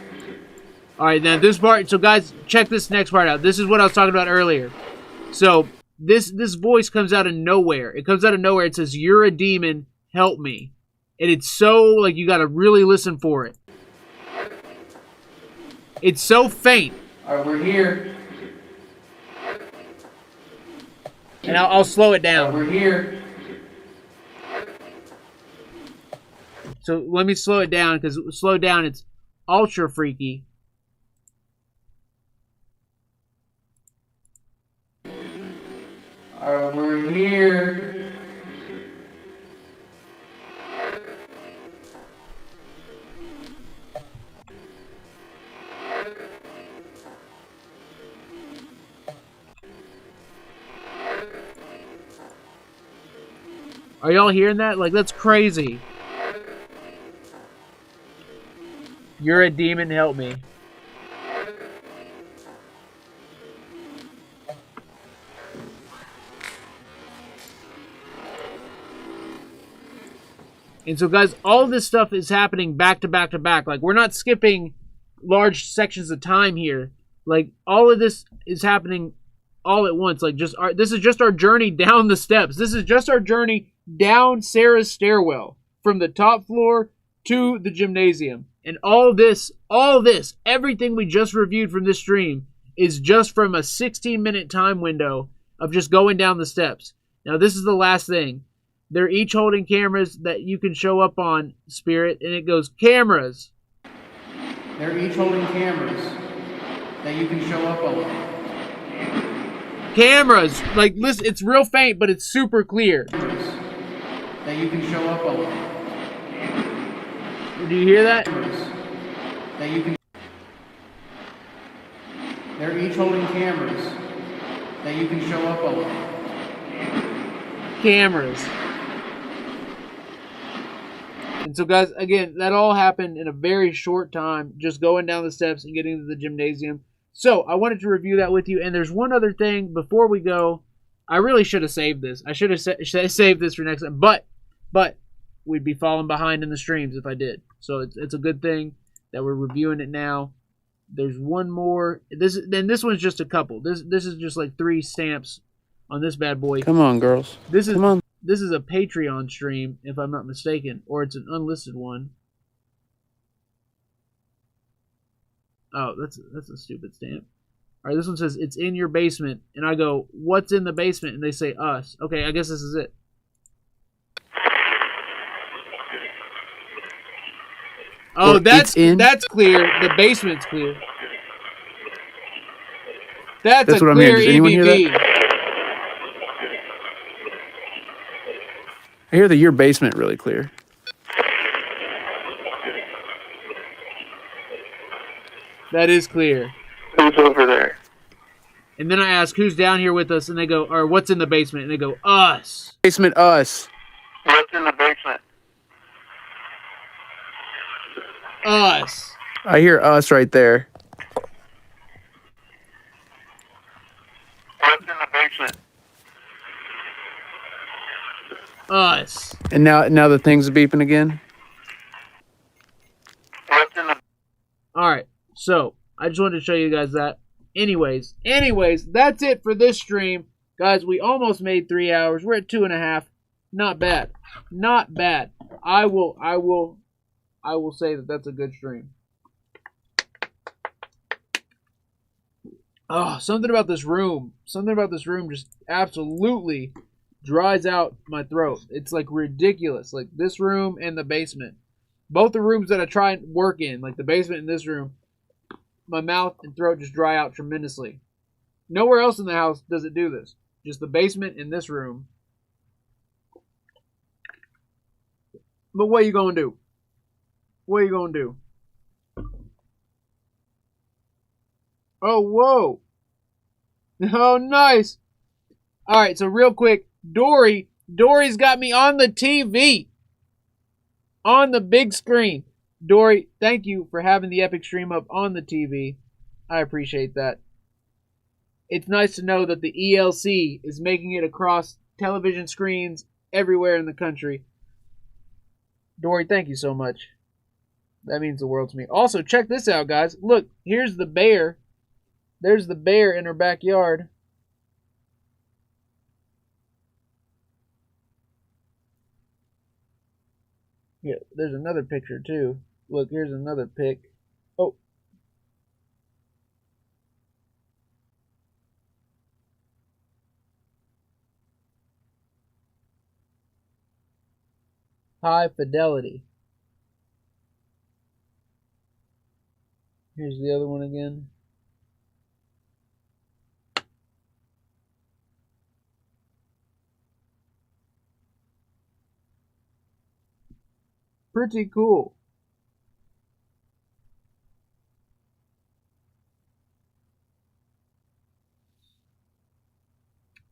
Alright, now this part. So guys, check this next part out. This is what I was talking about earlier. So this voice comes out of nowhere. It comes out of nowhere. It says, "You're a demon. Help me." And it's so, like, you gotta really listen for it. It's so faint. Alright, we're here. And I'll slow it down. We're here. So let me slow it down, because slow down, it's ultra freaky. Alright, we're here. Are y'all hearing that? Like, that's crazy. You're a demon, help me. And so, guys, all this stuff is happening back to back to back. Like, we're not skipping large sections of time here. Like, all of this is happening all at once. Like, this is just our journey down the steps. This is just our journey down Sarah's stairwell from the top floor to the gymnasium. And all this, everything we just reviewed from this stream is just from a 16-minute time window of just going down the steps. Now, this is the last thing. They're each holding cameras that you can show up on, Spirit, and it goes, cameras. They're each holding cameras that you can show up on. Cameras! Like, listen, it's real faint, but it's super clear. That you can show up on. Do you hear that? That you can. They're each holding cameras that you can show up on. Cameras. And so, guys, again, that all happened in a very short time, just going down the steps and getting to the gymnasium. So, I wanted to review that with you, and there's one other thing before we go. I really should have saved this. I should have saved this for next time, but we'd be falling behind in the streams if I did. So it's a good thing that we're reviewing it now. There's one more. This one's just a couple. This is just like 3 stamps on this bad boy. Come on, girls. Come on. This is a Patreon stream, if I'm not mistaken, or it's an unlisted one. Oh, that's a stupid stamp. All right, this one says, "It's in your basement." And I go, "What's in the basement?" And they say, "Us." Okay, I guess this is it. Oh, that's clear. The basement's clear. That's a what I'm clear hearing. Does anyone hear EVP. that? I hear your basement really clear. That is clear. Who's over there? And then I ask, "Who's down here with us?" And they go, or "What's in the basement?" And they go, "Us." Basement, us. What's in the basement? Us. I hear us right there. What's in the basement? Us. And now the thing's beeping again. What's in the... Alright, so I just wanted to show you guys that. Anyways, that's it for this stream. Guys, we almost made 3 hours. We're at 2.5. Not bad. Not bad. I will say that that's a good stream. Oh, something about this room just absolutely dries out my throat. It's like ridiculous. Like this room and the basement. Both the rooms that I try and work in, like the basement and this room, my mouth and throat just dry out tremendously. Nowhere else in the house does it do this. Just the basement and this room. But what are you going to do? What are you going to do? Oh, whoa. Oh, nice. All right, so real quick, Dory's got me on the TV. On the big screen. Dory, thank you for having the Epic stream up on the TV. I appreciate that. It's nice to know that the ELC is making it across television screens everywhere in the country. Dory, thank you so much. That means the world to me. Also, check this out, guys. Look, here's the bear. There's the bear in her backyard. Yeah, there's another picture, too. Look, here's another pic. Oh. High fidelity. Here's the other one again. Pretty cool.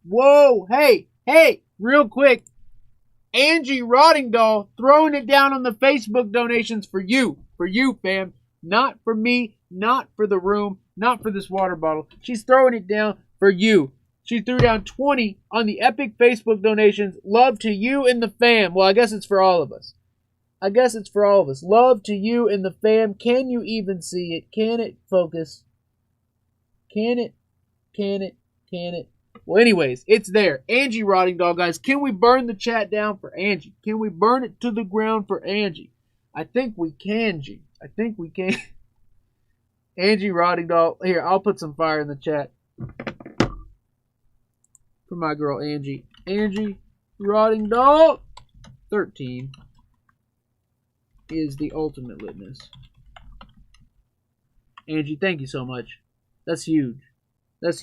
Whoa, hey, real quick. Angie Rottingdahl throwing it down on the Facebook donations for you, fam. Not for me, not for the room, not for this water bottle. She's throwing it down for you. She threw down 20 on the Epic Facebook donations. Love to you and the fam. Well, I guess it's for all of us. Love to you and the fam. Can you even see it? Can it focus? Can it? Well, anyways, it's there. Angie Rottingdahl, guys. Can we burn the chat down for Angie? Can we burn it to the ground for Angie? I think we can, G. I think we can. Angie Rottingdahl. Here, I'll put some fire in the chat. For my girl, Angie. Angie Rottingdahl. 13 is the ultimate litmus. Angie, thank you so much. That's huge. That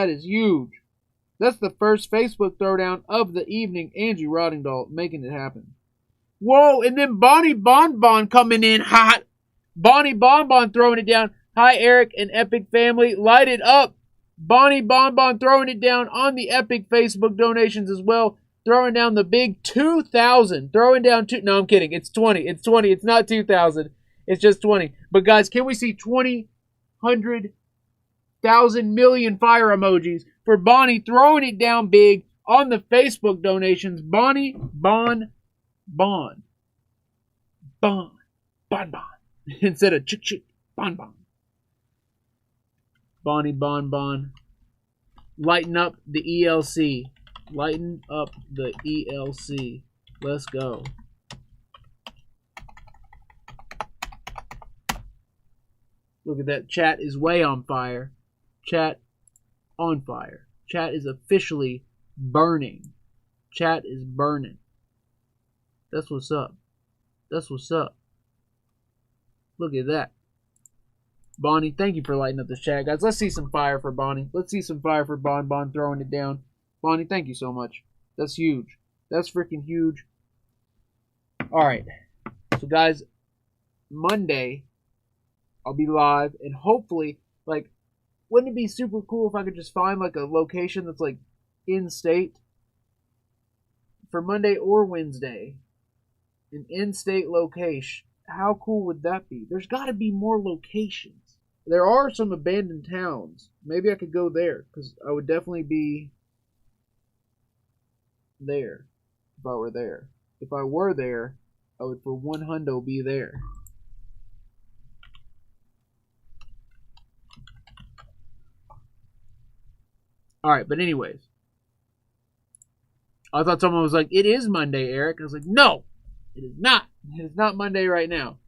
is huge. That's the first Facebook throwdown of the evening. Angie Rottingdahl making it happen. Whoa, and then Bonnie Bonbon coming in hot. Bonnie Bonbon throwing it down. Hi, Eric and Epic family. Light it up. Bonnie Bonbon throwing it down on the Epic Facebook donations as well. Throwing down the big 2,000. Throwing down two. No, I'm kidding. It's 20. It's 20. It's not 2,000. It's just 20. But guys, can we see 20, 100, 1,000 million fire emojis for Bonnie throwing it down big on the Facebook donations? Bonnie Bon. Instead of chick, Bon. Bonnie Bon. Lighten up the ELC. Let's go. Look at that. Chat is way on fire. Chat on fire. Chat is officially burning. Chat is burning. That's what's up. Look at that. Bonnie, thank you for lighting up this chat, guys. Let's see some fire for Bonnie. Let's see some fire for Bon throwing it down. Bonnie, thank you so much. That's huge. That's freaking huge. Alright. So, guys, Monday, I'll be live, and hopefully, like, wouldn't it be super cool if I could just find, like, a location that's, like, in-state for Monday or Wednesday? An in-state location. How cool would that be? There's got to be more locations. There are some abandoned towns. Maybe I could go there, because I would definitely be there if I were there. If I were there, I would for 100 be there. Alright, but anyways. I thought someone was like, it is Monday, Eric. I was like, no, it is not. It is not Monday right now.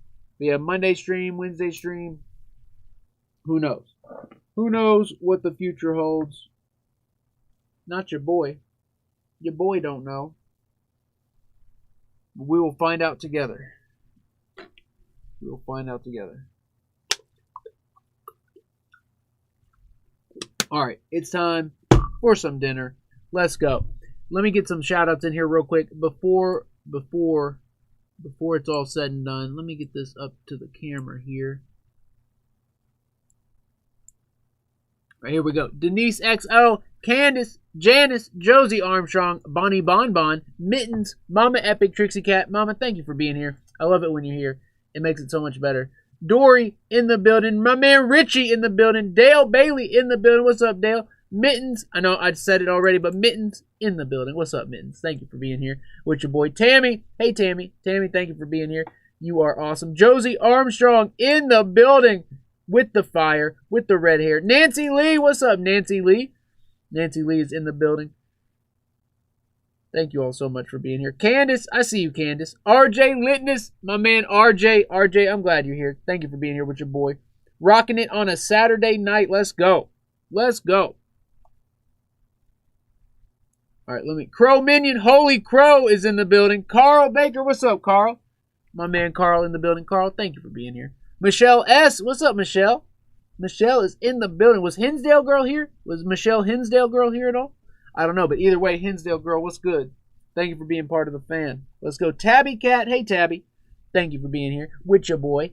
We have Monday stream, Wednesday stream. Who knows? Who knows what the future holds? Not your boy. Your boy don't know. We will find out together. We will find out together. All right, it's time for some dinner. Let's go. Let me get some shout outs in here real quick before it's all said and done. Let me get this up to the camera here. All right, here we go. Denise XO, Candace, Janice, Josie Armstrong, Bonnie Bonbon, Mittens, Mama Epic, Trixie Cat. Mama, thank you for being here. I love it when you're here. It makes it so much better. Dory in the building. My man Richie in the building. Dale Bailey in the building. What's up, Dale? Mittens. I know I said it already, but Mittens in the building. What's up, Mittens? Thank you for being here. With your boy Tammy. Hey, Tammy. Tammy, thank you for being here. You are awesome. Josie Armstrong in the building with the fire, with the red hair. Nancy Lee. What's up, Nancy Lee? Nancy Lee is in the building. Thank you all so much for being here. Candace, I see you, Candace. RJ Litness, my man RJ. RJ, I'm glad you're here. Thank you for being here with your boy. Rocking it on a Saturday night. Let's go. Let's go. All right, let me. Crow Minion, Holy Crow is in the building. Carl Baker, what's up, Carl? My man Carl in the building. Carl, thank you for being here. Michelle S, what's up, Michelle? Michelle is in the building. Was Hinsdale Girl here? Was Michelle Hinsdale Girl here at all? I don't know, but either way, Hinsdale Girl, what's good? Thank you for being part of the fan. Let's go. Tabby Cat. Hey, Tabby. Thank you for being here with your boy.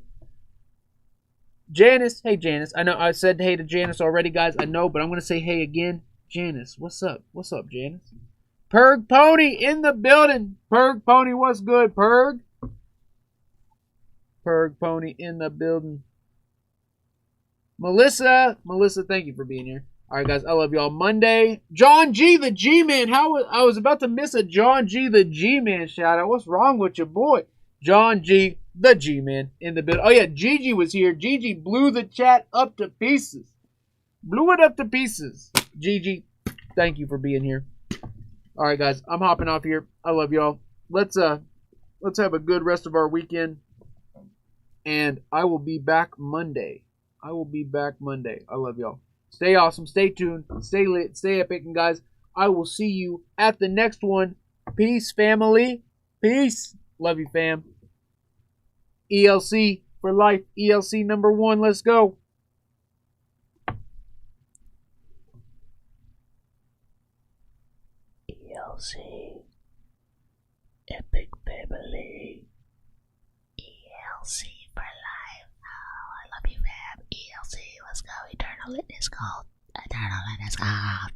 Janice. Hey, Janice. I know I said hey to Janice already, guys. I know, but I'm going to say hey again. Janice, what's up? What's up, Janice? Perg Pony in the building. Perg Pony, what's good, Perg? Perg Pony in the building. Melissa. Melissa, thank you for being here. All right, guys, I love y'all. Monday, John G, the G-Man. I was about to miss a John G, the G-Man shout out. What's wrong with your boy? John G, the G-Man in the building. Oh, yeah, Gigi was here. Gigi blew the chat up to pieces. Blew it up to pieces. Gigi, thank you for being here. All right, guys, I'm hopping off here. I love y'all. Let's have a good rest of our weekend, and I will be back Monday. I love y'all. Stay awesome, stay tuned, stay lit, stay epic, and guys, I will see you at the next one. Peace, family. Peace. Love you, fam. ELC for life. ELC #1. Let's go. ELC. Epic family. ELC for life. Oh, I love you, fam. ELC. Let's go. Eternal Litness Cult. Eternal Litness Cult.